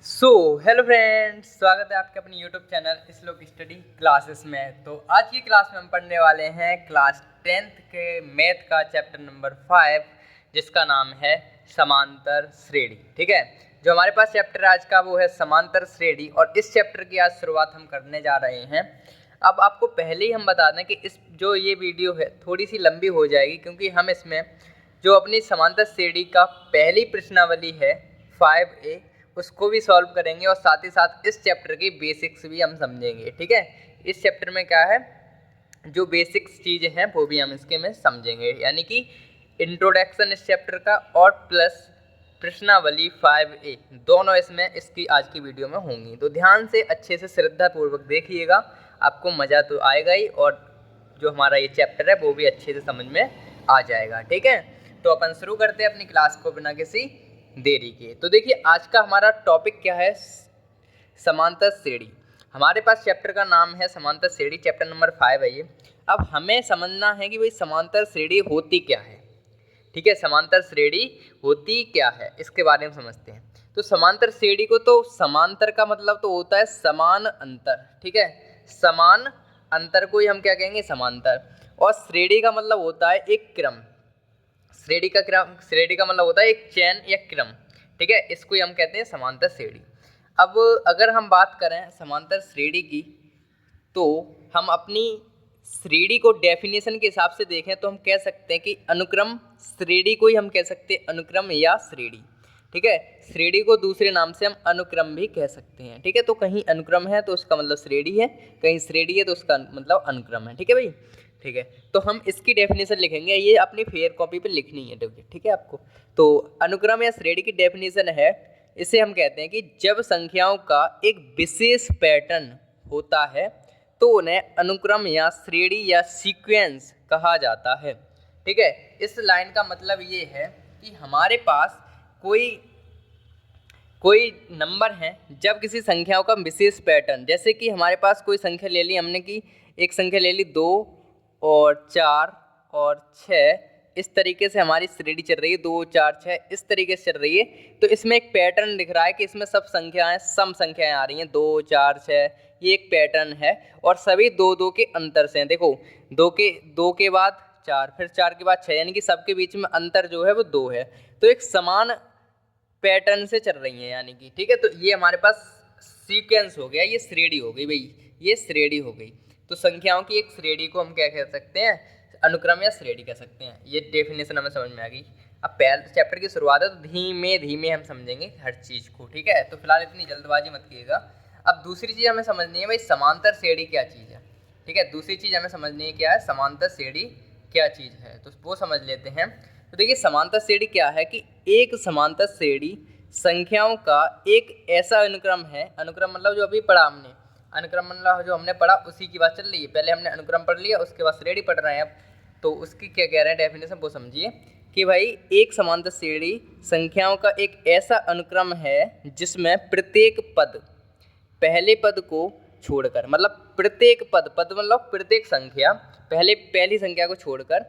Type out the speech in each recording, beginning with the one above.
So hello friends, स्वागत है आपके अपनी यूट्यूब चैनल श्लोक स्टडी क्लासेस में। तो आज की क्लास में हम पढ़ने वाले हैं क्लास 10th के मैथ का चैप्टर नंबर 5, जिसका नाम है समांतर श्रेणी। ठीक है, जो हमारे पास चैप्टर आज का वो है समांतर श्रेणी, और इस चैप्टर की आज शुरुआत हम करने जा रहे हैं। अब आपको पहले ही हम बता दें कि इस जो ये वीडियो है थोड़ी सी लंबी हो जाएगी, क्योंकि हम इसमें जो अपनी समांतर श्रेणी का पहली प्रश्नावली है 5A उसको भी सॉल्व करेंगे, और साथ ही साथ इस चैप्टर की बेसिक्स भी हम समझेंगे। ठीक है, इस चैप्टर में क्या है, जो बेसिक्स चीज़ें हैं वो भी हम इसके में समझेंगे, यानी कि इंट्रोडक्शन इस चैप्टर का और प्लस प्रश्नावली 5A दोनों इसमें इसकी आज की वीडियो में होंगी। तो ध्यान से अच्छे से श्रद्धापूर्वक देखिएगा, आपको मज़ा तो आएगा ही, और जो हमारा ये चैप्टर है वो भी अच्छे से समझ में आ जाएगा। ठीक है, तो अपन शुरू करते हैं अपनी क्लास को बिना किसी देरी के। तो देखिए, आज का हमारा टॉपिक क्या है, समांतर श्रेणी। हमारे पास चैप्टर का नाम है समांतर श्रेणी, चैप्टर नंबर 5 है ये। अब हमें समझना है कि भाई समांतर श्रेणी होती क्या है। ठीक है, समांतर श्रेणी होती क्या है इसके बारे में समझते हैं। तो समांतर श्रेणी को, तो समांतर का मतलब तो होता है समान अंतर। ठीक है, समान अंतर को ही हम क्या कहेंगे, समांतर। और श्रेणी का मतलब होता है एक क्रम। श्रेणी का मतलब होता है एक चैन या क्रम। ठीक है, इसको ही हम कहते हैं समांतर श्रेणी। अब अगर हम बात करें समांतर श्रेणी की, तो हम अपनी श्रेणी को डेफिनेशन के हिसाब से देखें तो हम कह सकते हैं कि अनुक्रम श्रेणी को ही हम कह सकते हैं अनुक्रम या श्रेणी। ठीक है, श्रेणी को दूसरे नाम से हम अनुक्रम भी कह सकते हैं। ठीक है, तो कहीं अनुक्रम है तो उसका मतलब श्रेणी है, कहीं श्रेणी है तो उसका मतलब अनुक्रम है। ठीक है भाई, ठीक है, तो हम इसकी डेफिनेशन लिखेंगे, ये अपनी फेयर कॉपी पे लिखनी है। ठीक है आपको, तो अनुक्रम या श्रेणी की डेफिनेशन है, इसे हम कहते हैं कि जब संख्याओं का एक विशेष पैटर्न होता है तो उन्हें अनुक्रम या श्रेणी या सीक्वेंस कहा जाता है। ठीक है, इस लाइन का मतलब ये है कि हमारे पास कोई नंबर है, जब किसी संख्याओं का विशेष पैटर्न, जैसे कि हमारे पास कोई संख्या ले ली हमने, कि एक संख्या ले ली 2 और 4 और 6, इस तरीके से हमारी श्रेणी चल रही है, 2 4 6 इस तरीके से चल रही है। तो इसमें एक पैटर्न दिख रहा है कि इसमें सब संख्याएं सम संख्याएं आ रही हैं, 2 4 6, ये एक पैटर्न है, और सभी 2 2 के अंतर से हैं। देखो, 2 के बाद 4, फिर 4 के बाद 6, यानी कि सबके बीच में अंतर जो है वो 2 है। तो एक समान पैटर्न से चल रही हैं, यानी कि ठीक है। तो ये हमारे पास सीक्वेंस हो गया, ये श्रेणी हो गई भाई, ये श्रेणी हो गई। तो संख्याओं की एक श्रेणी को हम क्या कह सकते हैं, अनुक्रम या श्रेणी कह सकते हैं। ये डेफिनेशन हमें समझ में आ गई। अब पहले चैप्टर की शुरुआत है, तो धीमे धीमे हम समझेंगे हर चीज़ को। ठीक है, तो फिलहाल इतनी जल्दबाजी मत कीजिएगा। अब दूसरी चीज़ हमें समझनी है भाई, समांतर श्रेणी क्या चीज़ है। ठीक है, दूसरी चीज़ हमें समझनी है क्या है, समांतर श्रेणी क्या चीज़ है, तो वो समझ लेते हैं। तो देखिए, समांतर श्रेणी क्या है कि एक समांतर श्रेणी संख्याओं का एक ऐसा अनुक्रम है। अनुक्रम मतलब जो अभी पढ़ा हमने, अनुक्रम मतलब जो हमने पढ़ा उसी की बात चल रही है। पहले हमने अनुक्रम पढ़ लिया, उसके बाद श्रेणी पढ़ रहे हैं अब। तो उसकी क्या कह रहे हैं डेफिनेशन, वो समझिए कि भाई एक समांतर श्रेणी संख्याओं का एक ऐसा अनुक्रम है जिसमें प्रत्येक पद पहले पद को छोड़कर, मतलब प्रत्येक पद मतलब प्रत्येक संख्या पहली संख्या को छोड़कर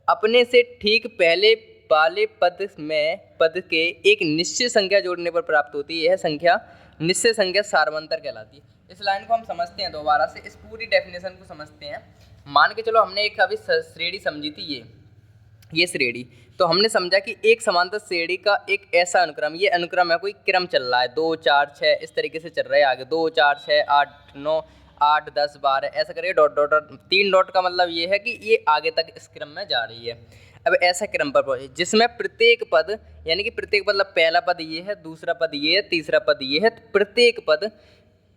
अपने से ठीक पहले वाले पद के एक निश्चित संख्या जोड़ने पर प्राप्त होती है। यह संख्या निश्चित संख्या सार्वंतर कहलाती है। इस लाइन को हम समझते हैं दोबारा से, इस पूरी डेफिनेशन को समझते हैं। मान के चलो हमने एक अभी श्रेणी समझी थी, ये श्रेणी, तो हमने समझा कि एक समांतर श्रेणी का एक ऐसा अनुक्रम, ये अनुक्रम है, कोई क्रम चल रहा है, 2 4 6 इस तरीके से चल रहा है आगे, 2 4 6 8 9 8 10 12 ऐसा करिए, डॉट डॉट डॉट, 3 डॉट का मतलब ये है कि ये आगे तक इस क्रम में जा रही है। अब ऐसा क्रम पर पहुंचे जिसमें प्रत्येक पद, यानी कि प्रत्येक मतलब पहला पद ये है, दूसरा पद ये है, तीसरा पद ये है, तो प्रत्येक पद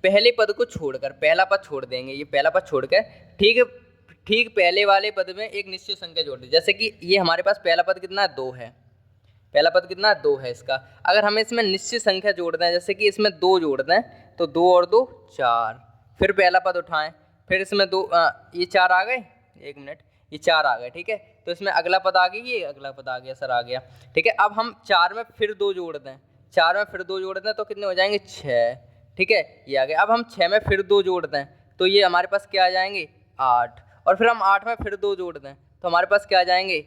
पहले पद को छोड़कर, पहला पद छोड़ देंगे, ये पहला पद छोड़कर ठीक पहले वाले पद में एक निश्चित संख्या जोड़ दी। जैसे कि ये हमारे पास पहला पद कितना है, 2 है, पहला पद कितना है, 2 है इसका। अगर हमें इसमें निश्चित संख्या जोड़ दें, जैसे कि इसमें 2 जोड़ दें, तो 2 और 2 4, फिर पहला पद उठाएं, फिर इसमें 2 ये 4 आ गए, 1 मिनट, ये 4 आ गए। ठीक है, तो इसमें अगला पद आ गया, ये अगला पद आ गया, सर आ गया। ठीक है, अब हम 4 में फिर 2 जोड़ दें, 4 में फिर 2 जोड़ दें तो कितने हो जाएंगे, 6। ठीक है, ये आ गया। अब हम 6 में फिर 2 जोड़ दें तो ये हमारे पास क्या आ जाएंगे, 8, और फिर हम 8 में फिर 2 जोड़ दें तो हमारे पास क्या आ जाएंगे,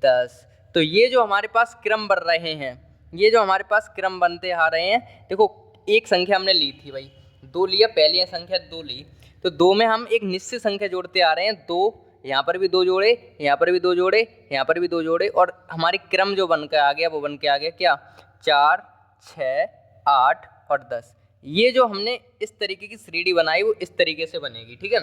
10। तो ये जो हमारे पास क्रम बन रहे हैं, ये जो हमारे पास क्रम बनते आ रहे हैं, देखो एक संख्या हमने ली थी भाई, 2 लिया, पहली संख्या 2 ली, तो 2 में हम एक निश्चित संख्या जोड़ते आ रहे हैं, 2 यहाँ पर भी 2 जोड़े, यहाँ पर भी 2 जोड़े, यहाँ पर भी 2 जोड़े, और हमारी क्रम जो बन के आ गया वो बन के आ गया क्या, 4, 6, 8 और 10। ये जो हमने इस तरीके की श्रेणी बनाई वो इस तरीके से बनेगी, ठीक है।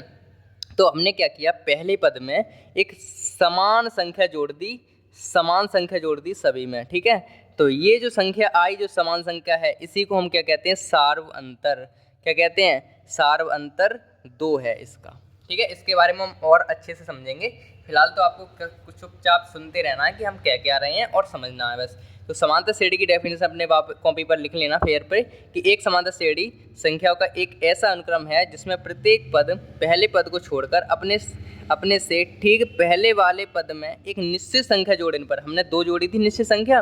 तो हमने क्या किया, पहले पद में एक समान संख्या जोड़ दी, समान संख्या जोड़ दी सभी में, ठीक है। तो ये जो संख्या आई, जो समान संख्या है, इसी को हम क्या कहते हैं, सार्व अंतर। क्या कहते हैं, सार्व अंतर 2 है इसका, ठीक है। इसके बारे में हम और अच्छे से समझेंगे, फिलहाल तो आपको कुछ चुपचाप सुनते रहना है कि हम क्या कह रहे हैं और समझना है बस। तो समांतर श्रेणी की डेफिनेशन अपने कॉपी पर लिख लेना फेयर पे, कि एक समांतर श्रेणी संख्याओं का एक ऐसा अनुक्रम है जिसमें प्रत्येक पद पहले पद को छोड़कर अपने से ठीक पहले वाले पद में एक निश्चित संख्या जोड़ने पर, हमने 2 जोड़ी थी, निश्चित संख्या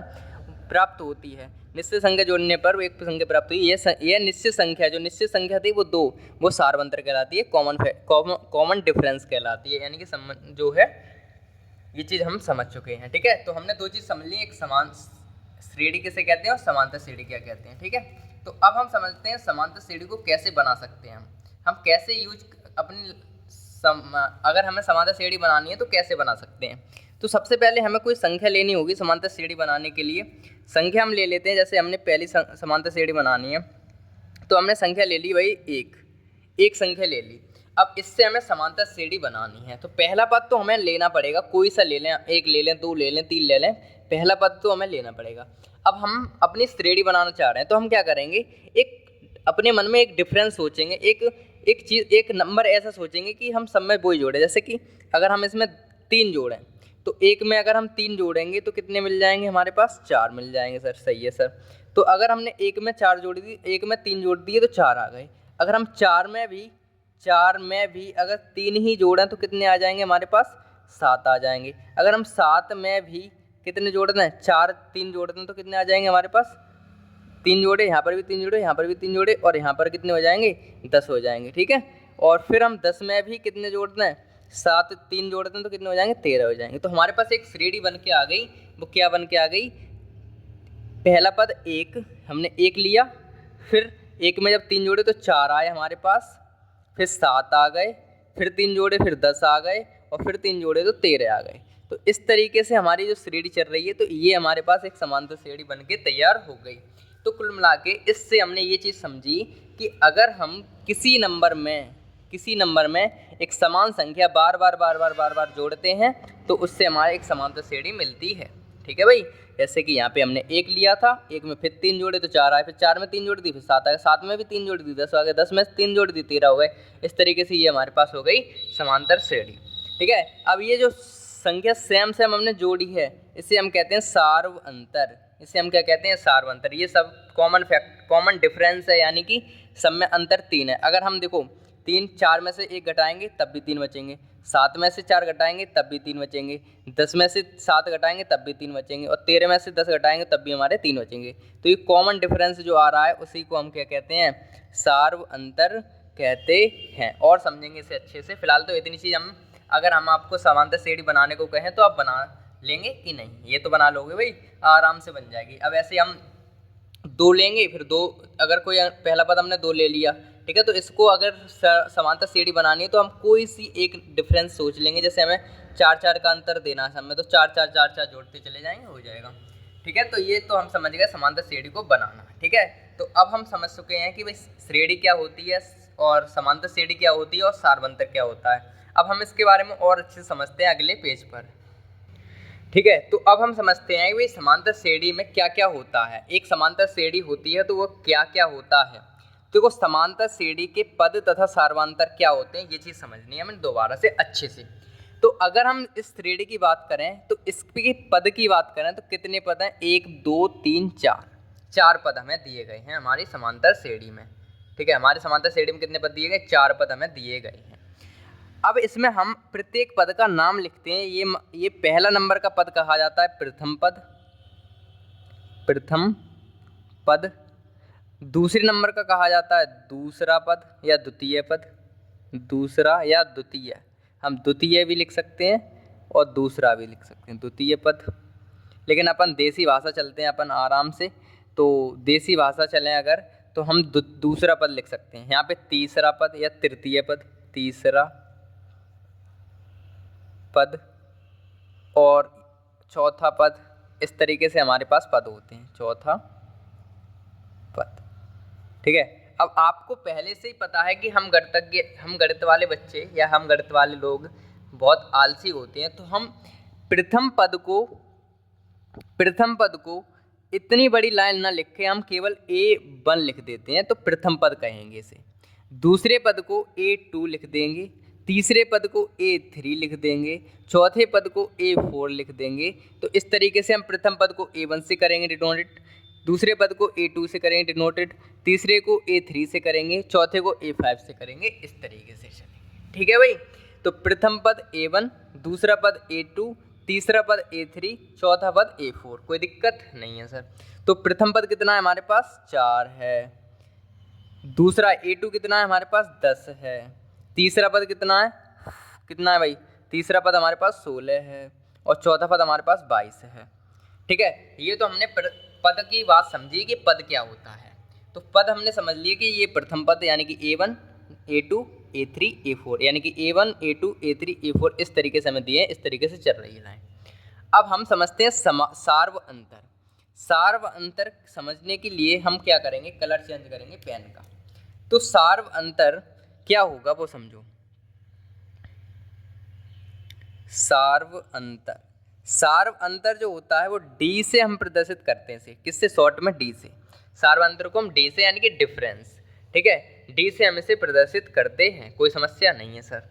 प्राप्त होती है। निश्चित संख्या जोड़ने पर एक संख्या प्राप्त हुई, यह निश्चित संख्या, जो निश्चित संख्या थी वो 2, वो सार्वंतर कहलाती है, कॉमन डिफरेंस कहलाती है, यानी कि जो है ये चीज़ हम समझ चुके हैं, ठीक है। तो हमने 2 चीज़ समझ ली, एक समान श्रेणी किसे कहते हैं और समांतर श्रेणी क्या कहते हैं, ठीक है। तो अब हम समझते हैं समांतर श्रेणी को कैसे बना सकते हैं, हम कैसे यूज अगर हमें समांतर श्रेणी बनानी है तो कैसे बना सकते हैं। तो सबसे पहले हमें कोई संख्या लेनी होगी समांतर श्रेणी बनाने के लिए। संख्या हम ले लेते हैं, जैसे हमने पहली समांतर श्रेणी बनानी है तो हमने संख्या ले ली भाई एक संख्या ले ली। अब इससे हमें समांतर श्रेणी बनानी है, तो पहला पद तो हमें लेना पड़ेगा, कोई सा ले लें, 1 ले लें, 2 ले लें, 3 ले लें, पहला पद तो हमें लेना पड़ेगा। अब हम अपनी श्रेणी बनाना चाह रहे हैं तो हम क्या करेंगे, एक अपने मन में एक डिफरेंस सोचेंगे, एक नंबर ऐसा सोचेंगे कि हम सब में वही जोड़े। जैसे कि अगर हम इसमें 3 जोड़ें तो एक में अगर हम 3 जोड़ेंगे तो कितने मिल जाएंगे हमारे पास, 4 मिल जाएंगे। सर सही है सर। तो अगर हमने एक में 4 जोड़ दी, एक में 3 जोड़ दिए तो 4 आ गए। अगर हम 4 में भी अगर 3 ही जोड़ें तो कितने आ जाएंगे हमारे पास, 7 आ जाएंगे। अगर हम 7 में भी कितने जोड़ दें, 4 3 जोड़ दें तो कितने आ जाएंगे हमारे पास, 3 जोड़े, यहाँ पर भी 3 जोड़े, यहाँ पर भी 3 जोड़े, और यहाँ पर कितने हो जाएंगे, 10 हो जाएंगे, ठीक है। और फिर हम 10 में भी कितने जोड़ दें, 7 3 जोड़ दें तो कितने हो जाएंगे, 13 हो जाएंगे। तो हमारे पास एक श्रेणी बन के आ गई, वो क्या बन के आ गई, पहला पद 1, हमने 1 लिया, फिर 1 में जब 3 जोड़े तो 4 आए हमारे पास, फिर 7 आ गए, फिर 3 जोड़े फिर 10 आ गए, और फिर 3 जोड़े तो 13 आ गए। तो इस तरीके से हमारी जो श्रेणी चल रही है, तो ये हमारे पास एक समांतर श्रेणी बन के तैयार हो गई। तो कुल मिला के इससे हमने ये चीज़ समझी कि अगर हम किसी नंबर में एक समान संख्या बार बार जोड़ते हैं तो उससे हमारे एक समांतर श्रेणी मिलती है, ठीक है भाई। जैसे कि यहाँ पे हमने 1 लिया था, 1 में फिर 3 जोड़े तो 4 आए, फिर 4 में 3 जोड़ दी, फिर 7 आए, 7 में भी 3 जोड़ दी, 10 आ गए, 10 में 3 जोड़ दी, 13 हो गए। इस तरीके से ये हमारे पास हो गई समांतर श्रेणी, ठीक है। अब ये जो संख्या सेम हमने जोड़ी है, इसे हम कहते हैं सार्व अंतर। इसे हम क्या कहते हैं, सार्व अंतर। ये सब कॉमन डिफरेंस है, यानी कि सब में अंतर 3 है। अगर हम देखो 4 में से 1 घटाएंगे तब भी 3 बचेंगे, 7 में से 4 घटाएंगे तब भी 3 बचेंगे, 10 में से 7 घटाएंगे तब भी 3 बचेंगे, और 13 में से 10 घटाएंगे तब भी हमारे 3 बचेंगे। तो ये कॉमन डिफरेंस जो आ रहा है उसी को हम क्या कहते हैं, सार्व अंतर कहते हैं। और समझेंगे इसे अच्छे से। फिलहाल तो इतनी चीज़ अगर हम आपको समांतर श्रेणी बनाने को कहें तो आप बना लेंगे कि नहीं, ये तो बना लोगे भाई, आराम से बन जाएगी। अब ऐसे हम 2 लेंगे, फिर 2, अगर कोई पहला पद हमने 2 ले लिया, ठीक है, तो इसको अगर समांतर श्रेणी बनानी है तो हम कोई सी एक डिफरेंस सोच लेंगे। जैसे हमें 4 का अंतर देना है सब में, तो 4 जोड़ते चले जाएंगे, हो जाएगा, ठीक है। तो ये तो हम समझ गए समांतर श्रेणी को बनाना, ठीक है। तो अब हम समझ चुके हैं कि भाई श्रेणी क्या होती है और समांतर श्रेणी क्या होती है और सार्वंतर क्या होता है। अब हम इसके बारे में और अच्छे से समझते हैं अगले पेज पर, ठीक है। तो अब हम समझते हैं कि भाई समांतर श्रेणी में क्या क्या होता है। एक समांतर श्रेणी होती है तो वो क्या क्या होता है। देखो, समांतर श्रेणी के पद तथा सार्वंतर क्या होते हैं, ये चीज़ समझनी है हमें दोबारा से अच्छे से। तो अगर हम इस श्रेणी की बात करें तो इसके पद की बात करें तो कितने पद हैं, 1 2 3 4 पद हमें दिए गए हैं हमारी समांतर श्रेणी में, ठीक है। हमारे समांतर श्रेणी में कितने पद दिए गए, 4 पद हमें दिए गए हैं। अब इसमें हम प्रत्येक पद का नाम लिखते हैं। ये पहला नंबर का पद कहा जाता है प्रथम पद। दूसरे नंबर का कहा जाता है दूसरा पद या द्वितीय पद, दूसरा या द्वितीय। हम द्वितीय भी लिख सकते हैं और दूसरा भी लिख सकते हैं, द्वितीय पद। लेकिन अपन देसी भाषा चलते हैं अपन आराम से, तो देसी भाषा चलें अगर तो हम दूसरा पद लिख सकते हैं। यहाँ पे तीसरा पद या तृतीय पद, तीसरा पद और चौथा पद, इस तरीके से हमारे पास पद होते हैं, चौथा पद। ठीक है, अब आपको पहले से ही पता है कि हम गणित वाले बच्चे या हम गणित वाले लोग बहुत आलसी होते हैं, तो हम प्रथम पद को इतनी बड़ी लाइन ना लिख के हम केवल A1 लिख देते हैं, तो प्रथम पद कहेंगे इसे। दूसरे पद को A2 लिख देंगे, तीसरे पद को A3 लिख देंगे, चौथे पद को A4 लिख देंगे। तो इस तरीके से हम प्रथम पद को A1 से करेंगे डिनोटेड, दूसरे पद को A2 से करेंगे डिनोटेड, तीसरे को A3 से करेंगे, चौथे को A5 से करेंगे, इस तरीके से चलेंगे। ठीक है भाई, तो प्रथम पद A1, दूसरा पद A2, तीसरा पद A3, चौथा पद A4। कोई दिक्कत नहीं है सर। तो प्रथम पद कितना है हमारे पास 4 है, दूसरा A2 कितना है हमारे पास 10 है, तीसरा पद कितना है भाई, तीसरा पद हमारे पास 16 है और चौथा पद हमारे पास 22 है। ठीक है, ये तो हमने पद की बात समझी कि पद क्या होता है। तो पद हमने समझ लिए कि ये प्रथम पद यानी कि A1, A2, A3, A4, यानी कि A1, A2, A3, A4 इस तरीके से हमें दिए हैं, इस तरीके से चल रही है लाइन। अब हम समझते हैं सार्व अंतर। सार्व अंतर समझने के लिए हम क्या करेंगे, कलर चेंज करेंगे पेन का। तो सार्व अंतर क्या होगा वो समझो। सार्व अंतर जो होता है वो D से हम प्रदर्शित करते हैं। किससे? शॉर्ट में D से। सार्व अंतर को हम D से यानी कि डिफरेंस, ठीक है, D से हम इसे प्रदर्शित करते हैं, कोई समस्या नहीं है सर।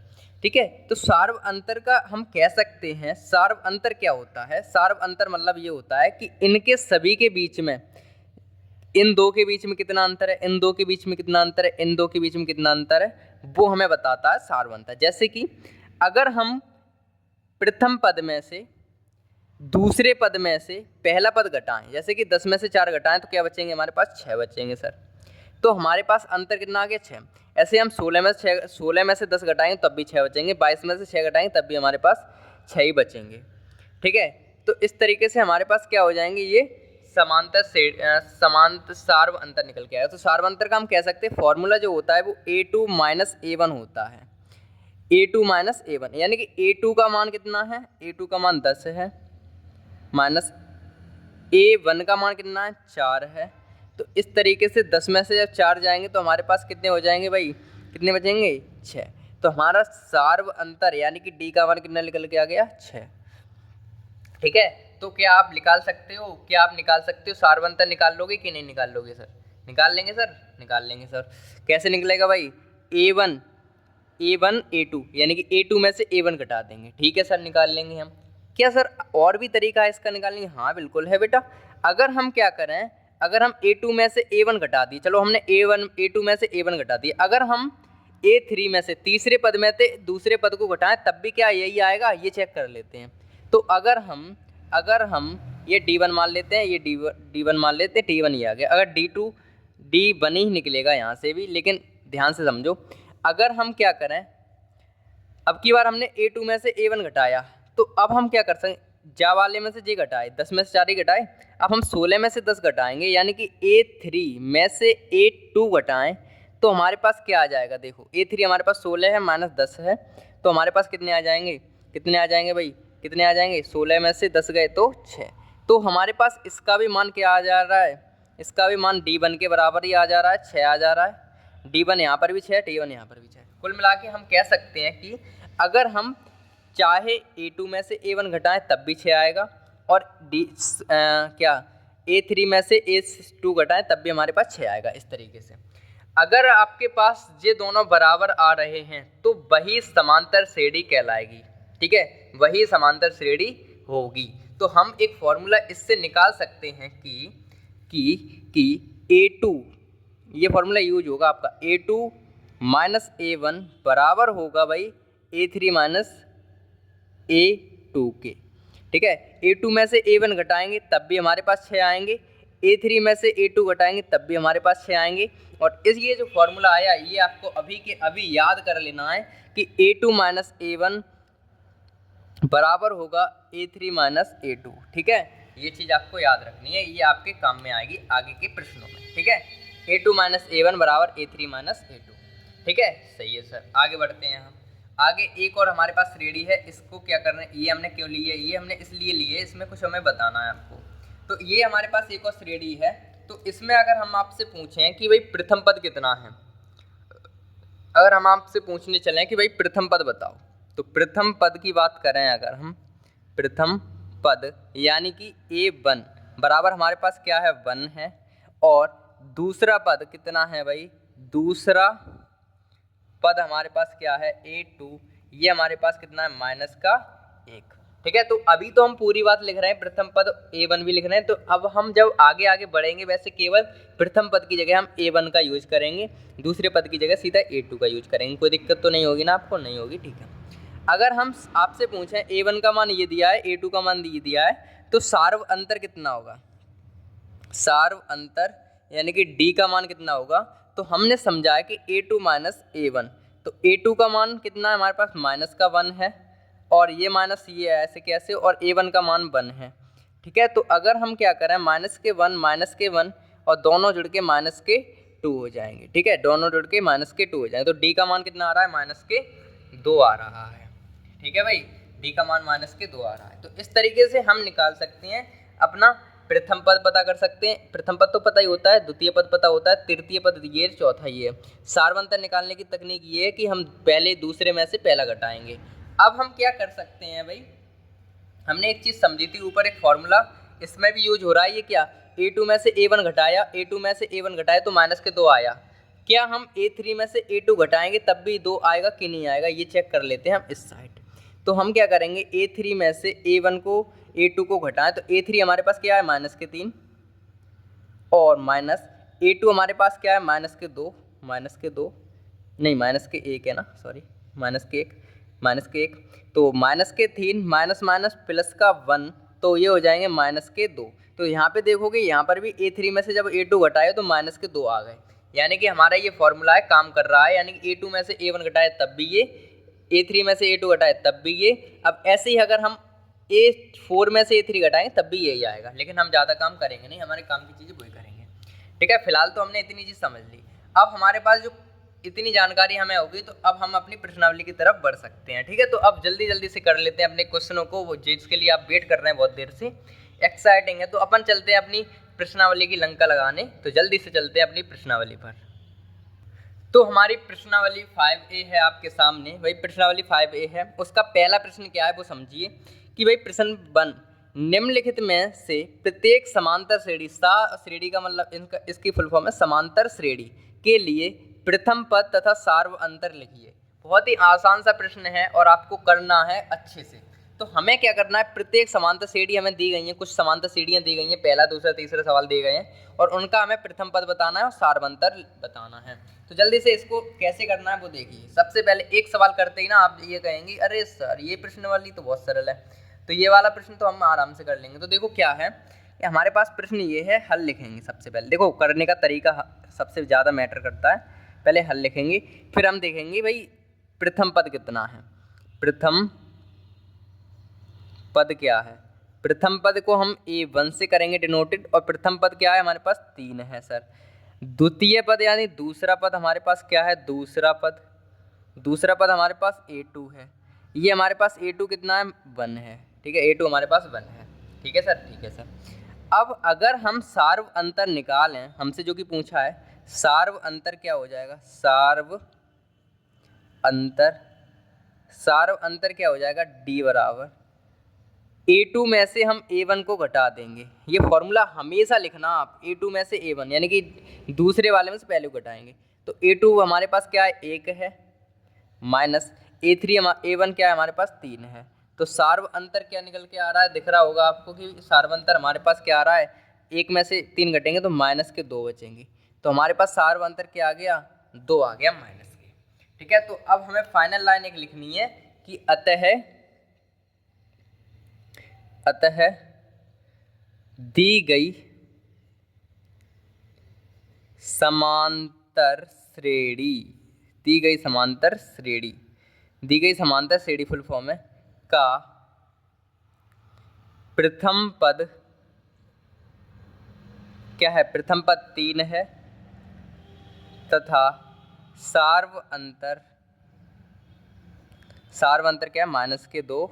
ठीक है, तो सार्व अंतर का हम कह सकते हैं, सार्व अंतर क्या होता है? सार्व अंतर मतलब ये होता है कि इनके सभी के बीच में, इन दो के बीच में कितना अंतर है, इन दो के बीच में कितना अंतर है, इन दो के बीच में कितना अंतर है, वो हमें बताता है सार्व अंतर। जैसे कि अगर हम प्रथम पद में से दूसरे पद में से पहला पद घटाएं, जैसे कि 10 में से 4 घटाएं तो क्या बचेंगे हमारे पास? 6 बचेंगे सर। तो हमारे पास अंतर कितना आ गया? 6। ऐसे हम 16 में से 10 घटाएंगे तब भी 6 बचेंगे, 22 में से 6 घटाएंगे तब भी हमारे पास 6 ही बचेंगे। ठीक है, तो इस तरीके से हमारे पास क्या हो जाएंगे, ये समांतर सार्व अंतर निकल के आएगा। तो सार्व अंतर का हम कह सकते हैं फॉर्मूला जो होता है वो A2 माइनस A1 होता है। A2 माइनस A1 यानी कि A2 का मान कितना है? A2 का मान 10 है, माइनस A1 का मान कितना है? 4 है। तो इस तरीके से 10 में से जब 4 जाएंगे तो हमारे पास कितने हो जाएंगे भाई? कितने बचेंगे? 6। तो हमारा सार्व अंतर यानी कि D का मान कितना निकल के आ गया? 6। ठीक है, तो क्या आप निकाल सकते हो? सार्व अंतर निकाल लोगे कि नहीं निकाल लोगे सर? निकाल लेंगे सर, निकाल लेंगे सर। कैसे निकलेगा भाई? A1 A2 यानी कि A2 में से A1 घटा देंगे। ठीक है सर, निकाल लेंगे हम। क्या सर और भी तरीका है इसका निकालने का? हाँ बिल्कुल है बेटा। अगर हम क्या करें, अगर हम A2 में से A1 घटा दिए, चलो हमने A2 में से A1 घटा दिए, अगर हम A3 में से तीसरे पद में से दूसरे पद को घटाएं तब भी क्या यही आएगा? ये चेक कर लेते हैं। तो अगर हम ये D1 मान लेते हैं, ये D1 मान लेते हैं, D1 ये आ गया। अगर D1 ही निकलेगा यहाँ से भी, लेकिन ध्यान से समझो, अगर हम क्या करें, अब की बार हमने A2 में से A1 घटाया, तो अब हम क्या कर सकते, जा वाले में से जे घटाए, 10 में से 4 ही घटाए, अब हम 16 में से 10 घटाएंगे, यानी कि A3 में से A2 घटाएं तो हमारे पास क्या आ जाएगा? देखो A3 हमारे पास 16 है माइनस 10 है, तो हमारे पास कितने आ जाएंगे? भाई कितने आ जाएंगे? 16 में से 10 गए तो 6। तो हमारे पास इसका भी मान क्या आ जा रहा है? इसका भी मान D1 के बराबर ही आ जा रहा है, 6 आ जा रहा है। D1 यहाँ पर भी 6, D1 यहाँ पर भी 6। कुल मिला के हम कह सकते हैं कि अगर हम चाहे A2 में से A1 घटाएं तब भी 6 आएगा, और A3 में से A2 घटाएं तब भी हमारे पास 6 आएगा। इस तरीके से अगर आपके पास ये दोनों बराबर आ रहे हैं तो वही समांतर श्रेणी कहलाएगी। ठीक है, वही समांतर श्रेणी होगी। तो हम एक फॉर्मूला इससे निकाल सकते हैं कि A2, ये फॉर्मूला यूज होगा आपका, A2 माइनस A1 बराबर होगा भाई A3 माइनस A2 के। ठीक है, A2 में से A1 घटाएंगे तब भी हमारे पास 6 आएंगे, A3 में से A2 घटाएंगे तब भी हमारे पास 6 आएंगे। और ये जो फॉर्मूला आया ये आपको अभी के अभी याद कर लेना है कि A2 माइनस A1 बराबर होगा A3 माइनस A2। ठीक है, ये चीज़ आपको याद रखनी है, ये आपके काम में आएगी आगे के प्रश्नों में। ठीक है, ए टू माइनस ए वन बराबर ए थ्री माइनस ए टू। ठीक है, सही है सर। आगे बढ़ते हैं हम। आगे एक और हमारे पास श्रेणी है, इसको क्या करना है, ये हमने क्यों ली है, ये हमने इसलिए ली है, इसमें कुछ हमें बताना है आपको। तो ये हमारे पास एक और श्रेणी है, तो इसमें अगर हम आपसे पूछें कि भाई प्रथम पद कितना है, अगर हम आपसे पूछने चलें कि भाई प्रथम पद बताओ, तो प्रथम पद की बात करें अगर हम, प्रथम पद यानी कि A1 बराबर हमारे पास क्या है, 1 है, और दूसरा पद कितना है भाई, दूसरा पद हमारे पास क्या है, A2, ये हमारे पास कितना है, माइनस का 1। ठीक है, तो अभी तो हम पूरी बात लिख रहे हैं, प्रथम पद A1 भी लिख रहे हैं, तो अब हम जब आगे आगे बढ़ेंगे वैसे केवल प्रथम पद की जगह हम A1 का यूज करेंगे, दूसरे पद की जगह सीधा A2 का यूज करेंगे। कोई दिक्कत तो नहीं होगी ना आपको, नहीं होगी, ठीक है। अगर हम आपसे पूछें A1 का मान ये दिया है, A2 का मान ये दिया है, तो सार्व अंतर कितना होगा, सार्व अंतर यानी कि D का मान कितना होगा, तो हमने समझा है कि A2 माइनस A1, तो A2 का मान कितना है हमारे पास, माइनस का 1 है, और ये माइनस ये है, ऐसे कैसे, और A1 का मान 1 है। ठीक है, तो अगर हम क्या करें, माइनस के 1 और दोनों जुड़ के माइनस के 2 हो जाएंगे। ठीक है, दोनों जुड़ के माइनस के 2 हो जाएंगे, तो D का मान कितना आ रहा है, माइनस के 2 आ रहा है। ठीक है भाई, D का मान माइनस के 2 आ रहा है। तो इस तरीके से हम निकाल सकते हैं अपना प्रथम पद पता कर सकते हैं। प्रथम पद तो पता ही होता है, द्वितीय पद पता होता है, तृतीय पद ये, चौथा ये है। सार्वंतर निकालने की तकनीक ये है कि हम पहले दूसरे में से पहला घटाएंगे। अब हम क्या कर सकते हैं भाई, हमने एक चीज़ समझी थी ऊपर, एक फॉर्मूला इसमें भी यूज हो रहा है, ये क्या, A2 में से A1 घटाया, A2 में से A1 घटाया तो माइनस के 2 आया। क्या हम A3 में से A2 घटाएंगे तब भी 2 आएगा कि नहीं आएगा, ये चेक कर लेते हैं हम इस साइड। तो हम क्या करेंगे, A3 में से A1 को A2 को घटाएं, तो A3 हमारे पास क्या है, माइनस के 3, और माइनस A2 हमारे पास क्या है, माइनस के 2, माइनस के 2 नहीं, माइनस के 1 है ना, सॉरी, माइनस के 1, माइनस के 1, तो माइनस के 3 माइनस माइनस प्लस का 1, तो ये हो जाएंगे माइनस के 2। तो यहाँ पे देखोगे, यहाँ पर भी A3 में से जब A2 घटाए तो माइनस के 2 आ गए, यानी कि हमारा ये फॉर्मूला है काम कर रहा है, यानी कि A2 में से A1 घटाए तब भी ये, A3 में से A2 घटाए तब भी ये। अब ऐसे ही अगर हम A4 में से A3 घटाएं तब भी यही आएगा, लेकिन हम ज़्यादा काम करेंगे नहीं, हमारे काम की चीज़ें वही करेंगे। ठीक है, फिलहाल तो हमने इतनी चीज़ समझ ली। अब हमारे पास जो इतनी जानकारी हमें होगी, तो अब हम अपनी प्रश्नावली की तरफ बढ़ सकते हैं। ठीक है, तो अब जल्दी जल्दी से कर लेते हैं अपने क्वेश्चनों को, वो जिसके लिए आप वेट कर रहे हैं बहुत देर से, एक्साइटिंग है। तो अपन चलते हैं अपनी प्रश्नावली की लंका लगाने, तो जल्दी से चलते हैं अपनी प्रश्नावली पर। तो हमारी प्रश्नावली 5A है आपके सामने। भाई प्रश्नावली 5A है, उसका पहला प्रश्न क्या है वो समझिए कि भाई प्रश्न 1, निम्नलिखित में से प्रत्येक समांतर श्रेणी, श्रेणी का मतलब इसकी फुल फॉर्म है समांतर श्रेणी के लिए प्रथम पद तथा सार्व अंतर लिखिए। बहुत ही आसान सा प्रश्न है और आपको करना है अच्छे से। तो हमें क्या करना है, प्रत्येक समांतर श्रेणी हमें दी गई है, कुछ समांतर श्रेणियाँ दी गई हैं, पहला दूसरा तीसरा सवाल दिए गए हैं, और उनका हमें प्रथम पद बताना है और सार्वंतर बताना है। तो जल्दी से इसको कैसे करना है वो देखिए। सबसे पहले एक सवाल करते ही ना आप ये कहेंगे, अरे सर ये प्रश्न वाली तो बहुत सरल है, तो ये वाला प्रश्न तो हम आराम से कर लेंगे। तो देखो क्या है, हमारे पास प्रश्न ये है, हल लिखेंगे सबसे पहले। देखो करने का तरीका सबसे ज़्यादा मैटर करता है, पहले हल लिखेंगे, फिर हम देखेंगे भाई प्रथम पद कितना है, प्रथम पद क्या है। प्रथम पद को हम A1 से करेंगे डिनोटेड, और प्रथम पद क्या है हमारे पास 3 है सर। द्वितीय पद यानी दूसरा पद हमारे पास क्या है, दूसरा पद, दूसरा पद हमारे पास A2 है। ये हमारे पास A2 कितना है, 1 है। ठीक है, A2 हमारे पास 1 है। ठीक है सर, ठीक है सर। अब अगर हम सार्व अंतर निकालें, हमसे जो कि पूछा है, सार्व अंतर क्या हो जाएगा, सार्व अंतर, सार्व अंतर क्या हो जाएगा, D बराबर A2 में से हम A1 को घटा देंगे। ये फॉर्मूला हमेशा लिखना आप, A2 में से A1 यानी कि दूसरे वाले में से पहले को घटाएंगे। तो A2 हमारे पास क्या है, 1 है, माइनस A3 A1 क्या है हमारे पास 3 है। तो सार्व अंतर क्या निकल के आ रहा है, दिख रहा होगा आपको कि सार्व अंतर हमारे पास क्या आ रहा है, 1 में से 3 घटेंगे तो माइनस के 2 बचेंगे। तो हमारे पास सार्व अंतर क्या आ गया, 2 आ गया माइनस के। ठीक है, तो अब हमें फाइनल लाइन एक लिखनी है कि अतः दी गई समांतर श्रेणी, दी गई समांतर श्रेणी, दी गई समांतर श्रेणी फुल फॉर्म है का प्रथम पद क्या है, प्रथम पद 3 है, तथा सार्व अंतर, सार्व अंतर क्या है, -2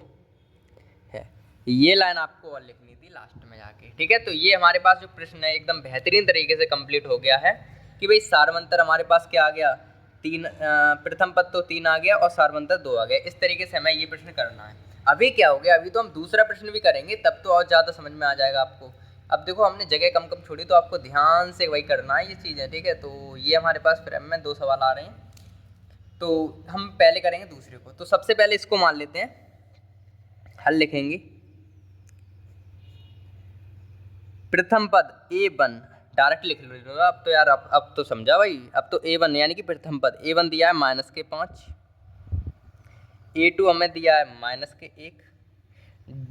है। ये लाइन आपको और लिखनी थी लास्ट में जाके, ठीक है। तो ये हमारे पास जो प्रश्न है एकदम बेहतरीन तरीके से कंप्लीट हो गया है कि भाई सार्वंतर हमारे पास क्या आ गया, 3, प्रथम पद तो 3 आ गया और सार्वंतर 2 आ गया। इस तरीके से हमें ये प्रश्न करना है। अभी क्या हो गया, अभी तो हम दूसरा प्रश्न भी करेंगे, तब तो और ज़्यादा समझ में आ जाएगा आपको। अब देखो हमने जगह कम कम छोड़ी, तो आपको ध्यान से वही करना है ये चीज़ें, ठीक है। तो ये हमारे पास फ्रेम में 2 सवाल आ रहे हैं, तो हम पहले करेंगे दूसरे को। तो सबसे पहले इसको मान लेते हैं, हल लिखेंगे। प्रथम पद A1 डायरेक्ट लिख लो। अब तो यार अब तो समझा भाई। अब तो A1 यानी कि प्रथम पद A1 दिया है -5, A2 हमें दिया है -1,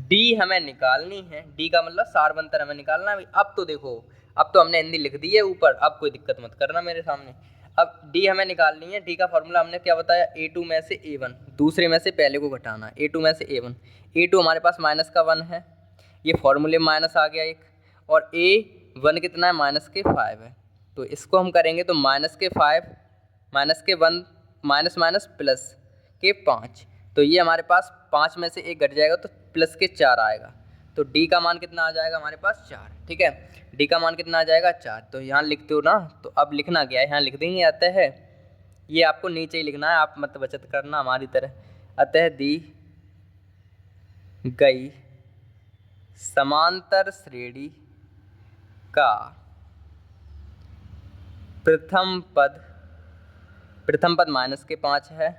D हमें निकालनी है, D का मतलब सार्वंतर हमें निकालना है भाई। अब तो देखो, अब तो हमने हिंदी लिख दी है ऊपर, अब कोई दिक्कत मत करना मेरे सामने। अब D हमें निकालनी है, D का फॉर्मूला हमने क्या बताया, A2 में से A1, दूसरे में से पहले को घटाना है, A2 में से A1। A2 हमारे पास -1 है, ये फॉर्मूले माइनस आ गया एक, और A1 कितना है, -5 है। तो इसको हम करेंगे तो -5 -1 माइनस +5, तो ये हमारे पास 5 में से 1 घट जाएगा तो +4 आएगा। तो D का मान कितना आ जाएगा हमारे पास, 4, ठीक है। D का मान कितना आ जाएगा, 4। तो यहाँ लिखते हो ना, तो अब लिखना क्या है, यहाँ लिख देंगे अतः, ये आपको नीचे ही लिखना है, आप मत बचत करना हमारी तरह। अतः दी गई समांतर श्रेणी का प्रथम पद -5 है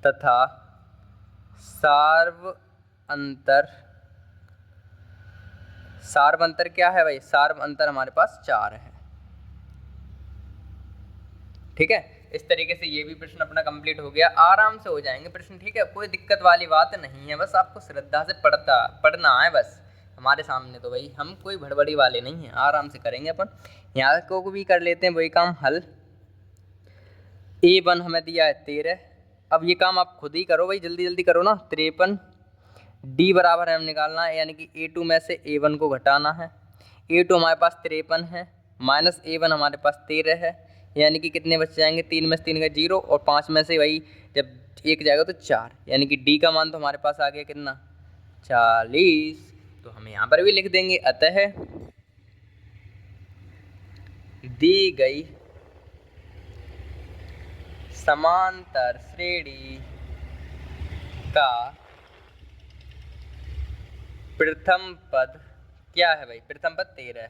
तथा सार्व अंतर क्या है भाई, सार्व अंतर हमारे पास 4 है, ठीक है। इस तरीके से ये भी प्रश्न अपना कंप्लीट हो गया। आराम से हो जाएंगे प्रश्न, ठीक है, कोई दिक्कत वाली बात नहीं है, बस आपको श्रद्धा से पढ़ना है बस। हमारे सामने तो भाई हम कोई भड़बड़ी वाले नहीं हैं, आराम से करेंगे अपन। यहाँ को भी कर लेते हैं वही काम, हल। A1 हमें दिया है 13, अब ये काम आप खुद ही करो भाई, जल्दी जल्दी करो ना। 53, D बराबर है हम निकालना है, यानी कि A2 में से A1 को घटाना है। A2 हमारे पास 53 है, -A1 हमारे पास 13 है, यानी कि कितने बच जाएंगे, 3 में से 3 का 0, और 5 में से वही जब 1 जाएगा तो 4, यानी कि D का मान तो हमारे पास आ गया कितना, 40। तो हम यहाँ पर भी लिख देंगे, अतः दी गई समांतर श्रेणी का प्रथम पद क्या है भाई, प्रथम पद 13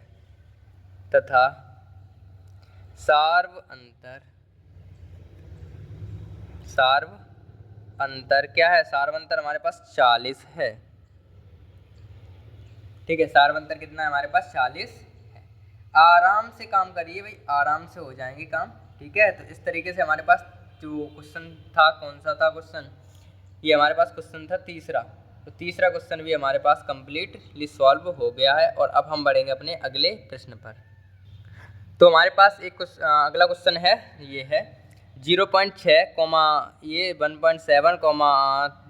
तथा सार्व अंतर क्या है, सार्व अंतर हमारे पास 40 है, ठीक है। सार्व अंतर कितना है हमारे पास, 40 है। आराम से काम करिए भाई, आराम से हो जाएंगे काम, ठीक है। तो इस तरीके से हमारे पास जो क्वेश्चन था, कौन सा था क्वेश्चन, ये हमारे पास क्वेश्चन था तीसरा। तो तीसरा क्वेश्चन भी हमारे पास कंप्लीटली सॉल्व हो गया है, और अब हम बढ़ेंगे अपने अगले प्रश्न पर। तो हमारे पास एक अगला क्वेश्चन है, ये है 0.6, ये 1.7,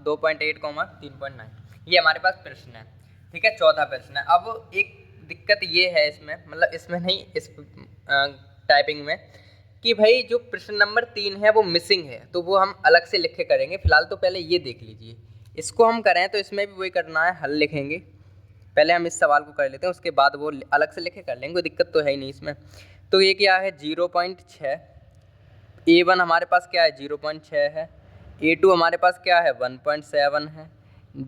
2.8, 3.9, ये हमारे पास प्रश्न है, ठीक है। चौथा प्रश्न है। अब एक दिक्कत ये है इसमें, मतलब इसमें नहीं, इस टाइपिंग में, कि भाई जो प्रश्न नंबर 3 है वो मिसिंग है, तो वो हम अलग से लिख के करेंगे। फिलहाल तो पहले ये देख लीजिए, इसको हम करें तो इसमें भी वही करना है, हल लिखेंगे। पहले हम इस सवाल को कर लेते हैं, उसके बाद वो अलग से लिखे कर लेंगे, कोई दिक्कत तो है ही नहीं इसमें। तो ये क्या है, 0.6, A1 हमारे पास क्या है, 0.6 है, A2 हमारे पास क्या है, 1.7 है,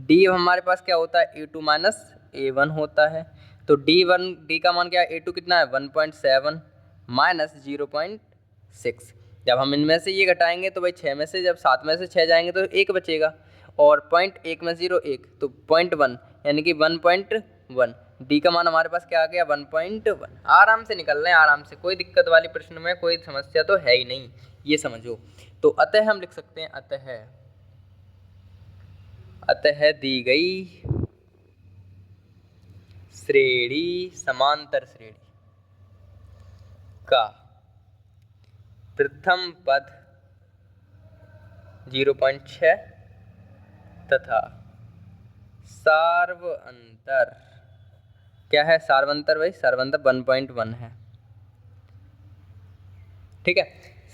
D हमारे पास क्या होता है, A2 माइनस A1 होता है। तो D का मान क्या है, A2 कितना है, 1.7 माइनस 0.6। जब हम इनमें से ये घटाएंगे तो भाई 6 में से जब 7 में से 6 जाएंगे तो 1 बचेगा, और 0.1 में 0 1, तो 0.1 यानी कि 1.1। डी का मान हमारे पास क्या आ गया, 1.1। आराम से निकल रहे हैं, आराम से, कोई दिक्कत वाली प्रश्न में कोई समस्या तो है ही नहीं, ये समझो। तो अतः हम लिख सकते हैं, अतः दी गई श्रेणी, समांतर श्रेणी का प्रथम पद 0.6 तथा सार्व अंतर क्या है, सार्वंतर भाई, सार्वंतर 1.1 है। ठीक है,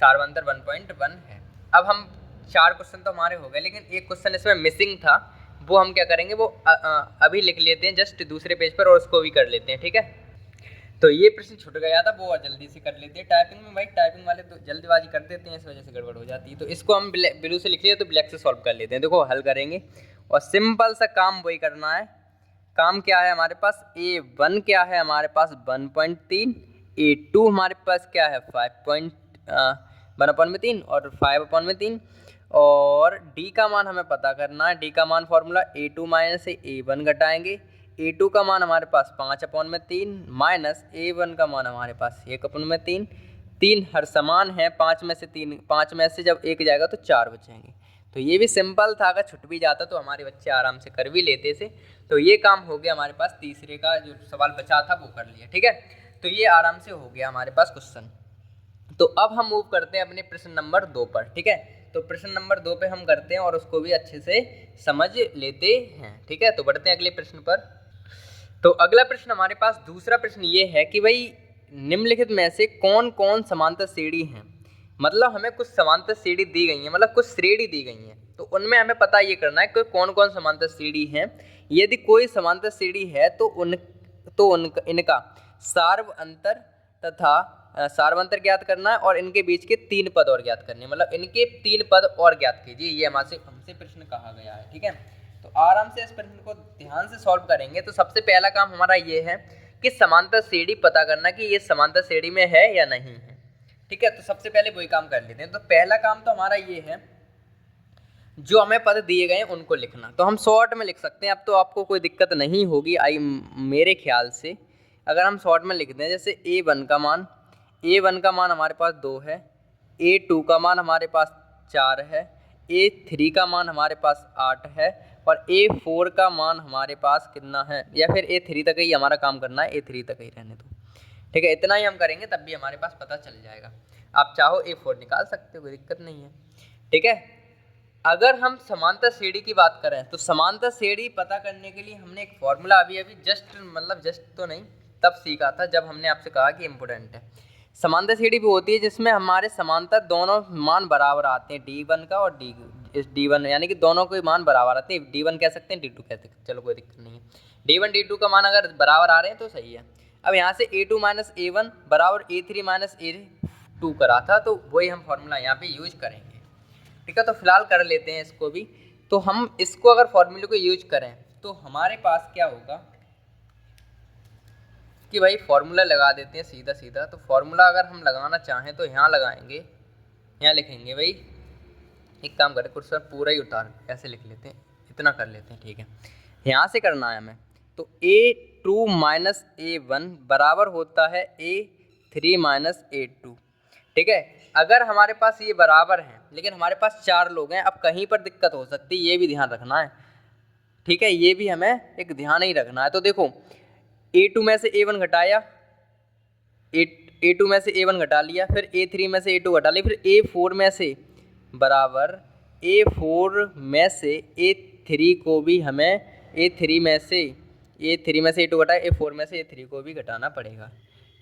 सार्वंतर 1.1 है। अब हम 4 क्वेश्चन तो हमारे हो गए, लेकिन एक क्वेश्चन इसमें मिसिंग था, वो हम क्या करेंगे, वो अभी लिख लेते हैं जस्ट दूसरे पेज पर और उसको भी कर लेते हैं। ठीक है, तो ये प्रश्न छूट गया था, वो और जल्दी से कर लेते हैं। टाइपिंग में भाई टाइपिंग वाले तो जल्दबाजी कर देते हैं, इस वजह से गड़बड़ हो जाती है। तो इसको हम ब्लू से लिख लिया तो ब्लैक से सॉल्व कर लेते हैं। देखो हल करेंगे और सिंपल सा काम वही करना है। काम क्या है हमारे पास, A1 क्या है हमारे पास 1.3, A2 हमारे पास क्या है 5.1/3 और 5/3, और D का मान हमें पता करना है। D का मान फॉर्मूला A2 माइनस से A1 घटाएंगे। A2 का मान हमारे पास 5/3 माइनस A1 का मान हमारे पास 1/3। 3 हर समान है, 5 में से 3, 5 में से जब 1 जाएगा तो 4 बचेंगे। तो ये भी सिंपल था, अगर छुट भी जाता तो हमारे बच्चे आराम से कर भी लेते से। तो ये काम हो गया हमारे पास, तीसरे का जो सवाल बचा था वो कर लिया। ठीक है, तो ये आराम से हो गया हमारे पास क्वेश्चन। तो अब हम मूव करते हैं अपने प्रश्न नंबर 2 पर। ठीक है, तो प्रश्न नंबर 2 पे हम करते हैं और उसको भी अच्छे से समझ लेते हैं। ठीक है, तो बढ़ते हैं अगले प्रश्न पर। तो अगला प्रश्न हमारे पास, दूसरा प्रश्न ये है कि भाई निम्नलिखित में से कौन कौन समांतर श्रेणी हैं। मतलब हमें कुछ समांतर श्रेणी दी गई है, मतलब कुछ श्रेणी दी गई है, तो उनमें हमें पता ये करना है कि कौन कौन समांतर श्रेणी हैं। यदि कोई समांतर श्रेणी है तो इनका सार्वअंतर तथा सार्वअंतर ज्ञात करना है और इनके बीच के 3 पद और ज्ञात करने, मतलब इनके 3 पद और ज्ञात कीजिए, ये हमसे प्रश्न कहा गया है। ठीक है, तो आराम से इस प्रश्न को ध्यान से सॉल्व करेंगे। तो सबसे पहला काम हमारा ये है कि समांतर श्रेणी पता करना कि ये समांतर श्रेणी में है या नहीं है। ठीक है, तो सबसे पहले वही काम कर लेते हैं। तो पहला काम तो हमारा ये है, जो हमें पद दिए गए हैं उनको लिखना। तो हम शॉर्ट में लिख सकते हैं, अब तो आपको कोई दिक्कत नहीं होगी मेरे ख्याल से। अगर हम शॉर्ट में लिखते हैं, जैसे A1 का मान हमारे पास 2 है, A2 का मान हमारे पास 4 है, A3 का मान हमारे पास 8 है और A4 का मान हमारे पास कितना है, या फिर A3 तक ही हमारा काम करना है, A3 तक ही रहने दो। ठीक है, इतना ही हम करेंगे तब भी हमारे पास पता चल जाएगा। आप चाहो A4 निकाल सकते हो, कोई दिक्कत नहीं है। ठीक है, अगर हम समांतर श्रेणी की बात करें तो समांतर श्रेणी पता करने के लिए हमने एक फॉर्मूला अभी जस्ट तो नहीं, तब सीखा था जब हमने आपसे कहा कि इम्पोर्टेंट है। समांतर श्रेणी भी होती है जिसमें हमारे समांतर दोनों मान बराबर आते हैं, D1 का और D1, यानी कि दोनों के मान बराबर आते हैं। D1 कह सकते हैं, D2 कह सकते हैं, चलो कोई दिक्कत नहीं है। D1 D2 का मान अगर बराबर आ रहे हैं तो सही है। अब यहाँ से A2 माइनस A1 बराबर A3 माइनस A2 करा था, तो वही हम फॉर्मूला यहाँ पे यूज करेंगे। ठीक है, तो फिलहाल कर लेते हैं इसको भी। तो हम इसको अगर फॉर्मूले को यूज करें तो हमारे पास क्या होगा कि भाई फॉर्मूला लगा देते हैं सीधा सीधा। तो फॉर्मूला अगर हम लगाना चाहें तो यहाँ लगाएंगे, यहाँ लिखेंगे भाई, एक काम करें कुछ पूरा ही उतार ऐसे लिख लेते हैं, इतना कर लेते हैं। ठीक है, यहाँ से करना है हमें। तो A2 माइनस A1 बराबर होता है A3 माइनस A2। ठीक है, अगर हमारे पास ये बराबर हैं लेकिन हमारे पास 4 लोग हैं, अब कहीं पर दिक्कत हो सकती है, ये भी ध्यान रखना है। ठीक है, ये भी हमें एक ध्यान ही रखना है। तो देखो A2 में से A1 घटाया, A2 में से A1 घटा लिया, फिर A3 में से A2 घटा लिया, फिर A4 में से बराबर A4 में से A3 को भी हमें A3 में से A2 घटाए, A4 में से A3 को भी घटाना पड़ेगा।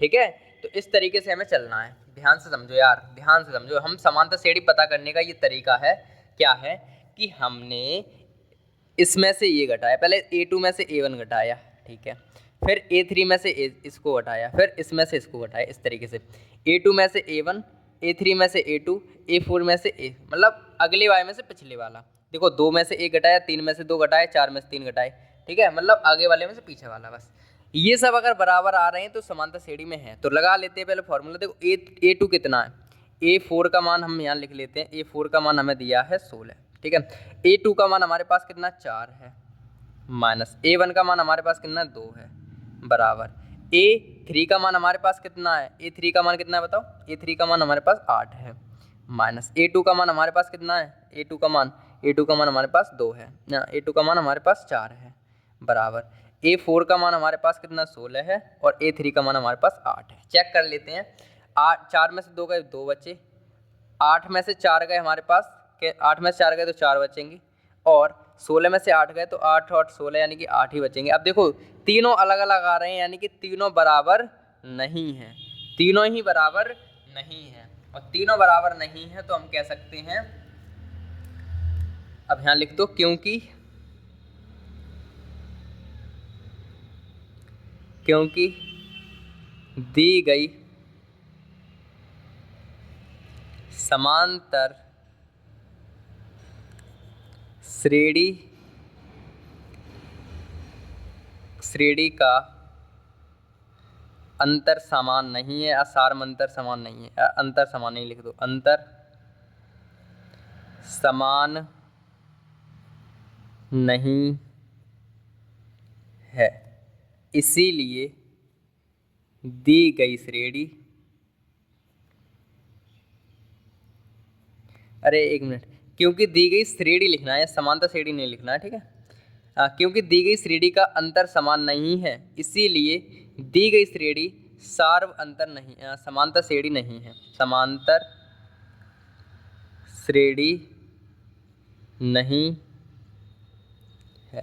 ठीक है, तो इस तरीके से हमें चलना है। ध्यान से समझो यार, ध्यान से समझो। हम समांतर श्रेणी पता करने का ये तरीका है, क्या है कि हमने इसमें से ये घटाया, पहले A2 में से A1 घटाया, ठीक है, फिर A3 में से इसको घटाया, फिर इसमें से इसको घटाया, इस तरीके से A2 में से A1, A3 में से A2, A4 में से A, मतलब अगले वाले में से पिछले वाला। देखो 2 में से 1 घटाया, 3 में से 2 घटाए, 4 में से 3 घटाए। ठीक है, मतलब आगे वाले में से पीछे वाला। बस ये सब अगर बराबर आ रहे हैं तो समांतर श्रेणी में है। तो लगा लेते हैं पहले फॉर्मूला। देखो A2 कितना है, A4 का मान हम यहाँ लिख लेते हैं। A4 का मान हमें दिया है 16। ठीक है, A2 का मान हमारे पास कितना 4 है, माइनस A1 का मान हमारे पास कितना 2 है, बराबर A3 का मान हमारे पास कितना है, A3 का मान कितना है बताओ, A3 का मान हमारे पास 8 है, माइनस A2 का मान हमारे पास कितना है, A2 का मान हमारे पास 2 है, A2 का मान हमारे पास 4 है, बराबर A4 का मान हमारे पास कितना 16 है और A3 का मान हमारे पास 8 है। चेक कर लेते हैं। 4 में से 2 गए 2 बचे, 8 में से 4 गए हमारे पास, 8 में से 4 गए तो 4 बचेंगे, और 16 में से 8 गए तो 8 और 16 यानी कि 8 ही बचेंगे। अब देखो तीनों अलग अलग आ रहे हैं, यानी कि तीनों बराबर नहीं हैं, तीनों ही बराबर नहीं हैं। और तीनों बराबर नहीं है तो हम कह सकते हैं, अब यहाँ लिख दो, क्योंकि दी गई समांतर श्रेणी का अंतर समान नहीं है, सार्व अंतर समान नहीं है, अंतर समान नहीं लिख दो, अंतर समान नहीं है, इसीलिए दी गई श्रेणी, अरे एक मिनट, क्योंकि दी गई श्रेणी लिखना है, समांतर श्रेणी नहीं लिखना है, ठीक है। क्योंकि दी गई श्रेणी का अंतर समान नहीं है, इसीलिए दी गई श्रेणी सार्व अंतर नहीं, समांतर श्रेणी नहीं है, समांतर श्रेणी नहीं है,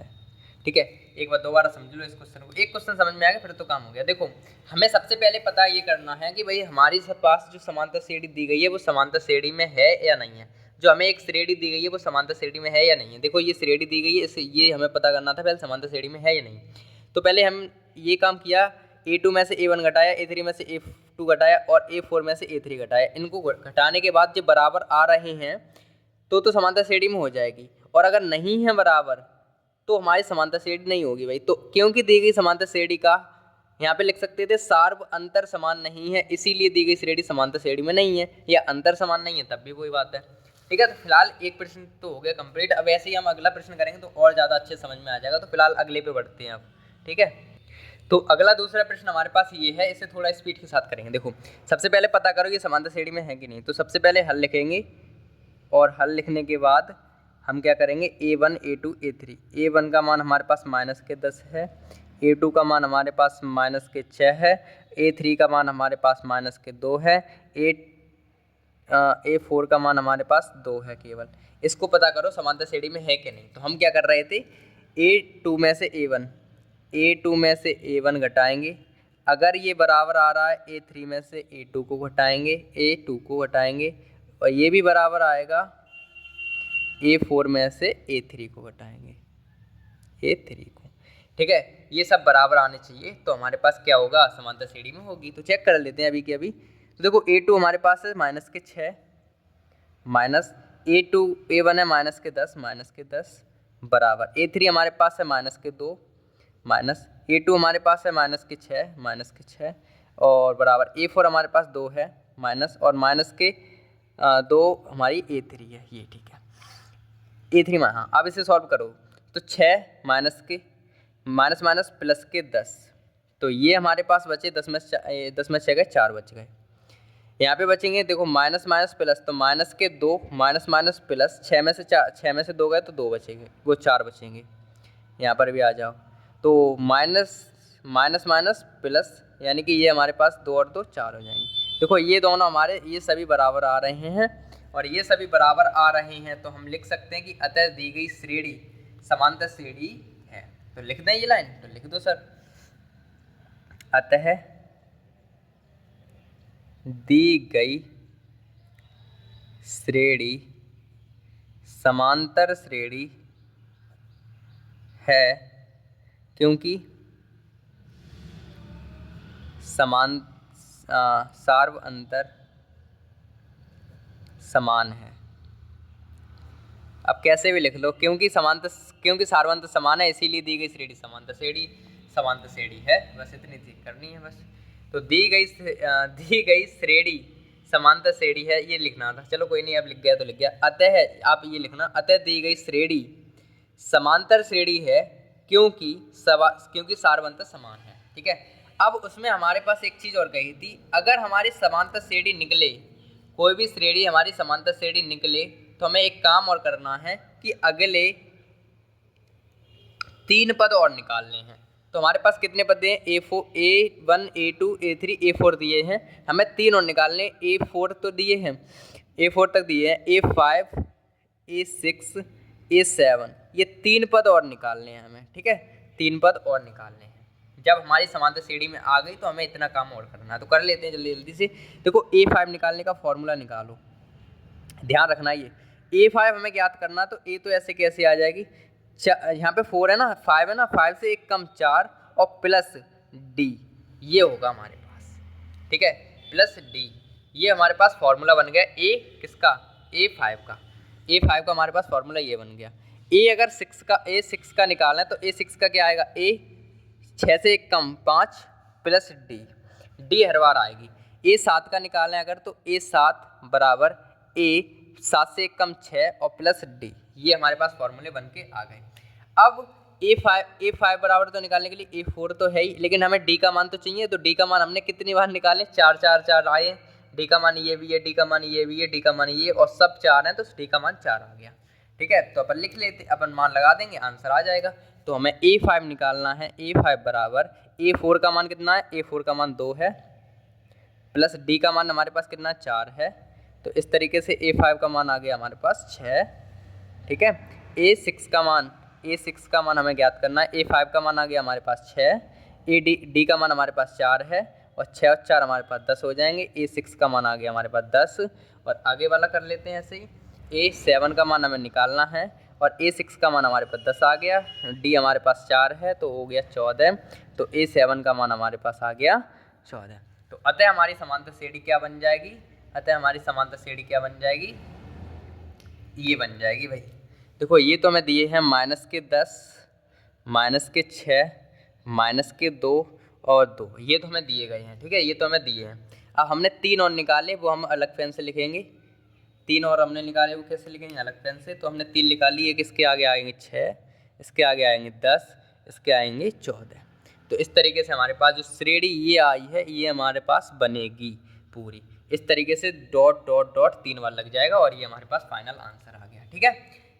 ठीक है। एक बार दोबारा समझ लो इस क्वेश्चन को, एक क्वेश्चन समझ में आ गया फिर तो काम हो गया। देखो, हमें सबसे पहले पता ये करना है कि भाई हमारी पास जो समांतर श्रेणी दी गई है वो समांतर श्रेणी में है या नहीं है। जो हमें एक श्रेणी दी गई है वो समांतर श्रेणी में है या नहीं है। देखो, ये श्रेणी दी गई है, इससे ये हमें पता करना था पहले समांतर श्रेणी में है या नहीं। तो पहले हम ये काम किया, A2 में से A1 घटाया, A3 में से A2 घटाया और A4 में से A3 घटाया। इनको घटाने के बाद जब बराबर आ रहे हैं तो समांतर श्रेणी में हो जाएगी, और अगर नहीं है बराबर तो हमारी समांतर श्रेणी नहीं होगी भाई। तो क्योंकि दी गई समांतर श्रेणी का, यहाँ पे लिख सकते थे सार्व अंतर समान नहीं है, इसीलिए दी गई श्रेणी समांतर श्रेणी में नहीं है, या अंतर समान नहीं है तब भी वही बात है, ठीक है। तो फिलहाल एक प्रश्न तो हो गया कंप्लीट। अब ऐसे ही हम अगला प्रश्न करेंगे तो और ज़्यादा अच्छे समझ में आ जाएगा। तो फिलहाल अगले पे बढ़ते हैं अब, ठीक है। तो अगला दूसरा प्रश्न हमारे पास ये है, इसे थोड़ा स्पीड के साथ करेंगे। देखो, सबसे पहले पता करो ये समांतर श्रेणी में है कि नहीं। तो सबसे पहले हल लिखेंगे, और हल लिखने के बाद हम क्या करेंगे, A1 A2 A3। A1 का मान हमारे पास -10 है, A2 का मान हमारे पास -6 है, A3 का मान हमारे पास -2 है, A4 का मान हमारे पास 2 है केवल। इसको पता करो समांतर श्रेणी में है कि नहीं। तो हम क्या कर रहे थे, A2 में से A1 घटाएंगे, अगर ये बराबर आ रहा है A3 में से A2 को घटाएंगे, और ये भी बराबर आएगा A4 में से A3 को घटाएंगे, ठीक है। ये सब बराबर आने चाहिए तो हमारे पास क्या होगा, समांतर श्रेणी में होगी। तो चेक कर लेते हैं अभी के अभी। तो देखो, A2 हमारे पास है -6 माइनस A1 है -10 बराबर A3 हमारे पास है -2 माइनस A2 हमारे पास है -6 और बराबर A4 हमारे पास 2 है माइनस, और -2 हमारी A3 है, ये ठीक है। A3 में, हाँ, अब इसे सॉल्व करो तो 6 माइनस प्लस के 10, तो ये हमारे पास बचे 10 में 6 गए 4 बच गए। यहाँ पे बचेंगे, देखो माइनस प्लस, तो -2 माइनस प्लस 6 में से 2 गए तो 2 बचेंगे, वो 4 बचेंगे। यहाँ पर भी आ जाओ, तो माइनस प्लस, यानी कि ये हमारे पास 2 और 2 4 हो जाएंगे। देखो, ये दोनों हमारे ये सभी बराबर आ रहे हैं, और ये सभी बराबर आ रहे हैं, तो हम लिख सकते हैं कि अतः दी गई श्रेणी समांतर श्रेणी है। तो लिख दें ये लाइन, तो लिख दो सर, अतः दी गई श्रेणी समांतर श्रेणी है, क्योंकि सार्व अंतर समान है। अब कैसे भी लिख लो, क्योंकि सार्व अंतर समान है इसीलिए दी गई श्रेणी समांतर श्रेणी है। बस इतनी चीज करनी है बस। तो दी गई श्रेणी समांतर श्रेणी है, ये लिखना था। चलो कोई नहीं, अब लिख गया तो लिख गया। अतः आप ये लिखना, अतः दी गई श्रेणी समांतर श्रेणी है क्योंकि सार्व अंतर समान है, ठीक है। अब उसमें हमारे पास एक चीज़ और कही थी, अगर हमारी समांतर श्रेणी निकले, कोई भी श्रेणी हमारी समांतर श्रेणी निकले, तो हमें एक काम और करना है कि अगले 3 पद और निकालने हैं। तो हमारे पास कितने पद हैं, A1 A2 A3 A4 दिए हैं, हमें 3 और निकालने। A4 तो दिए हैं, A4 तक दिए हैं, A5 A6 A7, ये 3 पद और निकालने हैं हमें, ठीक है। 3 पद और निकालने हैं, जब हमारी समांतर श्रेणी में आ गई तो हमें इतना काम और करना है, तो कर लेते हैं जल्दी जल्दी से। देखो A5 निकालने का फॉर्मूला निकालो, ध्यान रखना ये A5 हमें ज्ञात करना, तो A तो ऐसे कैसे आ जाएगी, यहाँ पे 4 है ना, 5 है ना, 5 से 1 कम 4 और प्लस D, ये होगा हमारे पास, ठीक है, प्लस D, ये हमारे पास फॉर्मूला बन गया A किसका, A5 का। A5 का हमारे पास फॉर्मूला ये बन गया। अगर A6 का निकालना है तो A6 का क्या आएगा, A 6 से 1 कम 5 प्लस D हर बार आएगी। A7 का निकालना है अगर, तो A7 बराबर A 7 से 1 कम 6 और प्लस D, ये हमारे पास फॉर्मूले बन के आ गए। अब A5 बराबर तो निकालने के लिए A4 तो है ही, लेकिन हमें D का मान तो चाहिए, तो D का मान हमने कितनी बार निकाले, 4 4 4 आए, D का मान ये भी है, D का मान ये भी है, D का मान ये, और सब 4 हैं तो D का मान 4 आ गया, ठीक है। तो अपन लिख लेते, अपन मान लगा देंगे, आंसर आ जाएगा। तो हमें A5 निकालना है, A5 बराबर A4 का मान कितना है, A4 का मान 2 है, प्लस D का मान हमारे पास कितना 4 है, तो इस तरीके से A5 का मान आ गया हमारे पास 6, ठीक है। A6 का मान हमें ज्ञात करना है, A5 का मान आ गया हमारे पास 6, D का मान हमारे पास 4 है, और 6 और 4 हमारे पास 10 हो जाएंगे। A6 का मान आ गया हमारे पास 10, और आगे वाला कर लेते हैं ऐसे ही। A7 का मान हमें निकालना है, और A6 का मान हमारे पास 10 आ गया, D हमारे पास 4 है तो हो गया 14, तो A7 का मान हमारे पास आ गया 14। तो अतः हमारी समांतर श्रेणी क्या बन जाएगी, ये बन जाएगी भाई। देखो ये तो हमें दिए हैं -10, -6, -2 और 2, ये तो हमें दिए गए हैं, ठीक है, ये तो हमें दिए हैं। अब हमने 3 और निकाले, वो हम अलग पेन से लिखेंगे, 3 और हमने निकाले वो कैसे लिखेंगे, अलग पेन से। तो हमने 3 निकाली, एक इसके आगे आएंगे 6, इसके आगे आएंगे 10, इसके आएंगे 14। तो इस तरीके से हमारे पास जो श्रेणी ये आई है, ये हमारे पास बनेगी पूरी, इस तरीके से डॉट डॉट डॉट 3 बार लग जाएगा, और ये हमारे पास फाइनल आंसर आ गया, ठीक है।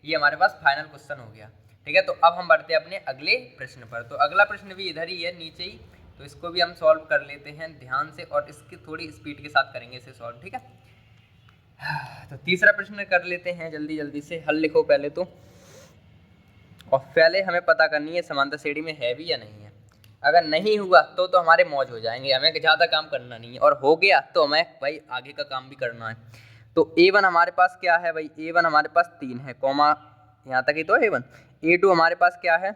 ये हमारे पास फाइनल क्वेश्चन हो गया, ठीक है। तो अब हम बढ़ते हैं अपने अगले प्रश्न पर। तो अगला प्रश्न भी इधर ही है, नीचे ही, तो इसको भी हम सॉल्व कर लेते हैं ध्यान से, और इसकी थोड़ी स्पीड के साथ करेंगे इसे सॉल्व, ठीक है। तो तीसरा प्रश्न कर लेते हैं, जल्दी जल्दी से हल लिखो पहले तो, और पहले हमें पता करनी है समांतर श्रेणी में है भी या नहीं है। अगर नहीं हुआ तो हमारे मौज हो जाएंगे, हमें ज़्यादा काम करना नहीं है, और हो गया तो हमें भाई आगे का काम भी करना है। तो A1 हमारे पास क्या है भाई, A1 हमारे पास 3 है, कॉमा यहाँ तक ही तो A1। A2 हमारे पास क्या है,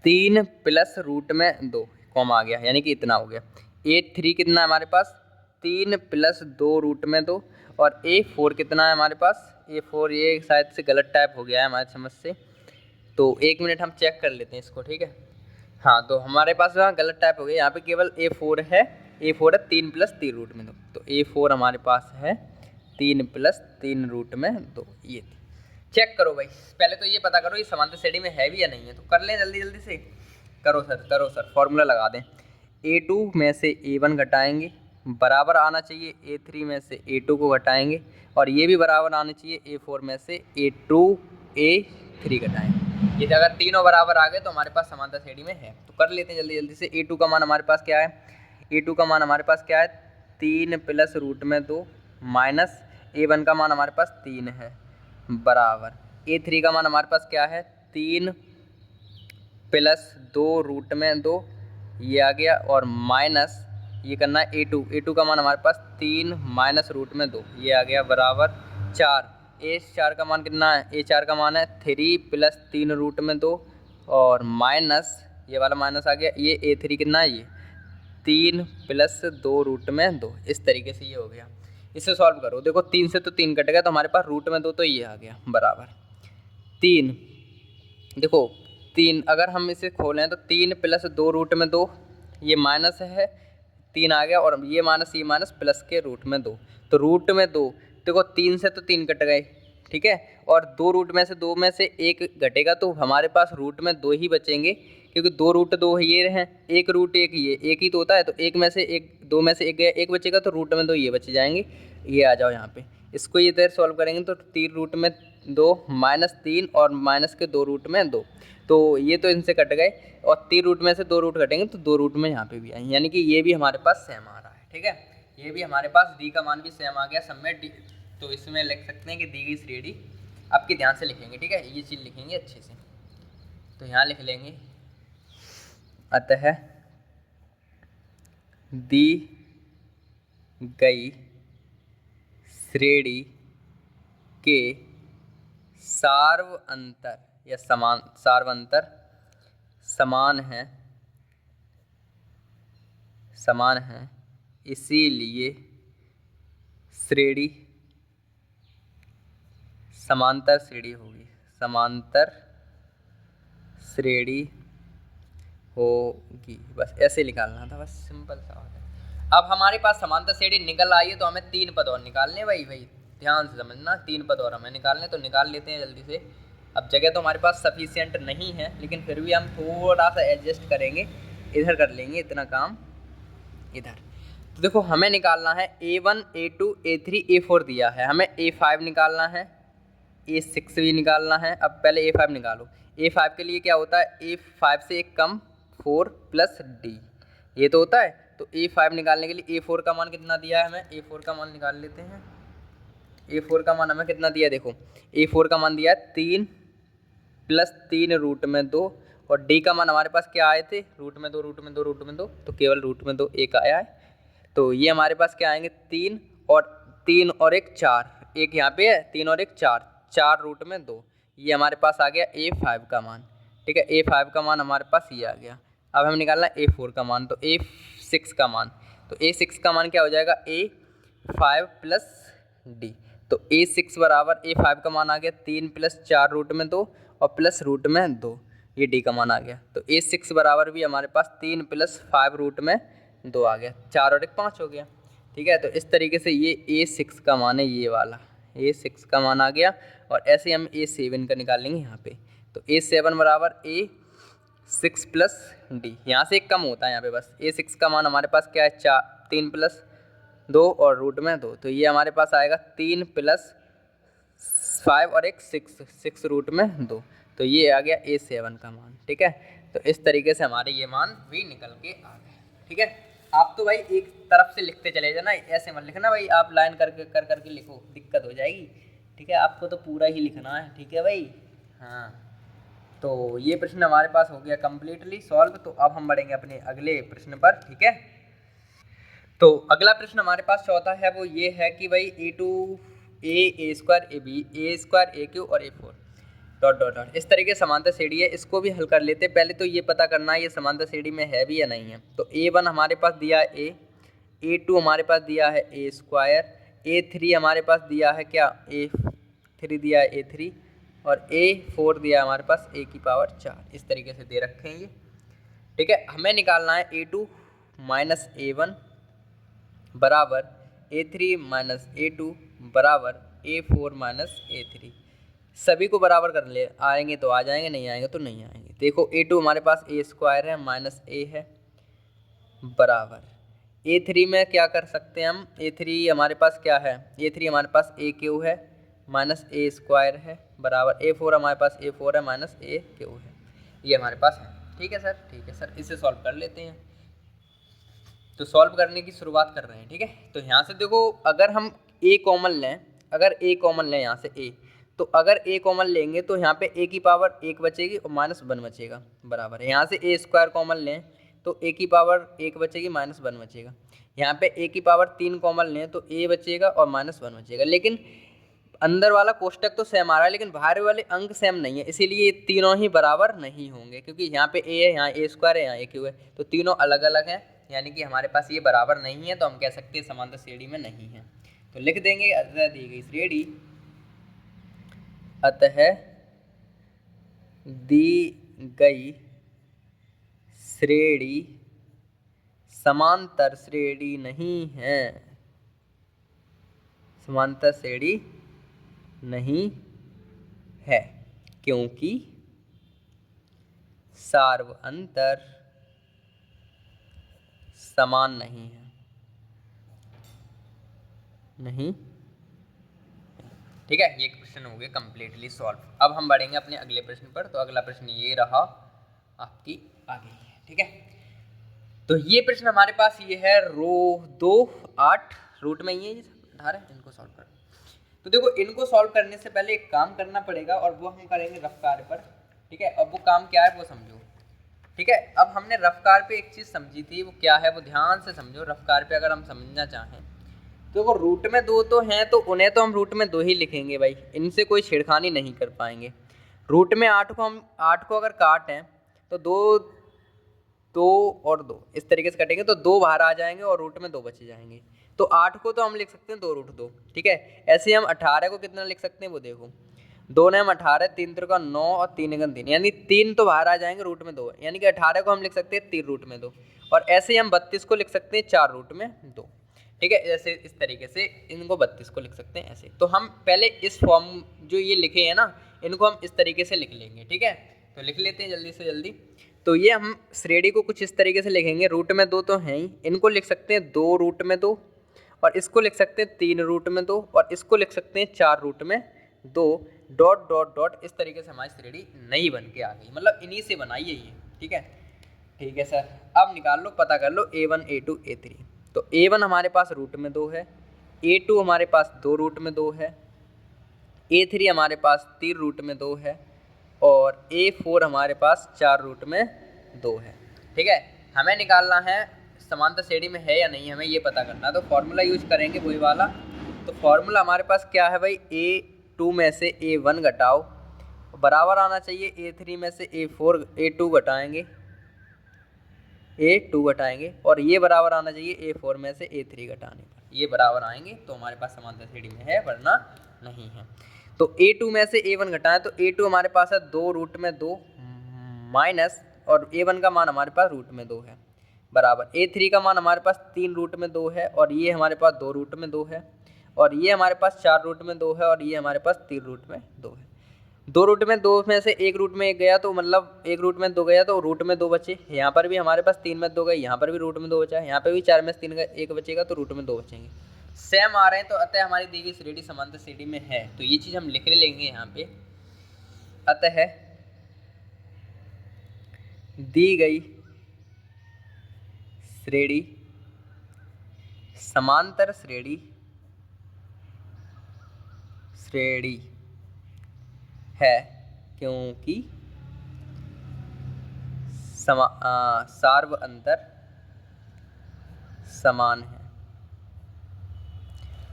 3 प्लस रूट में 2, कॉमा आ गया, यानी कि इतना हो गया। A3 कितना है हमारे पास, 3 प्लस 2 रूट में 2, और A4 कितना है हमारे पास, A4 ये शायद से गलत टाइप हो गया है हमारी समझ से, तो 1 मिनट हम चेक कर लेते हैं इसको, ठीक है। हाँ, तो हमारे पास यहाँ गलत टाइप हो गया, यहाँ पे केवल A4 है, 3 प्लस 3 रूट में 2, तो A4 हमारे पास है 3 प्लस 3 रूट में 2, ये चेक करो भाई। पहले तो ये पता करो ये समांतर श्रेणी में है भी या नहीं है, तो कर लें जल्दी जल्दी से। करो सर, फॉर्मूला लगा दें। A2 में से A1 घटाएंगे, बराबर आना चाहिए A3 में से A2 को घटाएंगे, और ये भी बराबर आना चाहिए A4 में से A3 घटाएंगे। ये अगर तीनों बराबर आ गए तो हमारे पास समांतर श्रेणी में है। तो कर लेते हैं जल्दी जल्दी से। A2 का मान हमारे पास क्या है, A2 का मान हमारे पास क्या है, 3 प्लस रूट में 2, माइनस A1 का मान हमारे पास 3 है, बराबर A3 का मान हमारे पास क्या है, 3 प्लस 2 रूट में 2, ये आ गया, और माइनस ये करना है A2 का मान हमारे पास 3 माइनस रूट में 2, ये आ गया, बराबर 4। A4 का मान कितना है, A4 का मान है 3 प्लस 3 रूट में 2, और माइनस ये वाला माइनस आ गया, ये A3 कितना है, ये 3 प्लस 2 रूट में 2, इस तरीके से ये हो गया। इसे सॉल्व करो, देखो 3 से तो 3 कट गया, तो हमारे पास रूट में 2, तो ये आ गया, बराबर 3। देखो 3 अगर हम इसे खोलें तो 3 प्लस 2 रूट में 2, ये माइनस है, 3 आ गया, और ये माइनस प्लस के रूट में 2, तो रूट में 2, देखो 3 से तो 3 कट गए, ठीक है, और 2 रूट में से 2 में से 1 घटेगा, तो हमारे पास रूट में 2 ही बचेंगे, क्योंकि 2 रूट 2 ये हैं, 1 रूट 1 ये, 1 ही तो होता है, तो 1 में से 1, 2 में से 1 गया, 1 बचेगा, तो रूट में 2 ये बच जाएंगे। ये आ जाओ यहाँ पे, इसको ये इधर सॉल्व करेंगे तो 3 रूट में 2 माइनस 3 और माइनस के 2 रूट में 2, तो ये तो इनसे कट गए, और 3 रूट में से 2 रूट कटेंगे तो 2 रूट में यहाँ पे भी आए, यानी कि ये भी हमारे पास सेम आ रहा है, ठीक है। ये भी हमारे पास डी का मान भी सेम आ गया सब में डी, तो इसमें लिख सकते हैं कि दी गई श्रेणी, आपके ध्यान से लिखेंगे, ठीक है, ये चीज़ लिखेंगे अच्छे से। तो यहाँ लिख लेंगे अतः दी गई श्रेणी के सार्वअंतर या सार्वअंतर समान है इसीलिए श्रेणी समांतर श्रेणी होगी, समांतर श्रेणी होगी। बस ऐसे निकालना था, बस सिंपल सा होता है। अब हमारे पास समांतर श्रेणी निकल आई है तो हमें 3 पद और निकालने, भाई ध्यान से समझना, 3 पद और हमें निकालने, तो निकाल लेते हैं जल्दी से। अब जगह तो हमारे पास सफिशिएंट नहीं है, लेकिन फिर भी हम थोड़ा सा एडजस्ट करेंगे, इधर कर लेंगे इतना काम इधर। तो देखो हमें निकालना है A1 A2 A3 A4 दिया है, हमें A5 निकालना है, A6 भी निकालना है। अब पहले A5 निकालो। A5 के लिए क्या होता है, A5 से एक कम 4 + D, ये तो होता है। तो A5 निकालने के लिए A4 का मान कितना दिया है हमें, A4 का मान निकाल लेते हैं। A4 का मान हमें कितना दिया है, देखो A4 का मान दिया है 3 + 3 √2, और D का मान हमारे पास क्या आए थे, √2 तो केवल √2 एक आया है। तो ये हमारे पास क्या आएंगे, 3 और 1 4, एक यहाँ पे है 3 और 1 4, 4 √2, ये हमारे पास आ गया A5 का मान। ठीक है, A5 का मान हमारे पास ये आ गया। अब हमें निकालना है A4 का मान, तो A6 का मान, तो A6 का मान क्या हो जाएगा, A5 + D। तो A6 बराबर A5 का मान आ गया 3 + 4 √2 और +√2, ये D का मान आ गया। तो A6 बराबर भी हमारे पास 3 + 5 √2 आ गया, 4 और 1 5 हो गया। ठीक है, तो इस तरीके से ये A6 का मान है, ये वाला A6 का मान आ गया। और ऐसे हम A7 का निकालेंगे यहाँ पे, तो A7 बराबर A6 + D, यहाँ से एक कम होता है यहाँ पे, बस A6 का मान हमारे पास क्या है, 3 + 2 और √2, तो ये हमारे पास आएगा 3 + 5 और 1 6 √2, तो ये आ गया A7 का मान। ठीक है, तो इस तरीके से हमारे ये मान भी निकल के आ गए। ठीक है, आप तो भाई एक तरफ से लिखते चले जाना, ऐसे मत लिखना भाई, आप लाइन करके लिखो, दिक्कत हो जाएगी। ठीक है, आपको तो पूरा ही लिखना है। ठीक है भाई, हाँ। तो ये प्रश्न हमारे पास हो गया कंप्लीटली सॉल्व। तो अब हम बढ़ेंगे अपने अगले प्रश्न पर। ठीक है, तो अगला प्रश्न हमारे पास चौथा है, वो ये है कि भाई A2 A AB A2 AQ और A4 ... इस तरीके समांतर श्रेणी है, इसको भी हल कर लेते। पहले तो ये पता करना है ये समांतर श्रेणी में है भी या नहीं है। तो A1 हमारे पास दिया है A, A2 हमारे पास दिया है A2, A3 हमारे पास दिया है क्या, A3 दिया है A3, और A4 दिया है हमारे पास A⁴ इस तरीके से दे रखे हैं ये। ठीक है, हमें निकालना है A2 - A1 बराबर A3 - A2 बराबर A4 - A3। सभी को बराबर कर ले, आएंगे तो आ जाएंगे, नहीं आएंगे तो नहीं आएंगे। देखो A2 हमारे पास A² है माइनस A है बराबर A3 में क्या कर सकते हैं हम, A3 हमारे पास क्या है, A3 हमारे पास AQ है माइनस A² है बराबर A4 हमारे पास A4 है माइनस AQ है, ये हमारे पास है। ठीक है सर, ठीक है सर, इसे सॉल्व कर लेते हैं। तो सॉल्व करने की शुरुआत कर रहे हैं। ठीक है, तो यहाँ से देखो अगर हम A कॉमन लें, अगर A कॉमन लें यहाँ से A, तो अगर A कॉमन लेंगे तो यहाँ पे A⁴ 1 बचेगी और -1 बचेगा बराबर है। यहाँ से A² कॉमन लें तो A⁴ 1 बचेगी -1 बचेगा। यहाँ पे A⁴ 3 कॉमन लें तो A बचेगा और -1 बचेगा। लेकिन अंदर वाला कोष्टक तो सेम आ रहा है, लेकिन बाहर वाले अंक सेम नहीं है, इसीलिए ये तीनों ही बराबर नहीं होंगे, क्योंकि यहाँ पे A है, यहाँ A² है, यहाँ AQ है, तो तीनों अलग अलग हैं, यानी कि हमारे पास ये बराबर नहीं है। तो हम कह सकते हैं समांतर श्रेणी में नहीं है। तो लिख देंगे अतः दी गई श्रेणी, अतः दी गई श्रेणी समांतर श्रेणी नहीं है, समांतर श्रेणी नहीं है, क्योंकि सार्वअंतर समान नहीं है, नहीं। ठीक है, ये क्वेश्चन हो गया कंप्लीटली सॉल्व। अब हम बढ़ेंगे अपने अगले प्रश्न पर। तो अगला प्रश्न ये रहा आपकी आगे। ठीक है, तो ये प्रश्न हमारे पास ये है रो 2 8 रूट में ये धार है, इनको सॉल्व कर। तो देखो इनको सॉल्व करने से पहले एक काम करना पड़ेगा और वो हम करेंगे रफ कार्य पर। ठीक है, अब वो काम क्या है वो समझो। ठीक है। अब हमने रफ्तार पे एक चीज़ समझी थी, वो क्या है, वो ध्यान से समझो। रफ्तार पे अगर हम समझना चाहें तो वो रूट में दो तो हैं, तो उन्हें तो हम रूट में दो ही लिखेंगे भाई, इनसे कोई छेड़खानी नहीं कर पाएंगे। रूट में 8 को हम 8 को अगर काटें तो दो दो और दो इस तरीके से कटेंगे तो दो बाहर आ जाएंगे और रूट में दो बचे जाएंगे। तो 8 को तो हम लिख सकते हैं 2 रूट 2, ठीक है। ऐसे ही हम 18 को कितना लिख सकते हैं वो देखो, 2 ने हम 18, 3 3 का 9 और 3 1 3, यानी 3 तो बाहर आ जाएंगे, रूट में 2, यानी कि 18 को हम लिख सकते हैं 3 रूट में 2। और ऐसे ही हम 32 को लिख सकते हैं 4 रूट में 2, ठीक है। जैसे इस तरीके से इनको 32 को लिख सकते हैं ऐसे। तो हम पहले इस फॉर्म जो ये लिखे हैं ना, इनको हम इस तरीके से लिख लेंगे, ठीक है। तो लिख लेते हैं जल्दी से जल्दी। तो ये हम श्रेणी को कुछ इस तरीके से लिखेंगे, रूट में 2 तो हैं ही, इनको लिख सकते हैं 2 रूट में 2, और इसको लिख सकते हैं 3 रूट में 2, और इसको लिख सकते हैं 4 रूट में 2, डॉट डॉट डॉट। इस तरीके से हमारी श्रेणी नई बन के आ गई, मतलब इन्हीं से बनाई है ये, ठीक है। ठीक है सर, अब निकाल लो, पता कर लो A1 A2 A3। तो A1 हमारे पास रूट में 2 है, A2 हमारे पास 2 रूट में 2 है, A3 हमारे पास 3 रूट में 2 है, और A4 हमारे पास 4 रूट में 2 है, ठीक है। हमें निकालना है समांतर श्रेणी में है या नहीं, हमें ये पता करना है। तो फॉर्मूला यूज करेंगे वही वाला। तो फॉर्मूला हमारे पास क्या है भाई, A2 में से A1 घटाओ, बराबर आना चाहिए A3 में से A2 घटाएंगे, A2 घटाएंगे, और ये बराबर आना चाहिए A4 में से A3 घटाने पर, ये बराबर आएंगे तो हमारे पास समांतर श्रेणी में है, वरना नहीं है। तो A2 में से A1 घटाएं तो A2 हमारे पास है 2 रूट में 2 माइनस, और A1 का मान हमारे पास रूट में 2 है, बराबर A3 का मान हमारे पास 3 रूट में 2 है, और ये हमारे पास 2 रूट में 2 है, और ये हमारे पास 4 रूट में 2 है, और ये हमारे पास 3 रूट में 2 है। 2 रूट में 2 में से एक रूट में एक गया, तो मतलब एक रूट में 2 गया तो रूट में 2 बचे। यहाँ पर भी हमारे पास 3 में 2 गए, यहाँ पर भी रूट में 2 बचा है, यहाँ पर भी 4 में से 3 एक बचेगा तो रूट में 2 बचेंगे। सेम आ रहे हैं, तो अतः हमारी दी गई श्रेणी समांतर श्रेणी में है। तो ये चीज़ हम लिख लेंगे यहाँ पे, अतः दी गई श्रेणी समांतर श्रेणी है, क्योंकि सार्व अंतर समान है,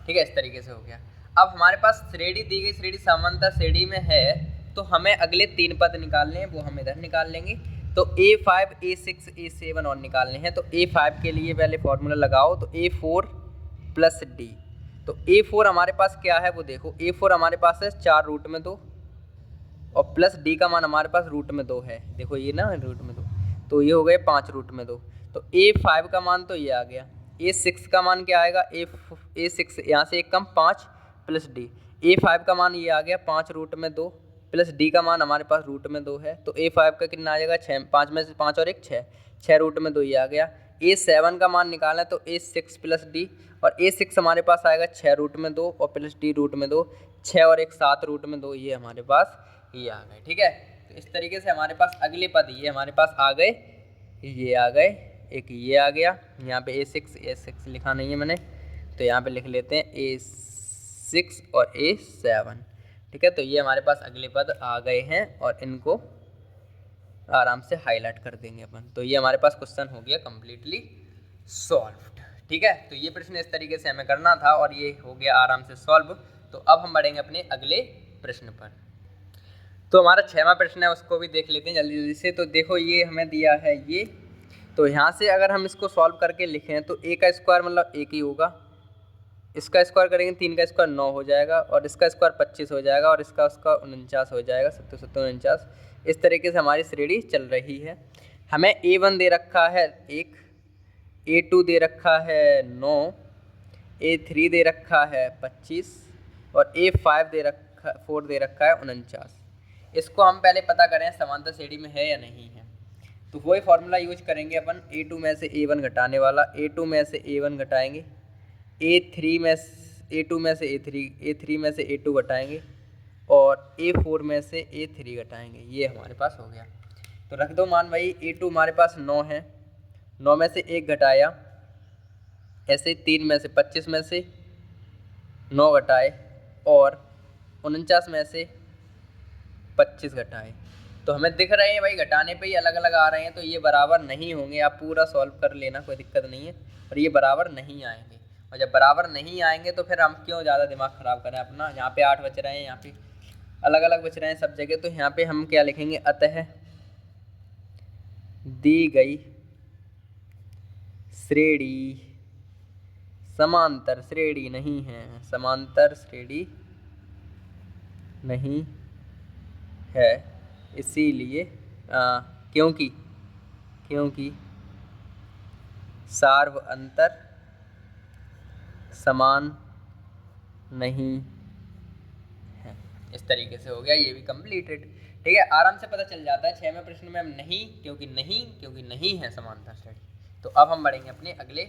ठीक है। इस तरीके से हो गया। अब हमारे पास श्रेणी दी गई, श्रेणी समांतर श्रेणी में है, तो हमें अगले 3 पद निकालने हैं, वो हम इधर निकाल लेंगे। तो A5 A6 A7 और निकालने हैं। तो A5 के लिए पहले फॉर्मूला लगाओ, तो A4 प्लस D। तो A4 हमारे पास क्या है वो देखो, A4 हमारे पास है 4 रूट में 2, और प्लस D का मान हमारे पास रूट में 2 है, देखो ये ना रूट में 2, तो ये हो गए 5 रूट में 2। तो A5 का मान तो ये आ गया। A6 का मान क्या आएगा, A6 यहाँ से एक कम 5 प्लस D। A5 का मान ये आ गया 5 रूट में 2, प्लस D का मान हमारे पास रूट में 2 है। तो A5 का कितना आ जाएगा 6, 5 में से 5 और 1 6, 6 रूट में 2 ये आ गया। A7 का मान निकालना है, तो A6 प्लस D, और A6 हमारे पास आएगा 6 रूट में 2 और प्लस D रूट में 2, 6 और 1 7 रूट में 2, ये हमारे पास ये आ गए, ठीक है। तो इस तरीके से हमारे पास अगले पद ये हमारे पास आ गए, ये आ गए, एक ये आ गया। यहाँ पे A6 लिखा नहीं है मैंने, तो यहाँ पे लिख लेते हैं A6 और A7, ठीक है। तो ये हमारे पास अगले पद आ गए हैं, और इनको आराम से हाईलाइट कर देंगे अपन। तो ये हमारे पास क्वेश्चन हो गया कम्प्लीटली सॉल्व्ड, ठीक है। तो ये प्रश्न इस तरीके से हमें करना था, और ये हो गया आराम से सॉल्व। तो अब हम बढ़ेंगे अपने अगले प्रश्न पर। तो हमारा 6वां प्रश्न है, उसको भी देख लेते हैं जल्दी जल्दी से। तो देखो ये हमें दिया है ये, तो यहाँ से अगर हम इसको सॉल्व करके लिखें तो A का स्क्वायर मतलब 1 ही होगा, इसका स्क्वायर करेंगे 3 का स्क्वायर 9 हो जाएगा, और इसका स्क्वायर 25 हो जाएगा, और इसका 49 हो जाएगा, 70 49। इस तरीके से हमारी श्रेणी चल रही है। हमें A1 दे रखा है 1, A2 दे रखा है 9, A3 दे रखा है 25, और A5 4 दे रखा है 49। इसको हम पहले पता करें समांतर श्रेणी में है या नहीं है। तो वही फॉर्मूला यूज करेंगे अपन, A2 में से A1 घटाने वाला, A2 में से A1 घटाएंगे, A3 में A2 में से A3 में से A2 घटाएंगे, और A4 में से A3 घटाएंगे, ये हमारे पास हो गया। तो रख दो मान भाई, A2 हमारे पास 9 है, 9 में से 1 घटाया, ऐसे 3 में से 25 में से 9 घटाए, और 49 में से 25 घटाए, तो हमें दिख रहे हैं भाई घटाने पे ही अलग अलग आ रहे हैं, तो ये बराबर नहीं होंगे। आप पूरा सॉल्व कर लेना, कोई दिक्कत नहीं है, और ये बराबर नहीं आएंगे। और जब बराबर नहीं आएंगे तो फिर हम क्यों ज़्यादा दिमाग ख़राब करें अपना। यहाँ पे 8 बच रहे हैं, यहाँ पे अलग अलग बच रहे हैं सब जगह, तो यहाँ पे हम क्या लिखेंगे, अतः दी गई श्रेणी समांतर श्रेणी नहीं है, समांतर श्रेणी नहीं है, इसीलिए क्योंकि सार्व अंतर समान नहीं है। इस तरीके से हो गया, ये भी कंप्लीटेड। ठीक है, आराम से पता चल जाता है 6वें प्रश्न में हम नहीं क्योंकि नहीं है समांतर श्रेणी। तो अब हम बढ़ेंगे अपने अगले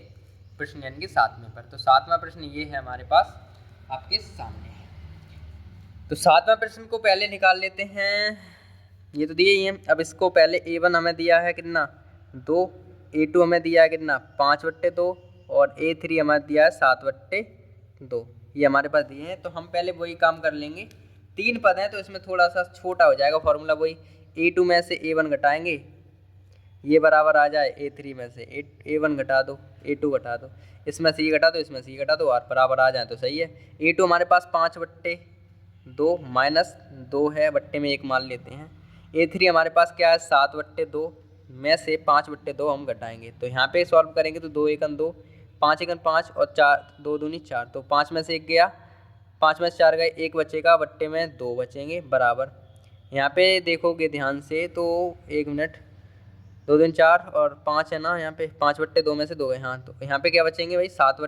प्रश्न यानी कि 7वें पर। तो 7वां प्रश्न ये है हमारे पास आपके सामने है। तो 7वां प्रश्न को पहले निकाल लेते हैं, ये तो दिए ही हैं। अब इसको पहले A1 हमें दिया है कितना 2, A2 हमें दिया है कितना 5/2 और A3 हमें दिया है 7/2, ये हमारे पास दिए हैं। तो हम पहले वही काम कर लेंगे, 3 पद हैं तो इसमें थोड़ा सा छोटा हो जाएगा फॉर्मूला, वही A2 में से A1 घटाएंगे, ये बराबर आ जाए A3 में से A1 घटा दो, A2 घटा दो, इसमें से ये घटा दो, इसमें से ये घटा दो, और बराबर आ जाए तो सही है। A2 हमारे पास 5/2 माइनस 2 है, बट्टे में 1 मान लेते हैं। A3 हमारे पास क्या है 7/2 में से 5/2 हम घटाएंगे। तो यहाँ पे सॉल्व करेंगे तो 2 एकन 2, 5 एकन 5 और 4 2 दूनी 4, तो 5 में से 1 गया, 5 में से 4 गए, 1 बचेगा, बट्टे में 2 बचेंगे बराबर। यहाँ पे देखोगे ध्यान से तो 1 मिनट, 2 दूनी 4 और 5 है ना, यहाँ पे 5/2 में से 2 गए, हाँ, तो यहाँ पे क्या बचेंगे भाई 7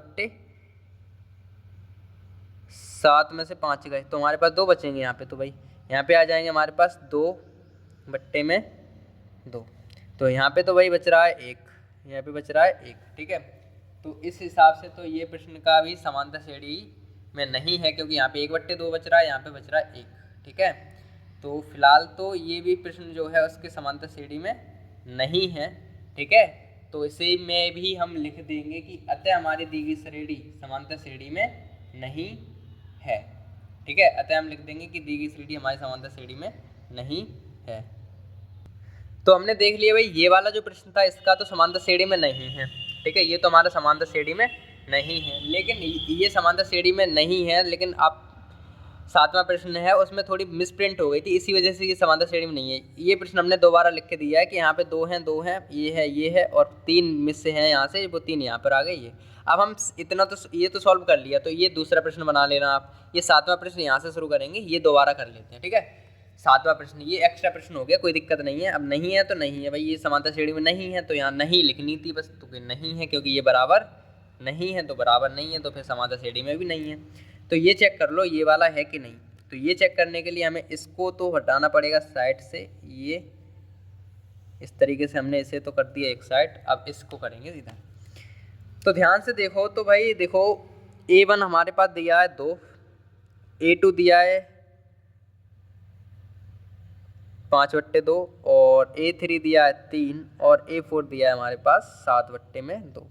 में से 5 गए, तो हमारे पास 2 बचेंगे यहाँ पे। तो भाई यहाँ पे आ जाएंगे हमारे पास 2/2, तो यहाँ पे तो भाई बच रहा है 1, यहाँ पे बच रहा है 1। ठीक है, तो इस हिसाब से तो ये प्रश्न का भी समांतर श्रेणी में नहीं है, क्योंकि यहाँ पे 1/2 बच रहा है, यहाँ पे बच रहा है 1। ठीक है, तो फिलहाल तो ये भी प्रश्न जो है उसके समांतर श्रेणी में नहीं है। ठीक है, तो इसे में भी हम लिख देंगे कि अतः हमारी दी गई श्रेणी समांतर श्रेणी में नहीं है। ठीक है, अतः हम लिख देंगे कि दी गई श्रेणी हमारी समांतर श्रेणी में नहीं है। तो हमने देख लिया भाई ये वाला जो प्रश्न था इसका तो समांतर श्रेणी में नहीं है। ठीक है, ये तो हमारा समांतर श्रेणी में नहीं है, लेकिन ये समांतर श्रेणी में नहीं है, लेकिन आप 7वां प्रश्न है उसमें थोड़ी मिसप्रिंट हो गई थी, इसी वजह से ये समांतर श्रेणी में नहीं है। ये प्रश्न हमने दोबारा लिख के दिया है कि यहाँ पे 2 हैं, ये है और 3 मिस से हैं यहाँ से, वो 3 यहाँ पर आ गए। ये अब हम इतना तो ये तो सॉल्व कर लिया, तो ये दूसरा प्रश्न बना लेना आप। ये 7वां प्रश्न यहाँ से शुरू करेंगे, ये दोबारा कर लेते हैं। ठीक है, 7वां प्रश्न ये एक्स्ट्रा प्रश्न हो गया, कोई दिक्कत नहीं है। अब नहीं है तो नहीं है भाई, ये समांतर श्रेणी में नहीं है तो यहाँ नहीं लिखनी थी बस, तो नहीं है क्योंकि ये बराबर नहीं है, तो बराबर नहीं है तो फिर समांतर श्रेणी में भी नहीं है। तो ये चेक कर लो ये वाला है कि नहीं। तो ये चेक करने के लिए हमें इसको तो हटाना पड़ेगा साइड से, ये इस तरीके से हमने इसे तो कर दिया एक साइड, अब इसको करेंगे सीधा। तो ध्यान से देखो, तो भाई देखो A1 हमारे पास दिया है 2, A2 दिया है 5/2 और A3 दिया है 3 और A4 दिया है हमारे पास 7/2।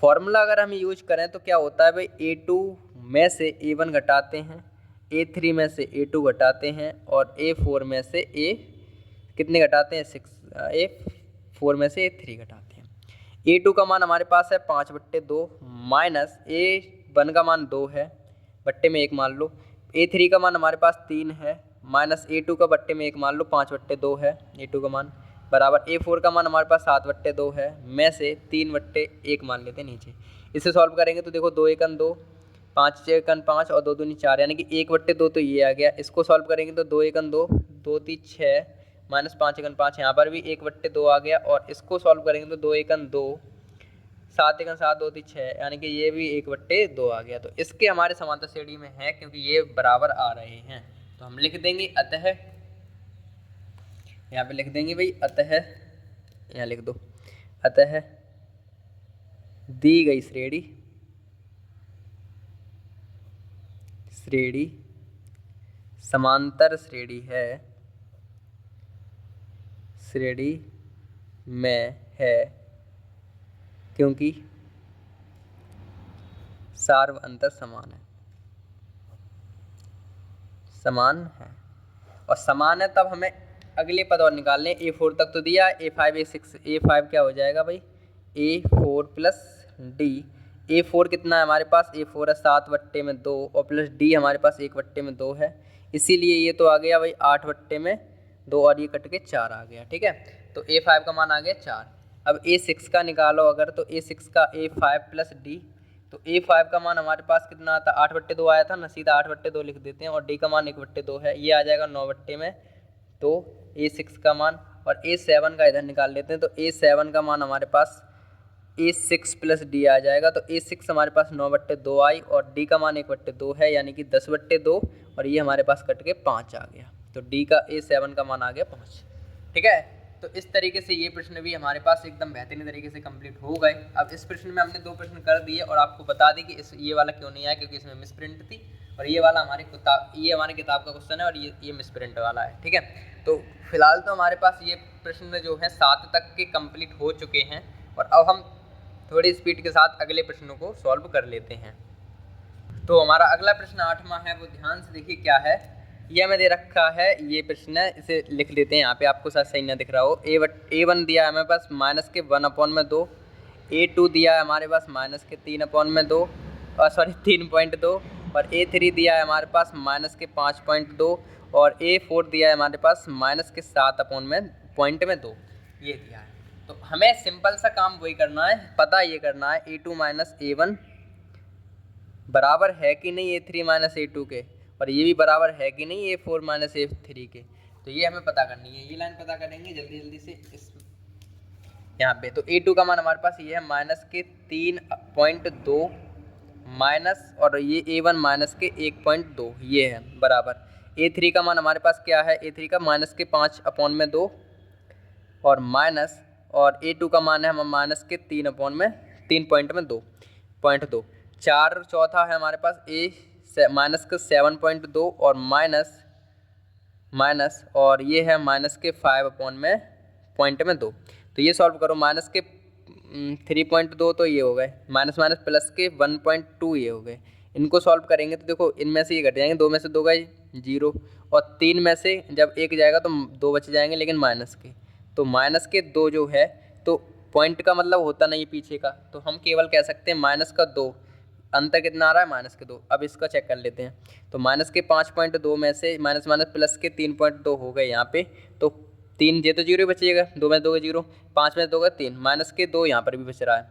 फॉर्मूला अगर हम यूज करें तो क्या होता है भाई, A2 में से A1 घटाते हैं, A3 में से A2 घटाते हैं और A4 में से कितने घटाते हैं 6, A4 में से A3 घटाते हैं। A2 का मान हमारे पास है 5/2 माइनस A1 का मान 2 है, बट्टे में 1 मान लो। A3 का मान हमारे पास 3 है माइनस A2 का बट्टे में 1 मान लो, 5/2 है A2 का मान, बराबर A4 का मान हमारे पास 7/2 है, में से 3/1 मान लेते हैं नीचे। इसे सॉल्व करेंगे तो देखो 2 एकन 2, 5 एकन 5 और 2 दूनी 4, यानी कि 1/2 तो ये आ गया। इसको सॉल्व करेंगे तो 2 एकन 2, 2 3 6 माइनस 5 एकन 5, यहाँ पर भी 1/2 आ गया। और इसको सॉल्व करेंगे तो 2 एकन 2, 7 एकन 7, 2 3 6, यानी कि ये भी 1/2 आ गया। तो इसके हमारे समांतर श्रेणी में है क्योंकि ये बराबर आ रहे हैं। तो हम लिख देंगे अतः, यहाँ पे लिख देंगे भाई अतः, यहाँ लिख दो अतः दी गई श्रेणी समांतर श्रेणी है, श्रेणी में है क्योंकि सार्व अंतर समान है, समान है। और समान है तब हमें अगले पद और निकाल लें। A4 तक तो दिया, A5 A6 A5 क्या हो जाएगा भाई, A4 प्लस D। A4 कितना है हमारे पास, A4 है 7/2 और प्लस D हमारे पास 1/2 है, इसीलिए ये तो आ गया भाई 8/2 और ये कट के 4 आ गया। ठीक है, तो A5 का मान आ गया 4। अब A6 का निकालो अगर, तो A6 का A5 प्लस D, तो A5 का मान हमारे पास कितना आता, 8/2 आया था ना, सीधा 8/2 लिख देते हैं और D का मान 1/2 है, ये आ जाएगा 9/2 A6 का मान। और A7 का इधर निकाल लेते हैं, तो A7 का मान हमारे पास A6 प्लस D आ जाएगा, तो A6 हमारे पास 9/2 आई और D का मान 1/2 है, यानी कि 10/2 और ये हमारे पास कट के 5 आ गया, तो D का A7 का मान आ गया 5। ठीक है, तो इस तरीके से ये प्रश्न भी हमारे पास एकदम बेहतरीन तरीके से कंप्लीट हो गए। अब इस प्रश्न में हमने 2 प्रश्न कर दिए और आपको बता दी कि ये वाला क्यों नहीं आया, क्योंकि इसमें मिसप्रिंट थी और ये वाला हमारी किताब का क्वेश्चन है और ये मिसप्रिंट वाला है। ठीक है, तो फिलहाल तो हमारे पास ये प्रश्न जो है 7 तक के कंप्लीट हो चुके हैं और अब हम थोड़ी स्पीड के साथ अगले प्रश्नों को सॉल्व कर लेते हैं। तो हमारा अगला प्रश्न 8वां है, वो ध्यान से देखिए क्या है। यह हमें दे रखा है, ये प्रश्न है, इसे लिख लेते हैं यहाँ पे, आपको शायद सही ना दिख रहा हो। A1 दिया है हमारे पास -1/2, A2 दिया है हमारे पास -3/2 3.2 और A3 दिया है हमारे पास -5.2 और A4 दिया है हमारे पास -7/2 ये दिया है। तो हमें सिंपल सा काम वही करना है, पता ये करना है A2 माइनस A1 बराबर है कि नहीं A3 माइनस A2 के, और ये भी बराबर है कि नहीं A4 माइनस A3 के। तो ये हमें पता करनी है, ये लाइन पता करेंगे जल्दी जल्दी से इस यहाँ पे। तो A2 का मान हमारे पास ये है -3.2 माइनस और ये A1 -1.2 ये है बराबर। A3 का मान हमारे पास क्या है, A3 का -5/2 और माइनस और A2 का मान है हम -3/2 4 चौथा है हमारे पास -7.2 और माइनस और ये है -5/2। तो ये सॉल्व करो, -3.2 तो ये हो गए, माइनस प्लस के 1.2 ये हो गए। इनको सॉल्व करेंगे तो देखो इनमें से ये घट जाएंगे, 2 में से 2 गए 0 और 3 में से जब 1 जाएगा तो 2 बच जाएंगे, लेकिन माइनस के, तो -2 जो है, तो पॉइंट का मतलब होता नहीं पीछे का, तो हम केवल कह सकते हैं -2। अंतर कितना आ रहा है, -2। अब इसका चेक कर लेते हैं, तो -5.2 में से माइनस प्लस के 3.2 हो गए यहाँ पे, तो 3 ये तो 0 बचेगा, 2 में 2 का 0, 5 में 2 का 3, -2 यहाँ पर भी बच रहा है।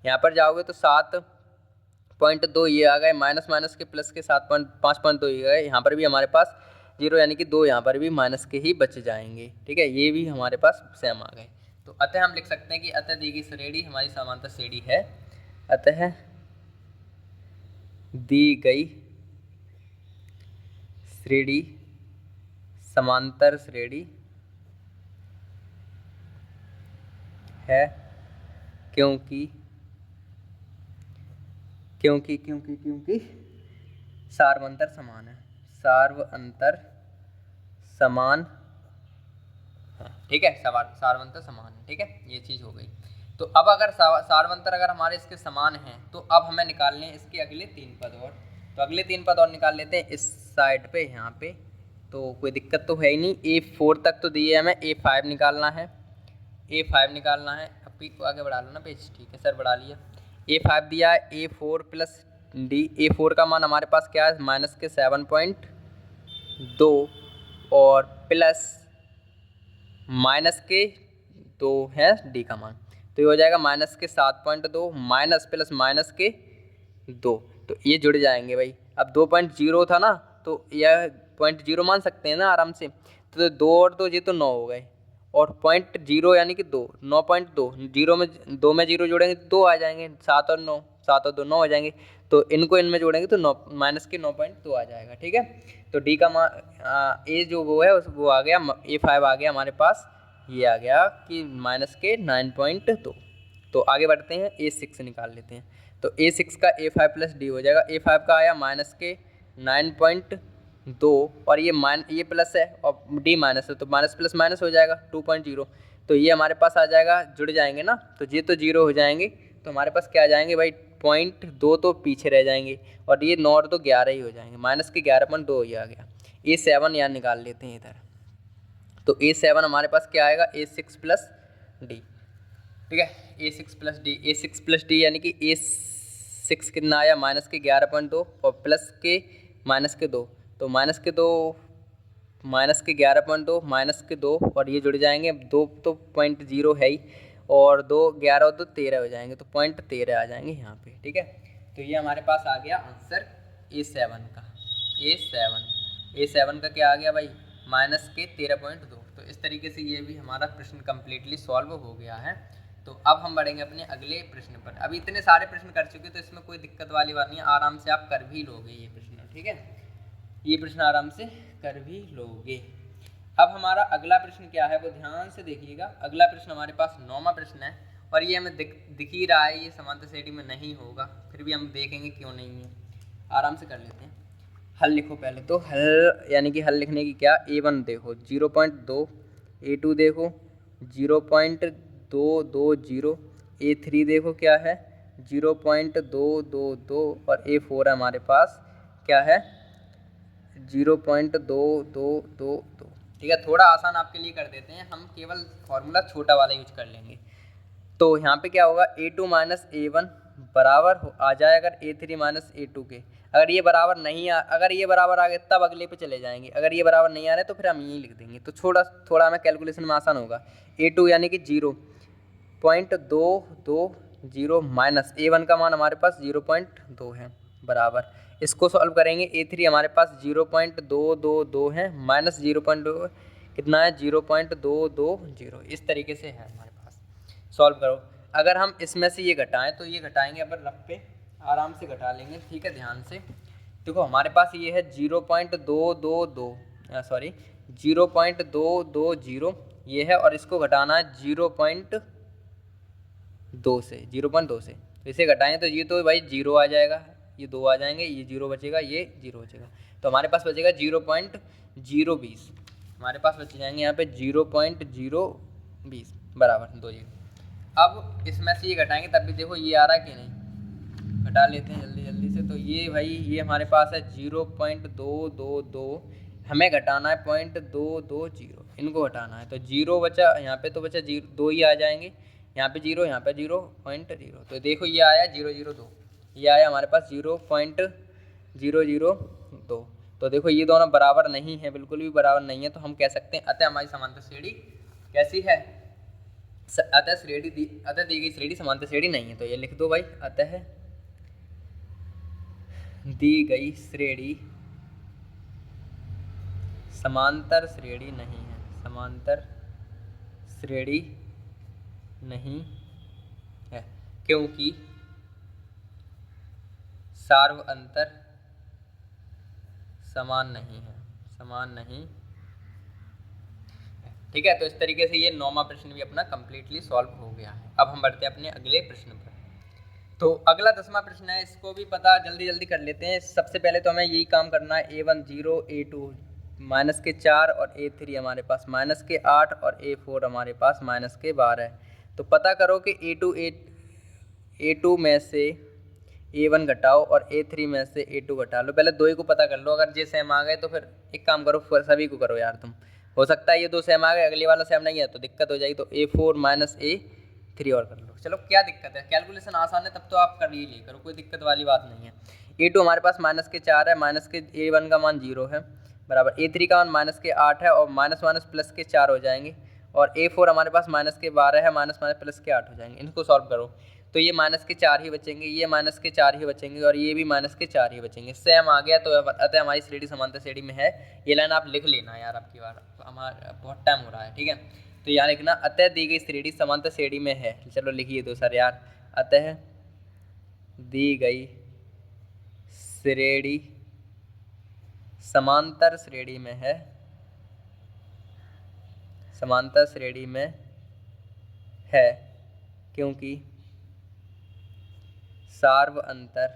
यहाँ पर जाओगे तो 7.2 ये आ गए, माइनस के प्लस के 5.2 ये गए, यहाँ पर भी हमारे पास 0 यानी कि 2 यहाँ पर भी माइनस के ही बच जाएंगे। ठीक है, ये भी हमारे पास सेम आ गए। तो अतः हम लिख सकते हैं कि अतः दी गई श्रेणी हमारी समांतर श्रेणी है, अतः दी गई श्रेणी समांतर श्रेणी है, क्योंकि सार्वंतर समान है, सार्वंतर समान। ठीक है, सार्वंतर समान है। ठीक है, ये चीज़ हो गई। तो अब अगर सार्वंतर अगर हमारे इसके समान हैं, तो अब हमें निकालने हैं इसके अगले 3 पद और, तो अगले 3 पद और निकाल लेते हैं इस साइड पे, यहाँ पे तो कोई दिक्कत तो है ही नहीं। A4 तक तो दिए हमें, A5 निकालना है, A5 निकालना है। अब आगे बढ़ा लो ना पेज, ठीक है सर बढ़ा लिया। A5 दिया है, A4 प्लस D, A4 का मान हमारे पास क्या है, -7.2 और प्लस -2 है D का मान, तो ये हो जाएगा -7.2 माइनस प्लस -2, तो ये जुड़ जाएंगे भाई। अब 2.0 था ना, तो यह 0.0 मान सकते हैं ना आराम से, तो 2 और 2 ये तो 9 हो गए और 0.0 यानी कि 2, 9.2, 0 में 2 में 0 जोड़ेंगे तो 2 आ जाएंगे, 7 और 9, 7 और 2 9 हो जाएंगे, तो इनको इनमें जोड़ेंगे तो 9 -9.2 आ जाएगा। ठीक है, तो D का मान A जो वो है वो आ गया, A5 आ गया हमारे पास, ये आ गया कि -9.2। तो आगे बढ़ते हैं, A6 निकाल लेते हैं। तो A6 का A5 प्लस D हो जाएगा, A5 का आया -9.2 और ये प्लस है और D माइनस है, तो माइनस प्लस माइनस हो जाएगा 2.0, तो ये हमारे पास आ जाएगा, जुड़ जाएंगे ना, तो ये तो 0 हो जाएंगे, तो हमारे पास क्या आ जाएंगे भाई, 0.2 तो पीछे रह जाएंगे और ये 9 तो 11 ही हो जाएंगे, -11.2 ये आ गया। A7 यहाँ निकाल लेते हैं इधर, तो A7 हमारे पास क्या आएगा, A6 प्लस डी। ठीक है, A6 plus D, A6 plus D यानी कि A6 कितना आया, माइनस के 11.2 और प्लस के माइनस के 2, तो माइनस के 2 माइनस के 11.2 माइनस के 2 और ये जुड़ जाएंगे, 2 तो 0.0 है ही और 2 11 और 2 13 हो जाएंगे, तो 0.13 आ जाएंगे यहाँ पे। ठीक है, तो ये हमारे पास आ गया आंसर A7 का। A7 का क्या आ गया भाई, माइनस के 13.2। तो इस तरीके से ये भी हमारा प्रश्न कम्प्लीटली सॉल्व हो गया है। तो अब हम बढ़ेंगे अपने अगले प्रश्न पर। अभी इतने सारे प्रश्न कर चुके तो इसमें कोई दिक्कत वाली बात नहीं है, आराम से आप कर भी लोगे ये प्रश्न। ठीक है, ये प्रश्न आराम से कर भी लोगे। अब हमारा अगला प्रश्न क्या है वो ध्यान से देखिएगा। अगला प्रश्न हमारे पास 9वां प्रश्न है और ये हमें दिख ही रहा है, ये समांतर श्रेणी में नहीं होगा, फिर भी हम देखेंगे क्यों नहीं है। आराम से कर लेते हैं। हल लिखो पहले तो, हल यानी कि हल लिखने की क्या, A1 देखो 0.2, A2 देखो 0.220, A3 देखो क्या है 0.222 और A4 हमारे पास क्या है 0.2222। ठीक है, थोड़ा आसान आपके लिए कर देते हैं, हम केवल फॉर्मूला छोटा वाला यूज कर लेंगे। तो यहाँ पे क्या होगा, A2 माइनस A1 बराबर आ जाए अगर A3 माइनस A2 के। अगर ये बराबर नहीं अगर ये बराबर आ गए तब अगले पे चले जाएंगे, अगर ये बराबर नहीं आ रहे तो फिर हम यही लिख देंगे। तो थोड़ा हमें कैलकुलेशन में आसान होगा। A2 यानी कि 0.220 माइनस A1 का मान हमारे पास 0.2 है बराबर, इसको सॉल्व करेंगे। A3 हमारे पास 0.222 है माइनस 0.2 कितना है 0.220, इस तरीके से है हमारे पास। सॉल्व करो, अगर हम इसमें से ये घटाएं तो ये घटाएंगे अपन रफ पे, आराम से घटा लेंगे। ठीक है, ध्यान से देखो, हमारे पास ये है 0.220 ये है और इसको घटाना है 0.2 से, तो इसे घटाएं तो ये तो भाई 0 आ जाएगा, ये 2 आ जाएंगे, ये 0 बचेगा, ये 0 बचेगा, तो हमारे पास बचेगा 0.020। हमारे पास बच जाएंगे यहाँ पे 0.020 बराबर 2 0। अब इसमें से ये घटाएंगे तब भी देखो ये आ रहा है कि नहीं, घटा लेते हैं जल्दी से। तो ये भाई ये हमारे पास है 0.222, हमें घटाना है 0.220, इनको घटाना है। तो 0 बचा यहाँ पे, तो बचा 2 ही आ जाएंगे, यहाँ पे 0, यहाँ पे 0.0, तो देखो ये आया 002, ये आया हमारे पास 0.002। तो देखो ये दोनों बराबर नहीं है, बिल्कुल भी बराबर नहीं है, तो हम कह सकते हैं अतः हमारी समांतर श्रेणी कैसी है, अतः दी गई श्रेणी समांतर श्रेणी नहीं है। तो ये लिख दो भाई, अतः दी गई श्रेणी समांतर श्रेणी नहीं है, समांतर श्रेणी नहीं है क्योंकि सार्व अंतर समान नहीं है, समान नहीं। ठीक है, तो इस तरीके से ये 9वां प्रश्न भी अपना कंप्लीटली सॉल्व हो गया है। अब हम बढ़ते हैं अपने अगले प्रश्न पर। तो अगला 10वां प्रश्न है, इसको भी पता जल्दी कर लेते हैं। सबसे पहले तो हमें यही काम करना है, A1 0, A2 माइनस के 4 और A3 हमारे पास माइनस के 8 और A4 हमारे पास माइनस के 12। तो पता करो कि A2 में से A1 घटाओ और A3 में से A2 घटा लो। पहले 2 ही को पता कर लो, अगर ये सेम आ गए तो फिर एक काम करो, सभी को करो यार तुम, हो सकता है ये 2 सेम आ गए, अगले वाला सेम नहीं है तो दिक्कत हो जाएगी। तो A4 माइनस A3 और कर लो। चलो क्या दिक्कत है, कैलकुलेशन आसान है तब तो आप कर ही ले करो, कोई दिक्कत वाली बात नहीं है। A2 हमारे पास माइनस के 4 है, माइनस के A1 का मान 0 है बराबर, A3 का मान माइनस के 8 है और माइनस माइनस प्लस के 4 हो जाएंगे, और A4 हमारे पास माइनस के 12 है, माइनस माइनस प्लस के 8 हो जाएंगे। इनको सॉल्व करो तो ये माइनस के 4 ही बचेंगे, ये माइनस के 4 ही बचेंगे और ये भी माइनस के 4 ही बचेंगे। सेम आ गया तो अतः हमारी श्रेणी समांतर श्रेणी में है। ये लाइन आप लिख लेना यार, आपकी बार हमारा बहुत टाइम हो रहा है। ठीक है, तो यहाँ लिखना, अतः दी गई श्रेणी समांतर श्रेणी में है। चलो लिखिए दो सर यार, अतः दी गई श्रेणी समांतर श्रेणी में है, समांतर श्रेणी में है क्योंकि सार्व अंतर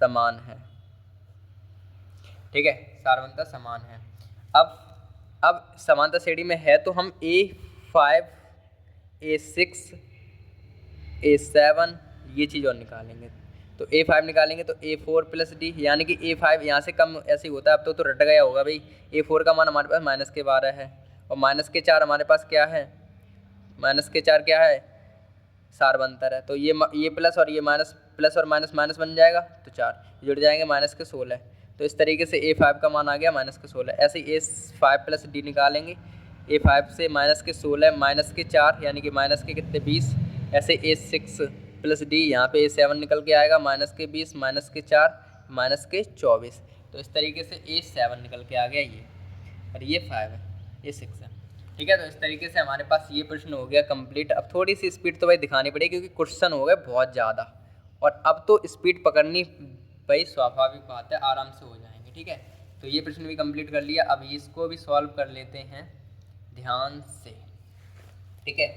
समान है। ठीक है, सार्व अंतर समान है। अब समांतर श्रेणी में है तो हम A5 A6 A7 ये चीज़ और निकालेंगे। तो A5 निकालेंगे तो A4 प्लस डी, यानी कि A5 यहाँ से कम ऐसे ही होता है। अब तो रट गया होगा भाई। A4 का मान हमारे पास -12 है और -4 हमारे पास क्या है, -4 क्या है, सार्वंतर है। तो ये प्लस और ये माइनस, प्लस और माइनस माइनस बन जाएगा तो 4 जुड़ जाएंगे -16। तो इस तरीके से A5 का मान आ गया -16। ऐसे ही A5 प्लस डी निकालेंगे। A5 से -16 -4 यानी कि माइनस के कितने 20। ऐसे A6 प्लस डी, यहाँ पे A7 निकल के आएगा -20 -4 -24। तो इस तरीके से A7 निकल के आ गया ये, और ये 5 है, ये 6 है। ठीक है, तो इस तरीके से हमारे पास ये प्रश्न हो गया कंप्लीट। अब थोड़ी सी स्पीड तो भाई दिखानी पड़ेगी क्योंकि क्वेश्चन हो गए बहुत ज़्यादा, और अब तो स्पीड पकड़नी भाई स्वाभाविक बात है, आराम से हो जाएंगे। ठीक है, तो ये प्रश्न भी कंप्लीट कर लिया। अब इसको भी सॉल्व कर लेते हैं ध्यान से। ठीक है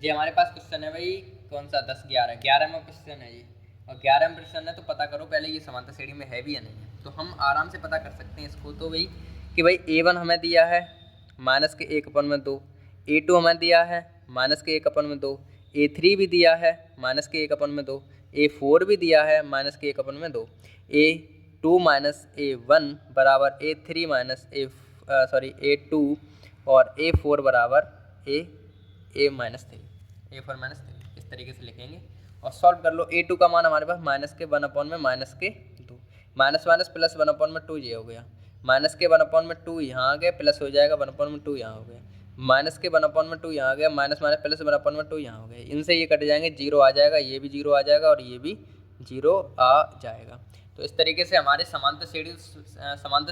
जी, हमारे पास क्वेश्चन है भाई कौन सा, 10 11 में क्वेश्चन है ये, और 11 में प्रश्न है। तो पता करो पहले ये समांतर श्रेणी में है भी या नहीं है। तो हम आराम से पता कर सकते हैं इसको। तो भाई कि भाई A1 हमें दिया है -1/2, A2 हमें दिया है -1/2, A3 भी दिया है -1/2, A4 भी दिया है -1/2, A2 -A1 बराबर A3 A2 और A4 बराबर A-3 इस तरीके से लिखेंगे और सॉल्व कर लो। A2 का मान हमारे पास -1/2, माइनस माइनस प्लस 1/2 ये हो गया, -1/2 यहाँ आ गया, प्लस हो जाएगा 1/2 यहाँ हो गया, -1/2 यहाँ आ गया, माइनस माइनस प्लस 1/2 यहाँ हो गया। इनसे ये कट जाएंगे, 0 आ जाएगा, ये भी 0 आ जाएगा और ये भी 0 आ जाएगा। तो इस तरीके से हमारे समांतर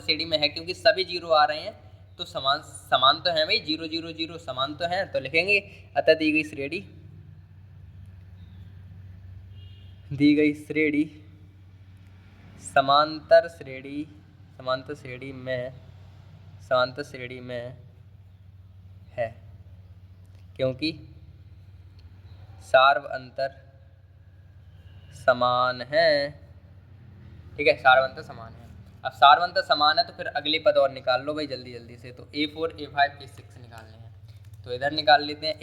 श्रेणी में है, क्योंकि सभी 0 आ रहे हैं तो समान तो है भाई, 0 0 0 समान तो हैं। तो लिखेंगे अतः दी गई श्रेणी समांतर श्रेणी में है, क्योंकि सार्वअंतर समान है। ठीक है, सार्वअंतर समान है। अब सार्वअंतर समान है तो फिर अगले पद और निकाल लो भाई जल्दी जल्दी से। तो A4 A5 A6 निकालने हैं, तो इधर निकाल लेते हैं।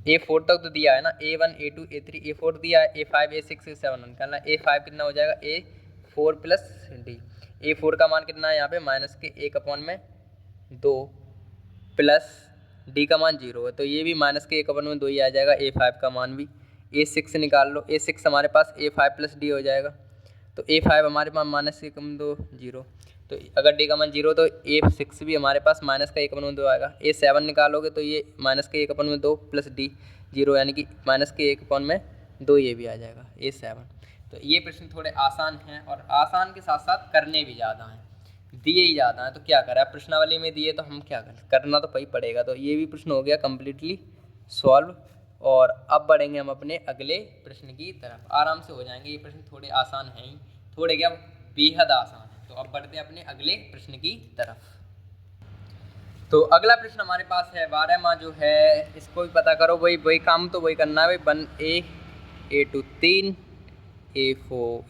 A4 तक तो दिया है ना, A1 A2 A3 A4 दिया है, A5 A6 A7 निकालना है। A5 कितना हो जाएगा, A4 प्लस डी। A4 का मान कितना है यहाँ पे -1/2 प्लस डी का मान 0 है, तो ये भी -1/2 ही आ जाएगा। A5 का मान भी। A6 निकाल लो, A6 हमारे पास A5 प्लस डी हो जाएगा। तो A5 हमारे पास -1/2 0, तो अगर डी का मान 0 तो A6 भी हमारे पास -1/2 आएगा। A7 निकालोगे तो ये -1/2 प्लस डी 0 यानी कि -1/2 ये भी आ जाएगा A7। तो ये प्रश्न थोड़े आसान हैं, और आसान के साथ साथ करने भी ज़्यादा हैं, दिए ही ज़्यादा हैं। तो क्या करें, प्रश्नावली में दिए तो हम क्या करें, करना तो पड़ेगा। तो ये भी प्रश्न हो गया कम्प्लीटली सॉल्व। और अब बढ़ेंगे हम अपने अगले प्रश्न की तरफ, आराम से हो जाएंगे। ये प्रश्न थोड़े आसान हैं ही, थोड़े क्या बेहद आसान है। तो अब बढ़ते हैं अपने अगले प्रश्न की तरफ। तो अगला प्रश्न हमारे पास है 12वां जो है, इसको भी पता करो भाई, वही काम तो वही करना है भाई। 1A A2 3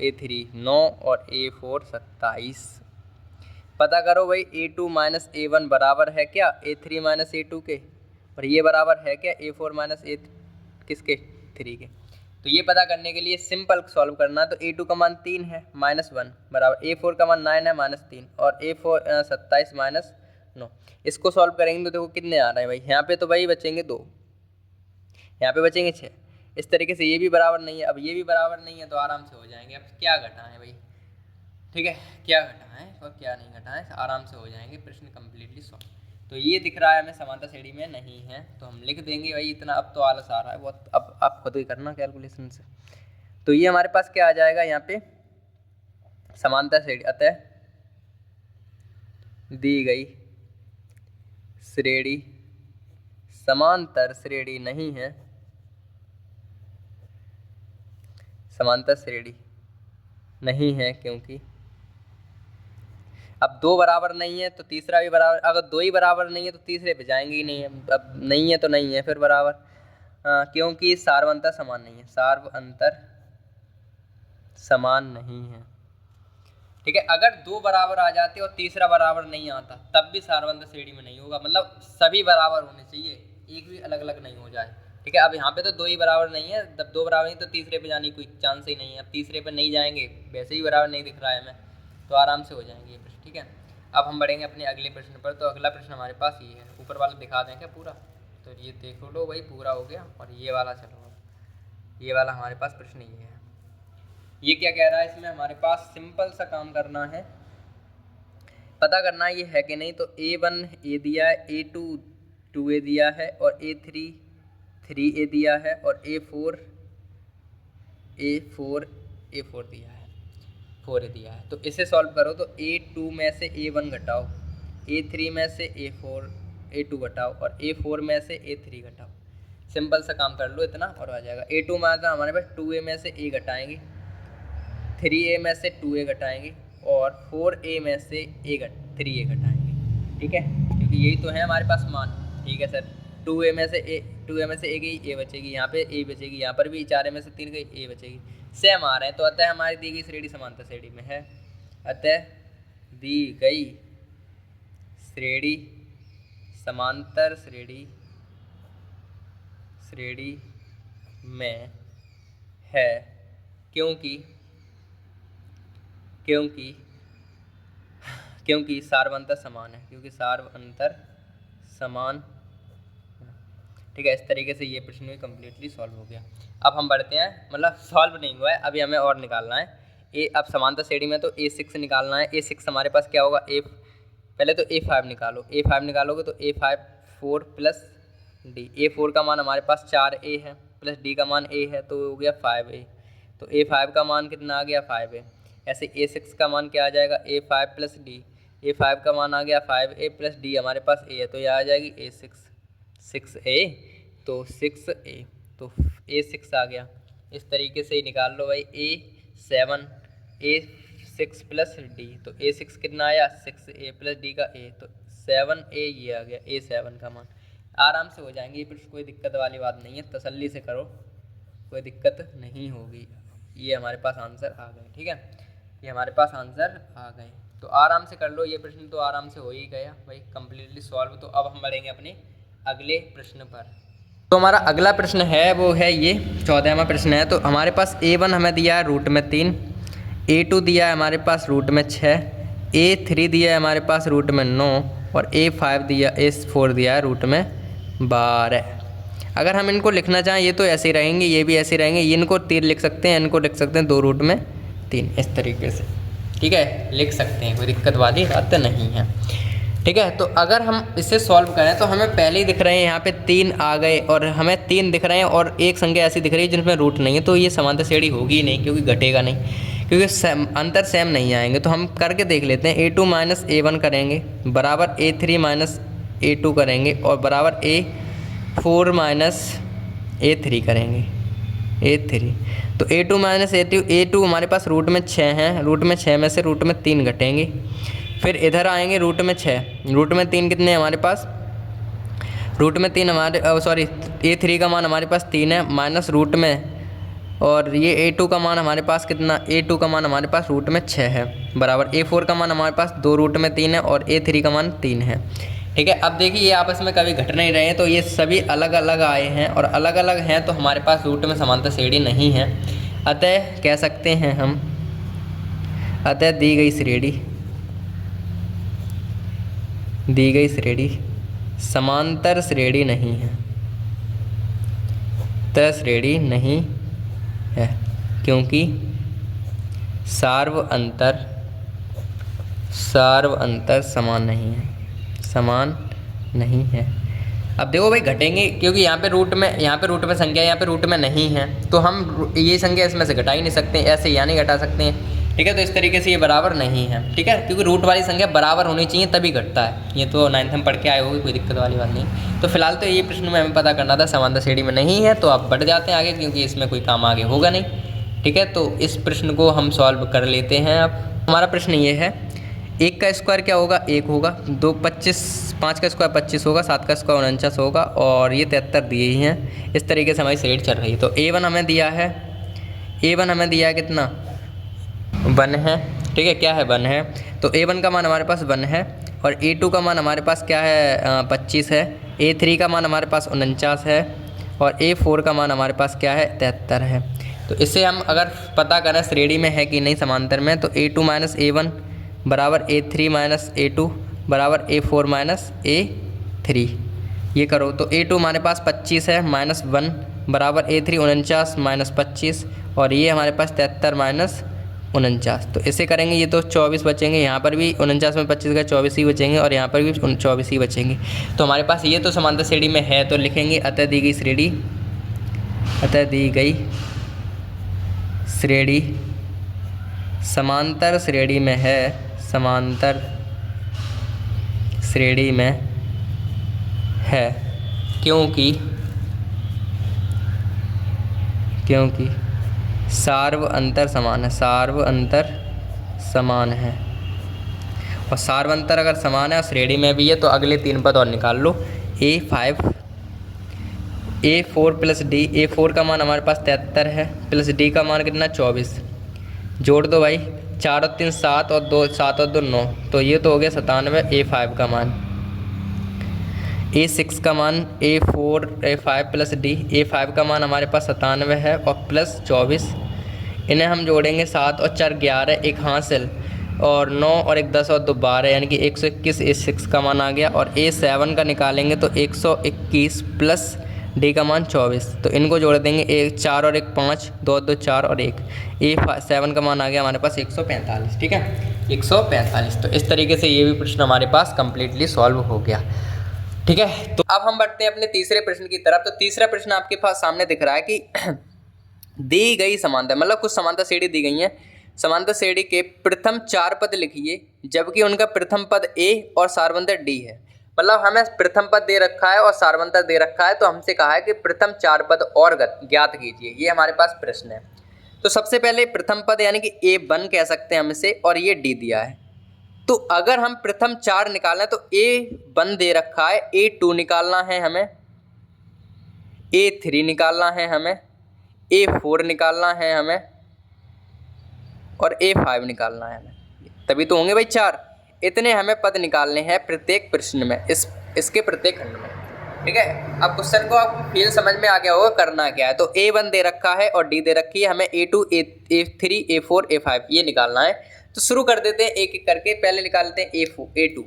A3 9 और A4 27। पता करो भाई A2 A1 बराबर है क्या A3 A2 के, और ये बराबर है क्या A4 किसके 3 के। तो ये पता करने के लिए सिंपल सॉल्व करना है। तो A2 का मान 3 है -1 बराबर A4 का मान 9 है -3 और A4 27 -9। इसको सॉल्व करेंगे तो देखो कितने आ रहे हैं भाई, यहाँ पे तो भाई बचेंगे 2, यहाँ पे बचेंगे 6। इस तरीके से ये भी बराबर नहीं है, अब ये भी बराबर नहीं है, तो आराम से हो जाएंगे। अब क्या घटा है भाई, ठीक है, क्या घटा है और क्या नहीं घटा है, आराम से हो जाएंगे प्रश्न कम्प्लीटली सॉल्व। तो ये दिख रहा है हमें समांतर श्रेणी में नहीं है, तो हम लिख देंगे भाई इतना। अब तो आलस आ रहा है बहुत, अब आप खुद ही करना कैलकुलेशन से। तो ये हमारे पास क्या आ जाएगा यहाँ पे, समांतर श्रेणी अतः दी गई श्रेणी समांतर श्रेणी नहीं है, समांतर श्रेणी नहीं है, क्योंकि अब 2 बराबर नहीं है तो तीसरा भी बराबर, अगर 2 ही बराबर नहीं है तो तीसरे पे जाएंगे ही नहीं है। अब नहीं है तो नहीं है फिर बराबर, क्योंकि सार्वअंतर समान नहीं है, सार्वअंतर समान नहीं है। ठीक है, अगर 2 बराबर आ जाते और तीसरा बराबर नहीं आता तब भी सार्वअंतर श्रेणी में नहीं होगा। मतलब सभी बराबर होने चाहिए, एक भी अलग अलग नहीं हो जाए, ठीक है। अब यहाँ पे तो दो ही बराबर नहीं है, जब दो बराबर नहीं तो तीसरे पे जाने की कोई चांस ही नहीं है। अब तीसरे पे नहीं जाएंगे, वैसे ही बराबर नहीं दिख रहा है हमें, तो आराम से हो जाएंगे ये प्रश्न। ठीक है, अब हम बढ़ेंगे अपने अगले प्रश्न पर। तो अगला प्रश्न हमारे पास ये है, ऊपर वाला दिखा दें क्या पूरा? तो ये देखो लो भाई, पूरा हो गया। और ये वाला चलो, अब ये वाला हमारे पास प्रश्न ये है। ये क्या कह रहा है, इसमें हमारे पास सिंपल सा काम करना है, पता करना ये है कि नहीं। तो A1 A दिया है, A2 2A दिया है, और A3 3A दिया है, और A4 दिया है, 4A दिया है। तो इसे सॉल्व करो तो A2 में से A1 घटाओ, A3 में से A2 घटाओ, और A4 में से A3 घटाओ। सिंपल सा काम कर लो इतना और आ जाएगा। A2 में आता हमारे पास 2A में से A घटाएंगे, 3A में से 2A घटाएंगे, और 4A में से 3A घटाएंगे। ठीक है, क्योंकि यही तो है हमारे पास मान। ठीक है सर, 2A में से A गई, A बचेगी, यहाँ पे A बचेगी, यहाँ पर भी 4A में से 3 गई, A बचेगी। सेम आ रहे हैं, तो अतः हमारी दी गई श्रेणी समांतर श्रेणी में है। अतः दी गई श्रेणी समांतर श्रेणी में है, क्योंकि सार्वअंतर समान है, क्योंकि सार्वअंतर समान। ठीक है, इस तरीके से ये प्रश्न भी कम्प्लीटली सॉल्व हो गया। अब हम बढ़ते हैं, मतलब सॉल्व नहीं हुआ है, अभी हमें और निकालना है। अब समांतर श्रेणी में तो A6 निकालना है। A6 हमारे पास क्या होगा, पहले तो A5 निकालो। A5 निकालोगे तो A5 4 प्लस D। A4 का मान हमारे पास 4A है, प्लस D का मान A है, तो हो गया 5A। तो A5 का मान कितना आ गया, 5A। ऐसे A6 का मान क्या आ जाएगा, A5 प्लस D। A5 का मान आ गया 5A प्लस D हमारे पास A है, तो यह आ जाएगी A6A, तो 6A, तो A6 आ गया। इस तरीके से ही निकाल लो भाई। A6 प्लस D, तो A6 कितना आया, 6A प्लस D का A, तो 7A ये आ गया, A7 का मान। आराम से हो जाएंगे ये प्रश्न, कोई दिक्कत वाली बात नहीं है, तसल्ली से करो, कोई दिक्कत नहीं होगी। ये हमारे पास आंसर आ गए। ठीक है, ये हमारे पास आंसर आ गए, तो आराम से कर लो ये प्रश्न, तो आराम से हो ही गया भाई, कम्प्लीटली सॉल्व। तो अब हम बढ़ेंगे अपने अगले प्रश्न पर। तो हमारा अगला प्रश्न है वो है ये 14वां प्रश्न है। तो हमारे पास A1 हमें दिया है रूट में 3, A2 दिया है हमारे पास रूट में 6, A3 दिया है हमारे पास रूट में 9, और A4 दिया है रूट में 12। अगर हम इनको लिखना चाहें, ये तो ऐसे ही रहेंगे, ये भी ऐसे ही रहेंगे, इनको 3 लिख सकते हैं, इनको लिख सकते हैं 2 रूट में 3, इस तरीके से। ठीक है, लिख सकते हैं, कोई दिक्कत वाली बात नहीं है। ठीक है, तो अगर हम इसे सॉल्व करें तो हमें पहले ही दिख रहे हैं यहाँ पे 3 आ गए, और हमें 3 दिख रहे हैं, और एक संख्या ऐसी दिख रही है जिनमें रूट नहीं है, तो ये समांतर श्रेणी होगी ही नहीं, क्योंकि घटेगा नहीं, क्योंकि अंतर सेम नहीं आएंगे। तो हम करके देख लेते हैं। A2 माइनस A1 करेंगे बराबर A3 माइनस A2 करेंगे, और बराबर A4 माइनस A3 करेंगे, A3। तो A2 माइनस A2 हमारे पास रूट में 6 हैं, रूट में 6 में से रूट में 3 घटेंगे। फिर इधर आएंगे रूट में 6, रूट में 3 कितने हैं हमारे पास, रूट में 3 हमारे A3 का मान हमारे पास 3 है, माइनस रूट में, और ये A2 का मान हमारे पास कितना, A2 का मान हमारे पास रूट में 6 है, बराबर A4 का मान हमारे पास 2 रूट में 3 है, और A3 का मान 3 है। ठीक है, अब देखिए ये आपस में कभी घट नहीं रहे हैं, तो ये सभी अलग अलग आए हैं, और अलग अलग हैं, तो हमारे पास रूट में समांतर श्रेणी नहीं है। अतः कह सकते हैं हम, अतः दी गई श्रेणी समांतर श्रेणी नहीं है, तय श्रेणी नहीं है, क्योंकि सार्व अंतर समान नहीं है। अब देखो भाई घटेंगे, क्योंकि यहाँ पे रूट में संख्या, यहाँ पे रूट में नहीं है, तो हम ये संख्या इसमें से घटा ही नहीं सकते, ऐसे या नहीं घटा सकते हैं। ठीक है, तो इस तरीके से ये बराबर नहीं है। ठीक है, क्योंकि रूट वाली संख्या बराबर होनी चाहिए तभी घटता है, ये तो 9th में पढ़ के आए होगी, कोई दिक्कत वाली बात नहीं। तो फिलहाल तो ये प्रश्न में हमें पता करना था, समांतर श्रेणी में नहीं है, तो आप बढ़ जाते हैं आगे, क्योंकि इसमें कोई काम आगे होगा नहीं। ठीक है, तो इस प्रश्न को हम सॉल्व कर लेते हैं। अब हमारा प्रश्न ये है, 1 का स्क्वायर क्या होगा, 1 होगा, 5 का स्क्वायर 25 होगा, 7 का स्क्वायर 49 होगा, और ये 73 दिए ही हैं। इस तरीके से हमारी श्रेणी चल रही है। तो A1 हमें दिया है कितना, 1 है। ठीक है, क्या है, 1 है, तो A1 का मान हमारे पास 1 है, और A2 का मान हमारे पास क्या है, 25 है, A3 का मान हमारे पास 49 है, और A4 का मान हमारे पास क्या है 73 है। तो इसे हम अगर पता करें श्रेणी में है कि नहीं समांतर में, तो A2 माइनस A1 बराबर A3 माइनस A2 बराबर A4 माइनस A3। ये करो तो A2 हमारे पास 25 है माइनस 1 बराबर A3 49 माइनस 25 और ये हमारे पास 73 माइनस 49। तो इसे करेंगे ये तो 24 बचेंगे, यहाँ पर भी 49 में 25 का 24 ही बचेंगे और यहाँ पर भी 24 ही बचेंगे। तो हमारे पास ये तो समांतर श्रेणी में है, तो लिखेंगे अतः दी गई श्रेणी, अतः दी गई श्रेणी समांतर श्रेणी में है, समांतर श्रेणी में है क्योंकि सार्व अंतर समान है, सार्व अंतर समान है। और सार्व अंतर अगर समान है और श्रेणी में भी है तो अगले 3 पद और निकाल लो। A4 प्लस D, A4 का मान हमारे पास 73 है प्लस D का मान कितना 24, जोड़ दो भाई, 4 और 3 7 और 2 7 और 2 9, तो ये तो हो गया 97। A5 का मान, A6 का मान A5 प्लस D, A5 का मान हमारे पास 97 है और प्लस 24, इन्हें हम जोड़ेंगे 7 और 4 11, एक हासिल और 9 और एक 10 और 2 12, यानी कि 121 A6 का मान आ गया। और A7 का निकालेंगे तो 121 प्लस D का मान 24, तो इनको जोड़ देंगे, 1 4 और 1 5, 2 और 2 4 और 1, A7 का मान आ गया हमारे पास 145। ठीक है 145। तो इस तरीके से ये भी प्रश्न हमारे पास कंप्लीटली सॉल्व हो गया। ठीक है, तो अब हम बढ़ते हैं अपने तीसरे प्रश्न की तरफ। तो तीसरा प्रश्न आपके पास सामने दिख रहा है कि दी गई समांतर, मतलब कुछ समांतर श्रेणी दी गई है, समांतर श्रेणी के प्रथम 4 पद लिखिए जबकि उनका प्रथम पद A और सार्वंतर D है। मतलब हमें प्रथम पद दे रखा है और सार्वंतर दे रखा है, तो हमसे कहा है कि प्रथम 4 पद और ज्ञात कीजिए, ये हमारे पास प्रश्न है। तो सबसे पहले प्रथम पद यानी कि A1 कह सकते हैं हम इसे, और ये D दिया है। तो अगर हम प्रथम 4 निकालना है तो A1 दे रखा है, A2 निकालना है हमें, A3 निकालना है हमें, A4 निकालना है हमें और A5 निकालना है हमें, तभी तो होंगे भाई 4। इतने हमें पद निकालने हैं प्रत्येक प्रश्न में, इसके प्रत्येक खंड में। ठीक है, अब क्वेश्चन को आपको फील समझ में आ गया होगा करना क्या है। तो A1 दे रखा है और D दे रखी है, हमें A2 A3 A4 A5 ये निकालना है। तो शुरू कर देते हैं एक एक करके। पहले निकालते हैं A2।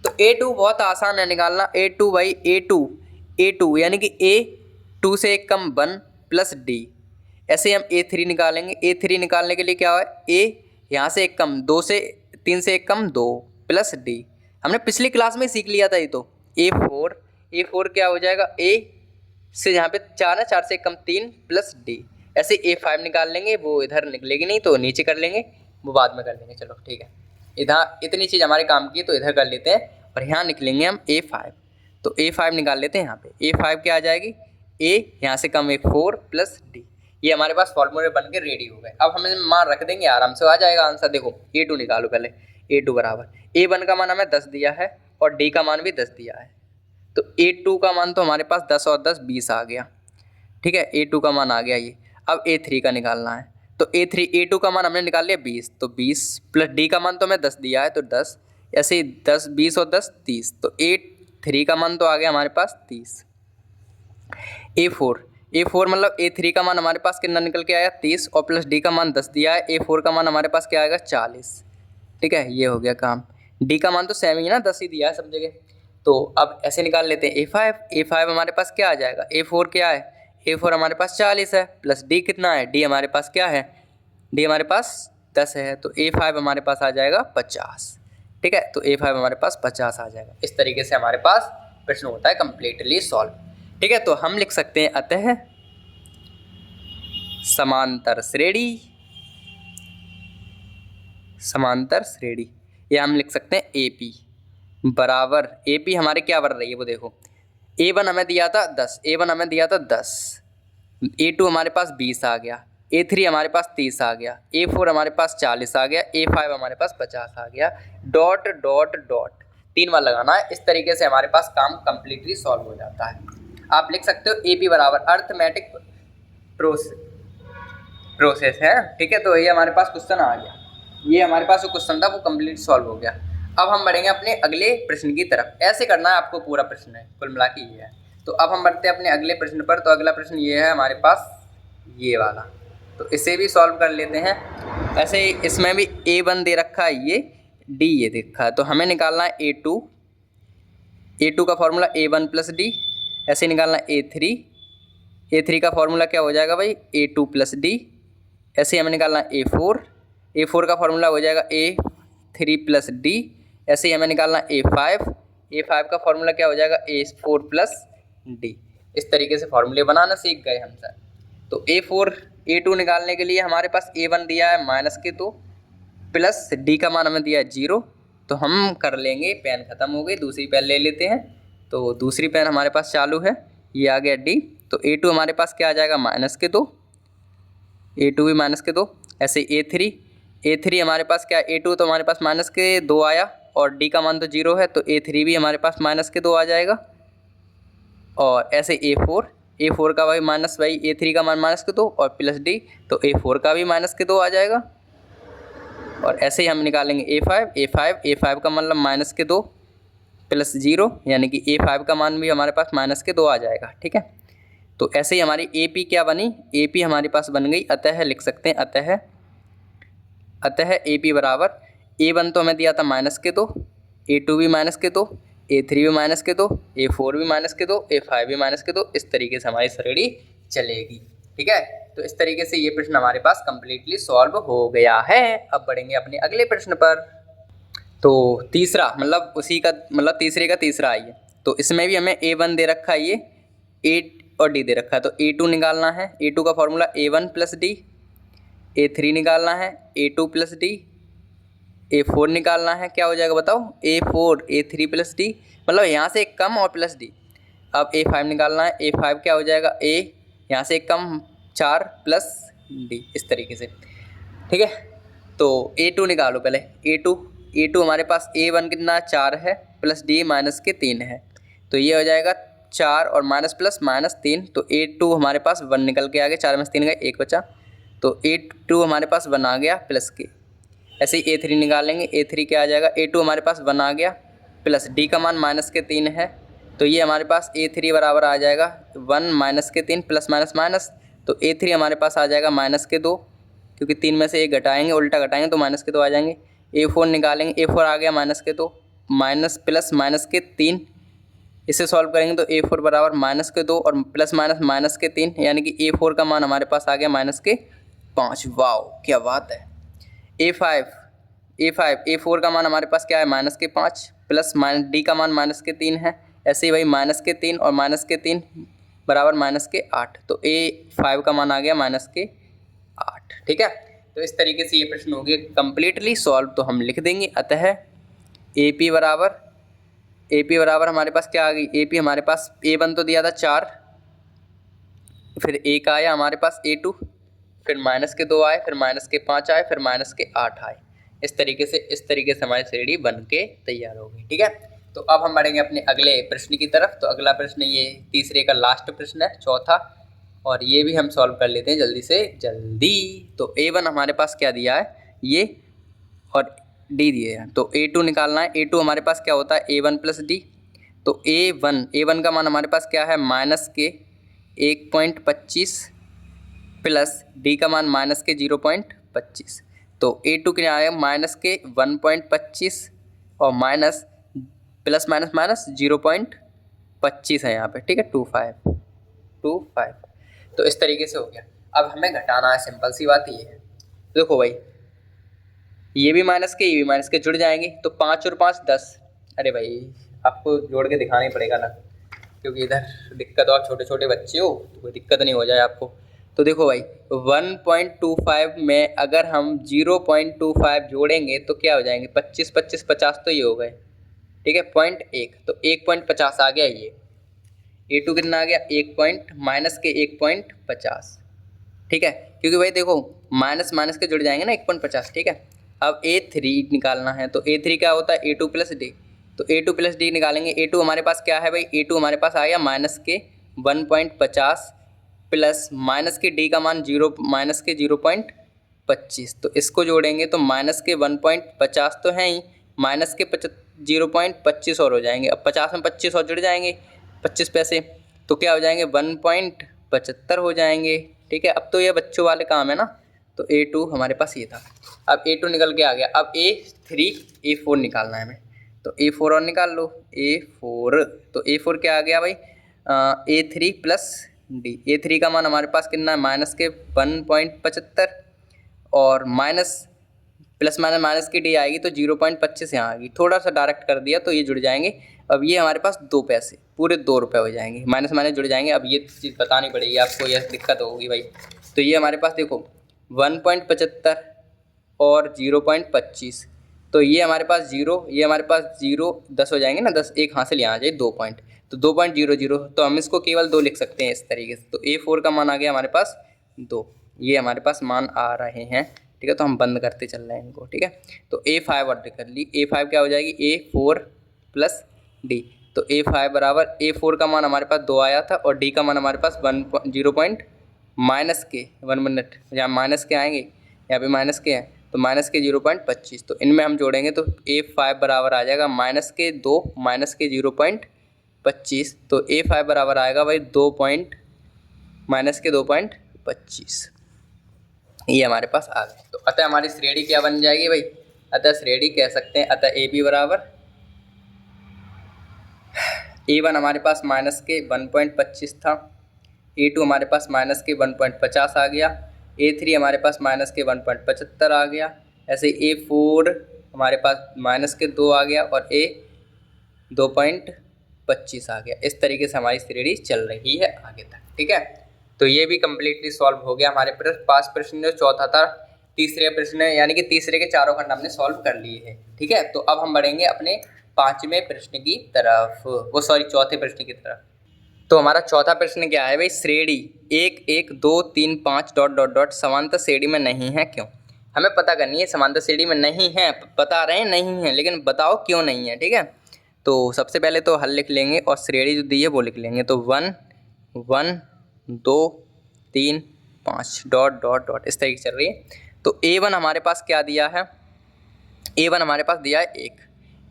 तो A2 बहुत आसान है निकालना। A2 भाई A2 यानी कि A2 से एक कम 1 प्लस D। ऐसे हम A3 निकालेंगे। A3 निकालने के लिए क्या है, A यहाँ से एक कम 2 से 3 से एक कम 2 प्लस D। हमने पिछली क्लास में सीख लिया था ये तो। A4 क्या हो जाएगा, A से यहाँ पे 4 है, 4 से एक कम 3 प्लस D। ऐसे A5 निकाल लेंगे, वो इधर निकलेगी नहीं तो नीचे कर लेंगे, वो बाद में कर लेंगे। चलो ठीक है, इधर इतनी चीज़ हमारे काम की तो इधर कर लेते हैं और यहाँ निकलेंगे हम A5। तो A5 निकाल लेते हैं। यहाँ पे A5 क्या आ जाएगी, A यहाँ से कम एक 4 प्लस D। ये हमारे पास फॉर्मूले बन के रेडी हो गए। अब हमें मान रख देंगे, आराम से आ जाएगा आंसर। देखो A2 निकालो पहले। A2 बराबर A1 का मान हमें 10 दिया है और D का मान भी 10 दिया है, तो A2 का मान तो हमारे पास 10 और 10 20 आ गया। ठीक है, A2 का मान आ गया ये। अब A3 का निकालना है। तो A2 का मान हमने निकाल लिया 20, तो 20 प्लस D का मान तो हमें 10 दिया है, तो 10, ऐसे ही 10 20 और 10 30, तो A3 का मान तो आ गया हमारे पास 30। A4 मतलब A3 का मान हमारे पास कितना निकल के आया 30 और प्लस D का मान 10 दिया है। A4 का मान हमारे पास क्या आएगा 40। ठीक है, ये हो गया काम। D का मान तो सेम ही है ना, 10 ही दिया है सब जगह। तो अब ऐसे निकाल लेते हैं A5 हमारे पास क्या आ जाएगा, A4 क्या है, A4 हमारे पास 40 है प्लस D कितना है, D हमारे पास क्या है, D हमारे पास 10 है, तो A5 हमारे पास आ जाएगा 50। ठीक है, तो A5 हमारे पास 50 आ जाएगा। इस तरीके से हमारे पास प्रश्न होता है कंप्लीटली सॉल्व। ठीक है, तो हम लिख सकते हैं अतः समांतर श्रेणी, या हम लिख सकते हैं AP बराबर, AP हमारे क्या बन रही है वो देखो, A1 हमें दिया था 10, A2 हमारे पास 20 आ गया, A3 हमारे पास 30 आ गया, A4 हमारे पास 40 आ गया, A5 हमारे पास 50 आ गया, डॉट डॉट डॉट 3 बार लगाना है। इस तरीके से हमारे पास काम कंप्लीटली सॉल्व हो जाता है। आप लिख सकते हो AP बराबर अर्थमेटिक प्रोसेस है। ठीक है, तो ये हमारे पास क्वेश्चन आ गया, ये हमारे पास जो क्वेश्चन था वो कंप्लीट सॉल्व हो गया। अब हम बढ़ेंगे अपने अगले प्रश्न की तरफ। ऐसे करना है आपको, पूरा प्रश्न है कुल मिला के ये है। तो अब हम बढ़ते हैं अपने अगले प्रश्न पर। तो अगला प्रश्न ये है हमारे पास, ये वाला। तो इसे भी सॉल्व कर लेते हैं। ऐसे ही इसमें भी A1 दे रखा है, ये D ये दे रखा है। तो हमें निकालना है A2 का फॉर्मूला A1 प्लस D। ऐसे निकालना है A3 का फॉर्मूला क्या हो जाएगा भाई, A2 प्लस D। ऐसे हमें निकालना है A4 का फॉर्मूला हो जाएगा A3 प्लस D। ऐसे ही हमें निकालना है A5 का फॉर्मूला क्या हो जाएगा, A4 प्लस D। इस तरीके से फॉर्मूले बनाना सीख गए हम सर। तो A2 निकालने के लिए हमारे पास A1 दिया है -2 प्लस D का मान हमें दिया है 0। तो हम कर लेंगे, पेन ख़त्म हो गई, दूसरी पेन ले लेते हैं। तो दूसरी पेन हमारे पास चालू है, ये आ गया D। तो A2 हमारे पास क्या आ जाएगा, -2, A2 भी -2। ऐसे A3 हमारे पास क्या है, A2 तो हमारे पास -2 आया और D का मान तो 0 है, तो A3 भी हमारे पास -2 आ जाएगा। और ऐसे A4 का भाई A3 का मान -2 और प्लस D, तो A4 का भी -2 आ जाएगा। और ऐसे ही हम निकालेंगे A5 का मतलब -2 प्लस 0, यानी कि A5 का मान भी हमारे पास -2 आ जाएगा। ठीक है, तो ऐसे ही हमारी AP क्या बनी, AP हमारे पास बन गई, अतः लिख सकते हैं अतः AP बराबर A1 तो हमें दिया था -2, A2 भी -2, A3 भी -2, A4 भी -2, A5 भी -2। इस तरीके से हमारी श्रेणी चलेगी। ठीक है, तो इस तरीके से ये प्रश्न हमारे पास कंप्लीटली सॉल्व हो गया है। अब बढ़ेंगे अपने अगले प्रश्न पर। तो तीसरा मतलब तीसरे का तीसरा आइए। तो इसमें भी हमें A1 दे रखा है, ये A और D दे रखा है। तो A2 निकालना है, A2 का formula A1 plus D। A3 निकालना है A2 प्लस D। A4 निकालना है, क्या हो जाएगा बताओ, A3 प्लस D, मतलब यहाँ से एक कम और प्लस D। अब A5 निकालना है, A5 क्या हो जाएगा, यहाँ से एक कम 4 प्लस D, इस तरीके से। ठीक है, तो A2 निकालो पहले। A2 हमारे पास A1 कितना 4 है प्लस D -3 है, तो ये हो जाएगा 4 और माइनस प्लस -3। तो A2 हमारे पास 1 निकल के आ गया, 4 में से 3 गए, 1 बचा। तो A2 हमारे पास 1 आ गया प्लस के। ऐसे ही A3 निकालेंगे, A3 क्या आ जाएगा, A2 हमारे पास 1 आ गया प्लस D का मान -3 है, तो ये हमारे पास A3 बराबर आ जाएगा 1 -3 प्लस माइनस। तो A3 हमारे पास आ जाएगा -2, क्योंकि 3 में से 1 घटाएंगे, उल्टा घटाएंगे तो -2 आ जाएंगे। A4 निकालेंगे, A4 आ गया -2 माइनस प्लस -3। इसे सॉल्व करेंगे तो A4 बराबर -2 और प्लस -3, यानी कि A4 का मान हमारे पास आ गया -5। वाओ क्या बात है। A4 का मान हमारे पास क्या है, -5 प्लस D का मान -3 है। ऐसे ही भाई -3 और -3 बराबर -8, तो A5 का मान आ गया -8। ठीक है, तो इस तरीके से ये प्रश्न हो गया कंप्लीटली सॉल्व। तो हम लिख देंगे अतः AP बराबर हमारे पास क्या आ गई, AP हमारे पास A1 तो दिया था 4, फिर 1 आया हमारे पास A2, फिर -2 आए, फिर -5 आए, फिर -8 आए। इस तरीके से हमारी श्रेणी बन के तैयार हो गई। ठीक है, तो अब हम बढ़ेंगे अपने अगले प्रश्न की तरफ। तो अगला प्रश्न ये तीसरे का लास्ट प्रश्न है, चौथा, और ये भी हम सॉल्व कर लेते हैं जल्दी से जल्दी। तो A1 हमारे पास क्या दिया है, ये और D दिए हैं। तो A2 निकालना है। A2 हमारे पास क्या होता है, A1 प्लस D। तो A1 का मान हमारे पास क्या है, -1.25 प्लस D का मान -0.25। तो A2 क्या आया, -1.25 और माइनस प्लस माइनस 0.25 है यहाँ पे। ठीक है, 25। तो इस तरीके से हो गया। अब हमें घटाना है, सिंपल सी बात ये है। देखो भाई, ये भी माइनस के जुड़ जाएंगे, तो 5 और 5 10। अरे भाई आपको जोड़ के दिखाना ही पड़ेगा ना, क्योंकि इधर दिक्कत हो, आप छोटे छोटे बच्चे हो तो कोई दिक्कत नहीं हो जाए आपको। तो देखो भाई 1.25 में अगर हम 0.25 जोड़ेंगे तो क्या हो जाएंगे, 25 25 50, तो ये हो गए। ठीक है, 0.1, तो 1.50 आ गया। ये A2 कितना आ गया, -1.50। ठीक है, क्योंकि भाई देखो माइनस के जुड़ जाएंगे ना 1.50। ठीक है, अब A3 निकालना है। तो A3 क्या होता है, A2 प्लस D। तो A2 प्लस D निकालेंगे। A2 हमारे पास क्या है भाई, A2 हमारे पास आ गया -1.50 प्लस -D का मान 0.25। तो इसको जोड़ेंगे तो -1.50 तो है ही, -0.25 और हो जाएंगे। अब 50 में 25 और जुड़ जाएंगे, 25 पैसे। तो क्या हो जाएंगे 1.75 हो जाएंगे। ठीक है, अब तो ये बच्चों वाले काम है ना, तो A2 हमारे पास ये था। अब A2 निकल के आ गया, अब A3 A4 निकालना है हमें, तो A4 और निकाल लो। A4 तो A4 क्या आ गया भाई, A3 प्लस D। A3 का मान हमारे पास कितना है, माइनस के 1.75 और माइनस प्लस माइनस माइनस की डी आएगी तो 0.25 यहाँ आएगी, थोड़ा सा डायरेक्ट कर दिया तो ये जुड़ जाएंगे। अब ये हमारे पास 2 पैसे पूरे 2 रुपये हो जाएंगे, माइनस माइनस जुड़ जाएंगे। अब ये चीज़ बतानी पड़ेगी आपको, यह दिक्कत होगी भाई। तो ये हमारे पास देखो 1.75 और 0.25, तो ये हमारे पास 0, ये हमारे पास 0 10 हो जाएंगे ना, 10 एक हासिल यहाँ आ जाए 2 पॉइंट, तो 2.00, तो हम इसको केवल 2 लिख सकते हैं इस तरीके से। तो A4 का मान आ गया हमारे पास 2, ये हमारे पास मान आ रहे हैं। ठीक है, तो हम बंद करते चल रहे हैं इनको। ठीक है, तो A5 और कर ली, A5 क्या हो जाएगी, A4 प्लस D। तो A5 बराबर A4 का मान हमारे पास 2 आया था और D का मान हमारे पास 0 पॉइंट माइनस के 1 मिनट, यहाँ माइनस के आएंगे, यहाँ पे माइनस के हैं तो माइनस के 0.25, तो इनमें हम जोड़ेंगे तो A5 बराबर आ जाएगा माइनस के 2 माइनस के 0.25, तो A5 बराबर आएगा भाई 2 पॉइंट माइनस के 2.25, ये हमारे पास आ गए। तो अतः हमारी श्रेणी क्या बन जाएगी भाई, अतः श्रेणी कह सकते हैं, अतः AB बराबर A1 हमारे पास माइनस के 1.25 था, A2 हमारे पास माइनस के 1.50 आ गया, A3 हमारे पास माइनस के 1.75 आ गया, ऐसे A4 हमारे पास माइनस के 2 आ गया और A 2.25 आ गया। इस तरीके से हमारी श्रेणी चल रही है आगे तक। ठीक है, तो ये भी कम्प्लीटली सॉल्व हो गया हमारे प्रश्न। 5 प्रश्न जो चौथा था, तीसरे प्रश्न यानी कि तीसरे के चारों खंड हमने सॉल्व कर लिए हैं। ठीक है, तो अब हम बढ़ेंगे अपने 5वें प्रश्न की तरफ, चौथे प्रश्न की तरफ। तो हमारा चौथा प्रश्न क्या है भाई, श्रेणी 1 1 2 3 5 डॉट डॉट डॉट समांतर श्रेणी में नहीं है क्यों। हमें पता करनी है समांतर श्रेणी में नहीं है, बता रहे हैं नहीं है, लेकिन बताओ क्यों नहीं है। ठीक है, तो सबसे पहले तो हल लिख लेंगे और श्रेणी जो दी है वो लिख लेंगे। तो 1 1 2 3 5 डॉट डॉट डॉट इस तरीके चल रही है। तो A1 हमारे पास क्या दिया है, A1 हमारे पास दिया है 1,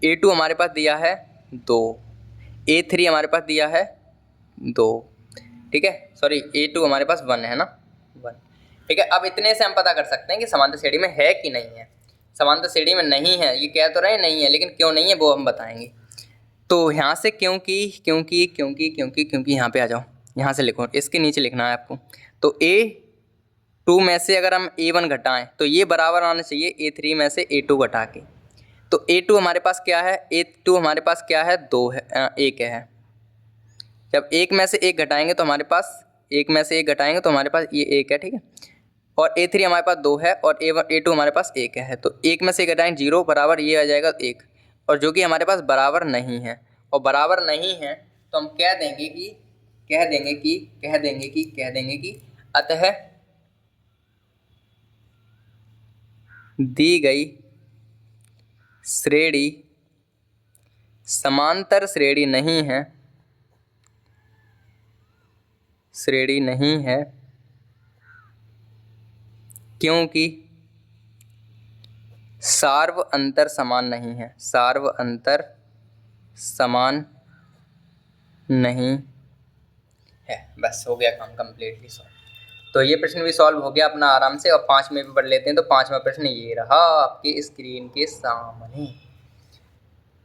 A2 हमारे पास दिया है 2, A3 हमारे पास दिया है 2। ठीक है, सॉरी A2 हमारे पास 1 है ना, 1। ठीक है, अब इतने से हम पता कर सकते हैं कि समांतर श्रेणी में है कि नहीं है। समांतर श्रेणी में नहीं है, ये कह तो रहे नहीं है, लेकिन क्यों नहीं है वो हम बताएंगे। तो यहाँ से क्योंकि यहाँ पे आ जाओ, यहाँ से लिखो, इसके नीचे लिखना है आपको। तो A2 में से अगर हम A1 घटाएं तो ये बराबर आना चाहिए A3 में से A2 घटा के। तो A2 हमारे पास क्या है, A2 हमारे पास क्या है, 2 है, 1 है। जब 1 में से 1 घटाएंगे तो हमारे पास 1 में से 1 घटाएंगे तो हमारे पास ये 1 है। ठीक है, और A3 हमारे पास 2 है और A2 हमारे पास 1 है। तो 1 में से 1 घटाएंगे 0 बराबर ये आ जाएगा 1, और जो कि हमारे पास बराबर नहीं है। और बराबर नहीं है तो हम कह देंगे कि अतः दी गई श्रेणी समांतर श्रेणी नहीं है क्योंकि सार्व अंतर समान नहीं है, सार्व अंतर समान नहीं है। बस हो गया काम कम्प्लीटली सॉल्व। तो ये प्रश्न भी सॉल्व हो गया अपना आराम से। और 5 में भी पढ़ लेते हैं। तो 5वां प्रश्न ये रहा आपकी स्क्रीन के सामने।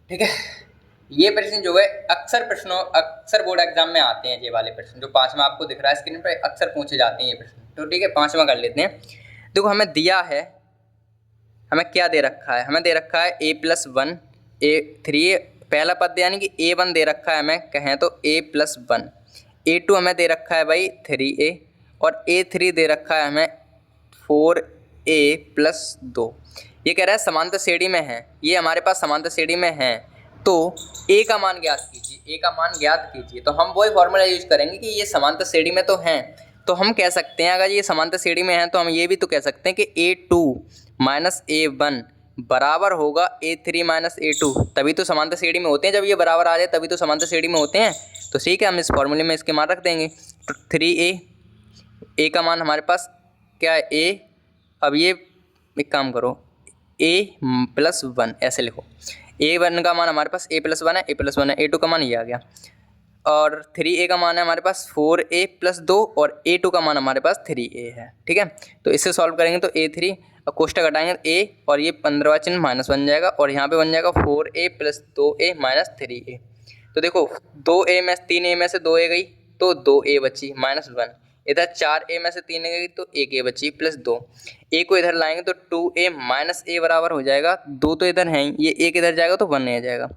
ठीक है, ये प्रश्न जो है अक्सर बोर्ड एग्जाम में आते हैं। ये वाले प्रश्न जो 5वां आपको दिख रहा है स्क्रीन पर, अक्सर पूछे जाते हैं ये प्रश्न। तो ठीक है, 5वां कर लेते हैं। देखो हमें दिया है, हमें क्या दे रखा है, हमें दे रखा है A+1 A3 पहला पद यानी कि A1 दे रखा है हमें, कहें तो A+1। A2 हमें दे रखा है भाई 3A और A3 दे रखा है हमें 4A+2। ये कह रहा है समांतर श्रेणी में है, ये हमारे पास समांतर श्रेणी में है। तो A का मान ज्ञात कीजिए, A का मान ज्ञात कीजिए। तो हम वही फॉर्मूला यूज करेंगे कि ये समांतर श्रेणी में तो हैं। तो हम कह सकते हैं अगर ये समांतर श्रेणी में है तो हम ये भी तो कह सकते हैं कि A2 माइनस A1 बराबर होगा A3 माइनस A2। तभी तो समांतर श्रेणी में होते हैं, जब ये बराबर आ जाए तभी तो समांतर श्रेणी में होते हैं। तो ठीक है, हम इस फॉर्मूले में इसके मान रख देंगे। तो 3A का मान हमारे पास क्या है A, अब ये एक काम करो A+1 ऐसे लिखो। A1 का मान हमारे पास A+1 है, A+1 है, A2 का मान ये आ गया। और 3a का मान है हमारे पास 4a प्लस 2 और a2 का मान हमारे पास 3a है। ठीक है, तो इससे सॉल्व करेंगे तो a3 और कोष्टक हटाएंगे तो a और ये 15वां चिन्ह माइनस बन जाएगा और यहाँ पे बन जाएगा 4a plus 2a minus 3a। तो देखो 2a में 3a में से 2a गई तो 2a बची माइनस 1, इधर 4a में से 3 गई तो 1a बची प्लस 2, a को इधर लाएंगे तो 2a माइनस a बराबर हो जाएगा, 2 तो इधर है ही, ये 1 इधर जाएगा तो 1 आ जाएगा,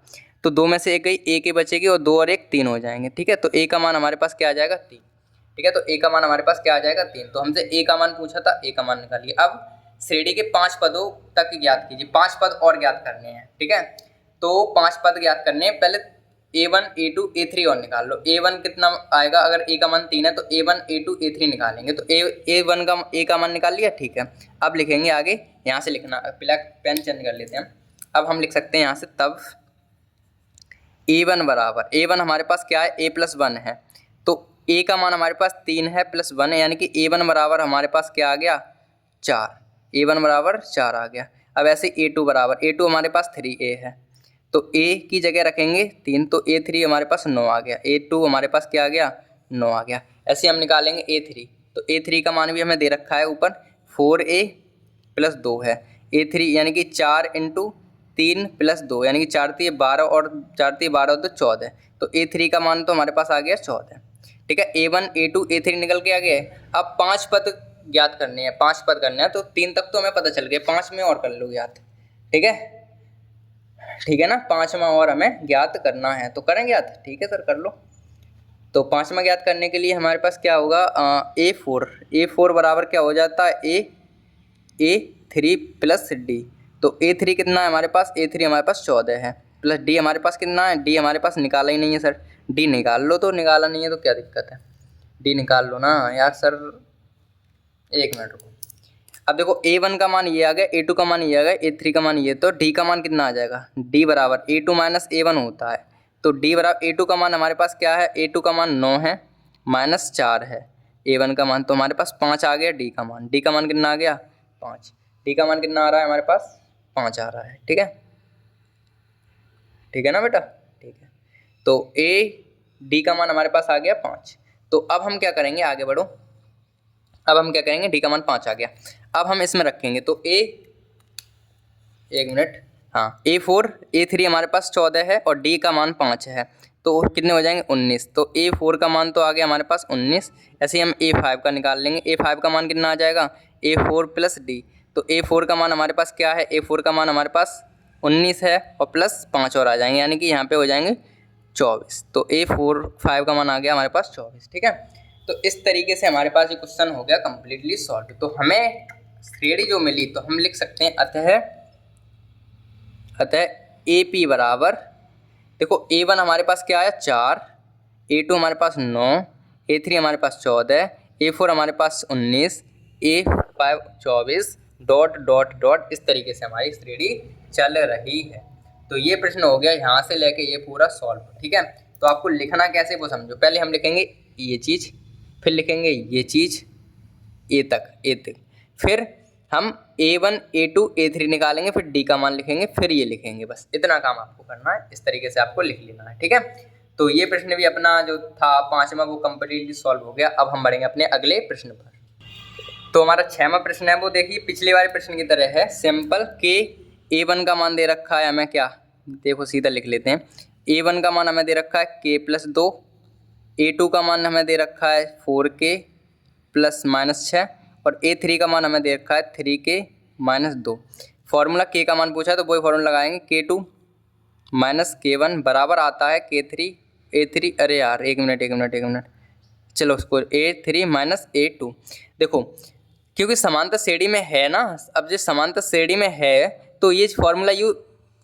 तो 2 में से 1 गई, 1 बचेगी और 2 और 1 3 हो जाएंगे। ठीक है, तो a का मान हमारे पास क्या आ जाएगा 3। ठीक है, तो a का मान हमारे पास क्या आ जाएगा 3। तो हमसे a का मान पूछा था, a का मान निकालिए। अब श्रेणी के 5 पदों तक ज्ञात कीजिए, 5 पद और ज्ञात करने हैं। ठीक है, तो 5 पद ज्ञात करने हैं, पहले a1 a2 a3 और निकाल लो। a1 कितना आएगा, अगर a का मान 3 है तो a1 a2 a3 निकालेंगे, तो a1 का a का मान निकाल लिया। ठीक है, अब लिखेंगे आगे, यहाँ से लिखना, ब्लैक पेन चेंज कर लेते हैं। अब हम लिख सकते हैं यहाँ से, तब a1 बराबर, a1 हमारे पास क्या है a प्लस 1 है, तो a का मान हमारे पास 3 है प्लस 1 है, यानी कि a1 बराबर हमारे पास क्या आ गया 4, a1 बराबर 4 आ गया। अब ऐसे a2 बराबर, a2 हमारे पास 3a है, तो a की जगह रखेंगे 3, तो a3 हमारे पास 9 आ गया, a2 हमारे पास क्या आ गया 9 आ गया। ऐसे हम निकालेंगे a3, तो a3 का मान भी हमें दे रखा है ऊपर, 4a प्लस 2 है, a3 यानी कि 4 इंटू 3 प्लस 2 यानी कि 4 3 12 और 4 3 12 तो 14, तो a3 का मान तो हमारे पास आ गया 14। ठीक है, a1 a2 a3 निकल के आ गया। अब 5 पद ज्ञात करने हैं, 5 पद करने हैं, तो 3 तक तो हमें पता चल गया, 5 में और कर लो ज्ञात। ठीक है, ठीक है ना, 5वां और हमें ज्ञात करना है, तो करें ज्ञात। ठीक है सर, कर लो। तो 5वां ज्ञात करने के लिए हमारे पास क्या होगा, a4 बराबर क्या हो जाता है a3 प्लस डी, तो a3 कितना है हमारे पास, a3 हमारे पास 14 है, प्लस d हमारे पास कितना है, d हमारे पास निकाला ही नहीं है सर, d निकाल लो, तो निकाला नहीं है तो क्या दिक्कत है, d निकाल लो ना यार सर, 1 मिनट रुको। अब देखो a1 का मान ये आ गया, a2 का मान ये आ गया, a3 का मान ये, तो d का मान कितना आ जाएगा, d बराबर a2 माइनस a1 होता है, तो d बराबर a2 का मान हमारे पास क्या है, a2 का मान 9 है माइनस 4 है, a1 का मान तो हमारे पास 5 आ गया, d का मान कितना आ गया 5, d का मान कितना आ रहा है हमारे पास 5 आ रहा है। ठीक है, ठीक है ना बेटा, ठीक है, तो d का मान हमारे पास आ गया 5। तो अब हम क्या करेंगे, आगे बढ़ो, अब हम क्या करेंगे, d का मान 5 आ गया, अब हम इसमें रखेंगे तो एक मिनट, हाँ a4 a3 हमारे पास 14 है और d का मान 5 है, तो कितने हो जाएंगे 19, तो a4 का मान तो आ गया हमारे पास 19। ऐसे ही हम a5 का निकाल लेंगे, a5 का मान कितना आ जाएगा a4 प्लस d, तो a4 का मान हमारे पास क्या है, a4 का मान हमारे पास 19 है और प्लस 5 और आ जाएंगे, यानी कि यहाँ पे हो जाएंगे 24, तो a5 का मान आ गया हमारे पास 24। ठीक है, तो इस तरीके से हमारे पास ये क्वेश्चन हो गया कम्प्लीटली सॉल्व। तो हमें श्रेणी जो मिली तो हम लिख सकते हैं अतः AP बराबर, देखो a1 हमारे पास क्या है 4, a2 हमारे पास 9, a3 हमारे पास 14, a4 हमारे पास 19, a5 24, डॉट डॉट डॉट, इस तरीके से हमारी श्रेणी चल रही है। तो ये प्रश्न हो गया यहाँ से लेके ये पूरा सॉल्व। ठीक है, तो आपको लिखना कैसे वो समझो, पहले हम लिखेंगे ये चीज़, फिर लिखेंगे ये चीज़ ए तक, फिर हम a1 a2 a3 निकालेंगे, फिर d का मान लिखेंगे, फिर ये लिखेंगे, बस इतना काम आपको करना है, इस तरीके से आपको लिख लेना है। ठीक है, तो ये प्रश्न भी अपना जो था 5वां वो कम्प्लीटली सॉल्व हो गया। अब हम बढ़ेंगे अपने अगले प्रश्न पर। तो हमारा 6वां प्रश्न है वो देखिए पिछले वाले प्रश्न की तरह है, सिंपल के a1 का मान दे रखा है हमें, क्या देखो सीधा लिख लेते हैं, a1 का मान हमें दे रखा है k प्लस 2, a2 का मान हमें दे रखा है 4k प्लस माइनस 6 और a3 का मान हमें दे रखा है 3k माइनस 2। फॉर्मूला k का मान पूछा है तो वही फॉर्मूला लगाएंगे, k2 माइनस k1 बराबर आता है k3 a3, अरे यार एक मिनट, चलो उसको a3 माइनस a2। देखो क्योंकि समांतर श्रेणी में है ना, अब जो समांतर श्रेणी में है तो ये फॉर्मूला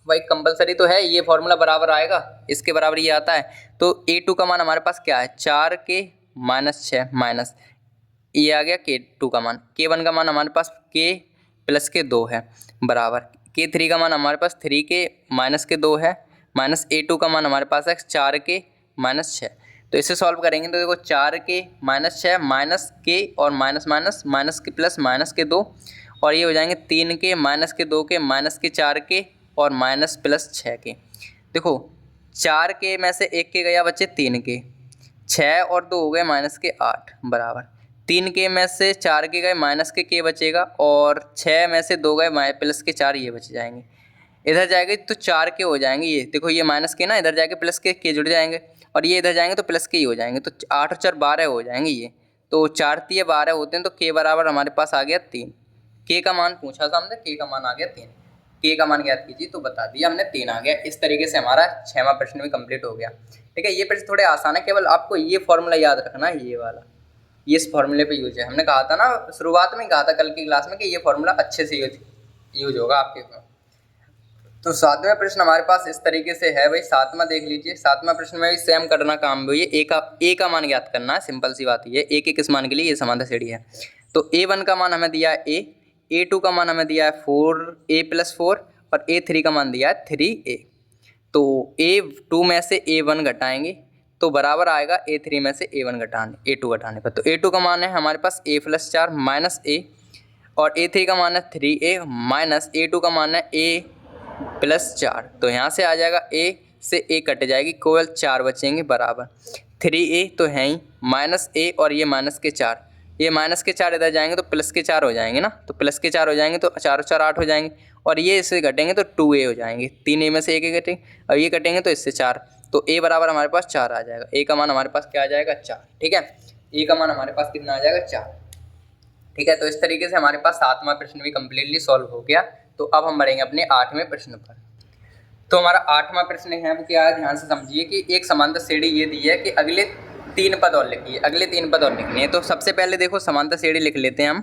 भाई कंपलसरी तो है, ये फॉर्मूला बराबर आएगा, इसके बराबर ये आता है। तो a2 का मान हमारे पास क्या है 4k माइनस 6 माइनस ये आ गया k2 का मान, k1 का मान हमारे पास k प्लस के 2 है बराबर, k3 का मान हमारे पास 3k माइनस के 2 है, माइनस a2 का मान हमारे पास है 4k माइनस 6। तो इसे सॉल्व करेंगे तो देखो 4k माइनस 6 माइनस k और माइनस माइनस माइनस के प्लस माइनस के 2 और ये हो जाएंगे 3k माइनस के 2k माइनस के 4k और माइनस प्लस 6k। देखो 4k में से 1k गया बच्चे 3k, 6 और 2 हो गए -8 बराबर 3 के में से 4 के गए माइनस के बचेगा और 6 में से 2 गए +4 ये बच जाएंगे। इधर जाएंगे तो 4 के हो जाएंगे, ये देखो ये माइनस के ना इधर जाके प्लस के जुड़ जाएंगे और ये इधर जाएंगे तो प्लस के ही हो जाएंगे, तो 8 और 4 12 हो जाएंगे ये, तो 4 तिये 12 होते हैं, तो के बराबर हमारे पास आ गया 3। के का मान पूछा था हमने, के का मान आ गया 3। के का मान ज्ञात कीजिए, तो बता दिया हमने 3 आ गया। इस तरीके से हमारा 6वां प्रश्न भी कंप्लीट हो गया। ठीक है, ये प्रश्न थोड़े आसान है, केवल आपको ये फॉर्मूला याद रखना है, ये वाला, ये इस फॉर्मूले पे यूज है। हमने कहा था ना शुरुआत में, कहा था कल की क्लास में कि ये फॉर्मूला अच्छे से यूज होगा आपके में। तो 7वां प्रश्न हमारे पास इस तरीके से है भाई, 7वां देख लीजिए। 7वां प्रश्न में भी सेम करना काम भी है, ए का मान ज्ञात करना है, सिंपल सी बात ये है। ए के किस मान के लिए, ये समांतर श्रेणी है। तो A1 का मान हमें दिया है A, A2 का मान हमें दिया है 4A+4 और A3 का मान दिया है 3A। तो A2 में से A1 घटाएंगे तो बराबर आएगा A3 में से A2 घटाने पर। तो A2 का मान है हमारे पास A+4 माइनस A और A3 का मान है 3A माइनस A2 का मान है A+4। तो यहाँ से आ जाएगा A से A कट जाएगी, केवल 4 बचेंगे बराबर 3A तो है ही माइनस A और ये -4, ये -4 इधर जाएंगे तो +4 हो जाएंगे ना, तो +4 हो जाएंगे तो 4 और 4 8 हो जाएंगे और ये इससे घटेंगे तो 2A हो जाएंगे, 3A में से 1 घटेंगे और ये कटेंगे तो इससे 4, तो A बराबर हमारे पास 4 आ जाएगा। A का मान हमारे पास क्या आ जाएगा 4। ठीक है, A का मान हमारे पास कितना आ जाएगा 4। ठीक है, तो इस तरीके से हमारे पास 7वां प्रश्न भी कम्प्लीटली सॉल्व हो गया। तो अब हम बढ़ेंगे अपने 8वें प्रश्न पर। तो हमारा 8वां प्रश्न है वो क्या है, ध्यान से समझिए कि एक समांतर श्रेणी ये दी है कि अगले 3 पद और लिखिए, अगले 3 पद और लिखने हैं। तो सबसे पहले देखो समांतर श्रेणी लिख लेते हैं हम।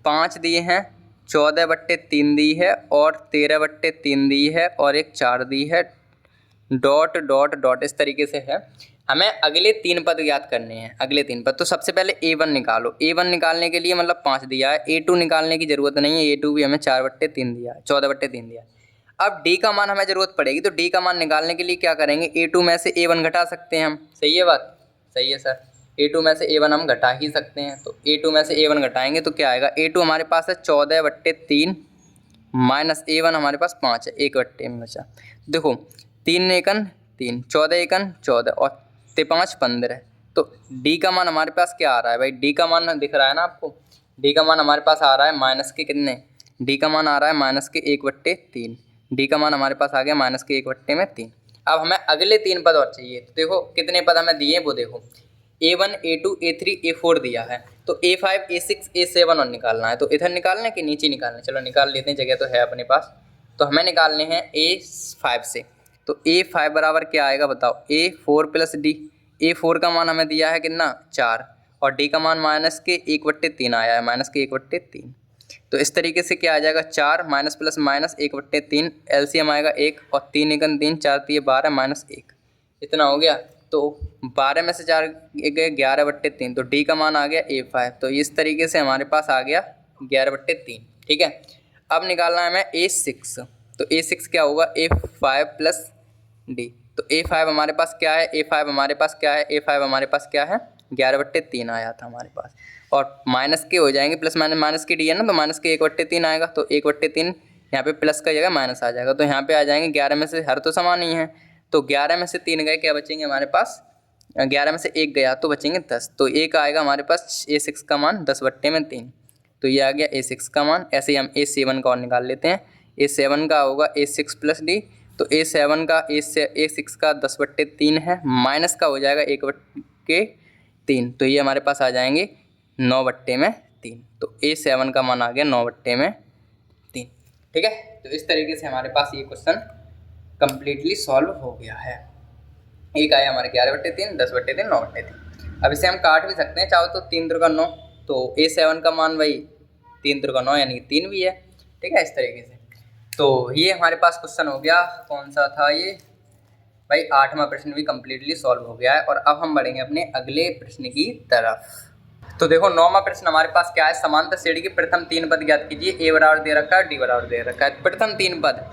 5 दिए हैं, 14/3 दी है और 13/3 दी है और एक 4 दी है, डॉट डॉट डॉट इस तरीके से है। हमें अगले 3 पद याद करने हैं, अगले 3 पद। तो सबसे पहले A1 निकालो। A1 निकालने के लिए मतलब 5 दिया है, A2 निकालने की जरूरत नहीं है, A2 भी हमें 4/3 दिया है, 14/3 दिया है। अब D का मान हमें जरूरत पड़ेगी, तो D का मान निकालने के लिए क्या करेंगे, A2 में से A1 घटा सकते हैं हम। सही है बात, सही है सर, A2 में से A1 हम घटा ही सकते हैं। तो A2 में से A1 घटाएंगे तो क्या आएगा, A2 हमारे पास है 14/3 माइनस A1 हमारे पास 5 है, 1/3 में बचा। देखो 3 एकन 3, 14 एकन 14 और 5 15। तो D का मान हमारे पास क्या आ रहा है भाई, D का मान दिख रहा है ना आपको, D का मान हमारे पास आ रहा है माइनस के कितने, D का मान आ रहा है -1/3। D का मान हमारे पास आ गया -1/3। अब हमें अगले 3 पद और चाहिए। तो देखो कितने पद हमें दिए वो देखो, A1 A2 A3 A4 दिया है, तो A5 A6 A7 और निकालना है। तो इधर निकालना है कि नीचे निकालना है, चलो निकाल लेते हैं, जगह तो है अपने पास। तो हमें निकालने हैं A5 से। तो A5 बराबर क्या आएगा बताओ, A4 + D। A4 का मान हमें दिया है कितना 4 और D का मान -1/3 आया है, -1/3। तो इस तरीके से क्या आ जाएगा, 4 माइनस प्लस माइनस 1/3, एलसीएम आएगा 1 और 3 एकन 3, 4 3 12 -1, इतना हो गया। तो 12 में से 4 गए 11/3, तो D का मान आ गया A5। तो इस तरीके से हमारे पास आ गया 11/3। ठीक है, अब निकालना है हमें A6। तो A6 क्या होगा, A5 + D। तो A5 हमारे पास क्या है, A5 हमारे पास क्या है, A5 हमारे पास क्या है 11/3 आया था हमारे पास, और माइनस के हो जाएंगे, प्लस माइनस की डी है ना, तो माइनस के 1/3 आएगा। तो 1/3 यहाँ पे प्लस का जगह माइनस आ जाएगा, तो यहाँ पे आ जाएंगे 11 में से, हर तो समान ही है, तो 11 में से 3 गए, क्या बचेंगे हमारे पास, 11 में से 1 गया तो बचेंगे 10। तो एक आएगा हमारे पास A6 का मान 10/3। तो ये आ गया A6 का मान। ऐसे ही हम A7 का और निकाल लेते हैं। A7 का होगा A6 + D। तो A7 का A6 का 10/3 है, माइनस का हो जाएगा 1/3। तो ये हमारे पास आ जाएंगे 9/3। तो A7 का मान आ गया 9/3। ठीक है, तो इस तरीके से हमारे पास ये क्वेश्चन कम्प्लीटली सॉल्व हो गया है। एक आया हमारे 11/3, 10/3, 9/3। अब इसे हम काट भी सकते हैं चाहो तो, 3 × 9। तो A7 का मान वही 3 × 9 यानी 3 भी है। ठीक है, इस तरीके से। तो ये हमारे पास क्वेश्चन हो गया, कौन सा था ये भाई, 8वां प्रश्न भी कम्प्लीटली सॉल्व हो गया है। और अब हम बढ़ेंगे अपने अगले प्रश्न की तरफ। तो देखो 9वां प्रश्न हमारे पास क्या है, समांतर श्रेणी के प्रथम 3 पद ज्ञात कीजिए। A बराबर दे रखा है, D बराबर दे रखा है, प्रथम 3 पद।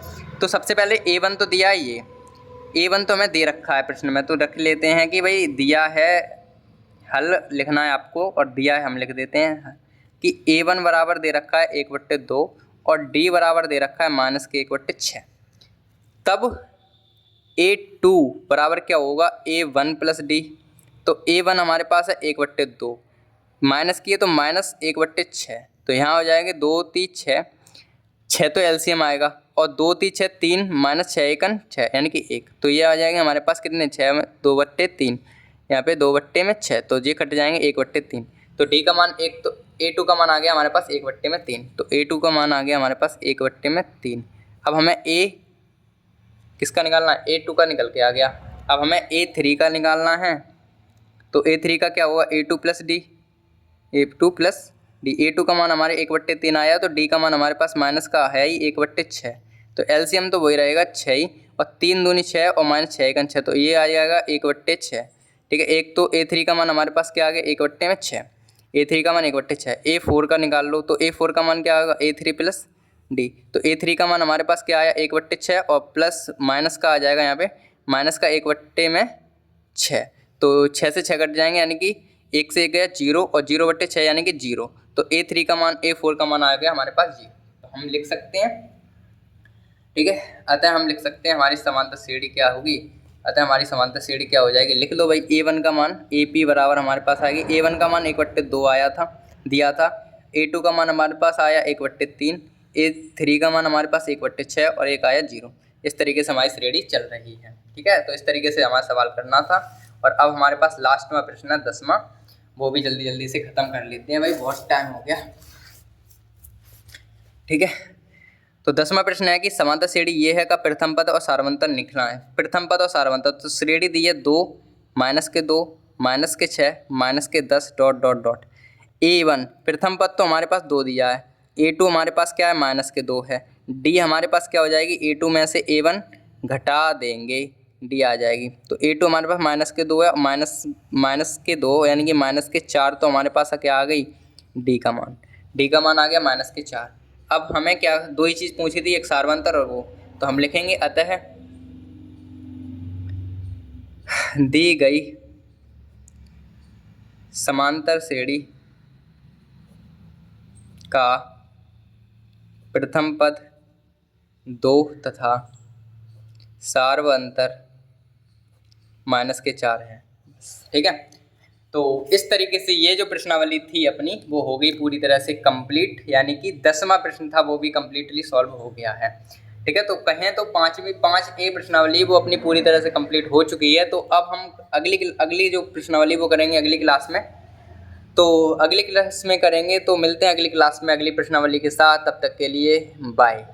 तो सबसे पहले A1 तो दिया है, ये A1 तो हमें दे रखा है प्रश्न में, तो रख लेते हैं कि भाई दिया है, हल लिखना है आपको और दिया है, हम लिख देते हैं कि A1 बराबर दे रखा है 1/2 और D बराबर दे रखा है -1/6। तब A2 बराबर क्या होगा, A1 + D। तो A1 हमारे पास है 1/2, माइनस किए तो माइनस 1/6, तो यहाँ हो जाएंगे 2 3 6, 6 तो एलसीएम आएगा और 2 3 6 3 माइनस 6 एकन 6 यानी कि 1, तो ये आ जाएंगे हमारे पास कितने 6 में 2/3, यहाँ पे 2/6, तो ये कट जाएंगे 1/3। तो डी का मान एक, तो A2 का मान आ गया हमारे पास 1/3, तो A2 का मान आ गया हमारे पास 1/3। अब हमें A किसका निकालना है, A2 का निकल के आ गया। अब हमें A3 का निकालना है, तो A3 का क्या होगा A2 plus D, A2 plus D. A2 का मान हमारे 1/3 आया, तो D का मान हमारे पास माइनस का है ही 1/6, तो एलसीएम तो वही रहेगा 6 ही, और 3 दूनी 6 और माइनस 6 एकन 6, तो ये आ जाएगा 1/6। ठीक है, एक तो A3 का मान हमारे पास क्या आ गया 1/6, A3 का मान 1/6। A4 का निकाल लो, तो A4 का मान क्या होगा A3 प्लस डी, तो A3 का मान हमारे पास क्या आया 1/6 और प्लस माइनस का आ जाएगा यहाँ पे माइनस का 1/6, तो 6 से 6 कट जाएंगे यानी कि 1 से 1 गया 0 और 0/6 यानी कि 0, तो A3 का मान A4 का मान आ गया हमारे पास 0, तो हम लिख सकते हैं। ठीक है, अतः हम लिख सकते हैं हमारी समांतर श्रेणी क्या होगी, अतः हमारी समांतर श्रेणी क्या हो जाएगी, लिख लो भाई। A1 का मान AP बराबर हमारे पास आएगी, A1 का मान 1/2 आया था दिया था, A2 का मान हमारे पास आया 1/3, A3 का मान हमारे पास 1/6 और एक आया 0। इस तरीके से हमारी श्रेणी चल रही है। ठीक है, तो इस तरीके से हमारा सवाल करना था। और अब हमारे पास लास्ट में प्रश्न है 10वां, वो भी जल्दी जल्दी से ख़त्म कर लेते हैं भाई, बहुत टाइम हो गया। ठीक है, तो 10वां प्रश्न है कि समांतर श्रेणी ये है का प्रथम पद और सारवंतर लिखना है। प्रथम पद और सारवंतर, तो श्रेणी दी है 2 माइनस के 2 माइनस के 6 माइनस के 10 डॉट डॉट डॉट। A1 प्रथम पद तो हमारे पास 2 दिया है, A2 हमारे पास क्या है माइनस के 2 है, D हमारे पास क्या हो जाएगी A2 में से A1 घटा देंगे D आ जाएगी, तो A2 हमारे पास माइनस के 2 है, माइनस के 2 यानी कि माइनस के 4, तो हमारे पास क्या आ गई D का मान आ गया माइनस के 4। अब हमें क्या दो ही चीज़ पूछी थी, एक सारवंतर और वो, तो हम लिखेंगे अतः दी गई समांतर श्रेणी का प्रथम पद 2 तथा सारवंतर माइनस के 4 है। ठीक है, तो इस तरीके से ये जो प्रश्नावली थी अपनी वो हो गई पूरी तरह से कंप्लीट, यानी कि 10वां प्रश्न था वो भी कंप्लीटली सॉल्व हो गया है। ठीक है, तो कहें तो 5A प्रश्नावली वो अपनी पूरी तरह से कंप्लीट हो चुकी है। तो अब हम अगली जो प्रश्नावली वो करेंगे अगली क्लास में, तो अगली क्लास में करेंगे, तो मिलते हैं अगली क्लास में अगली प्रश्नावली के साथ। तब तक के लिए बाय।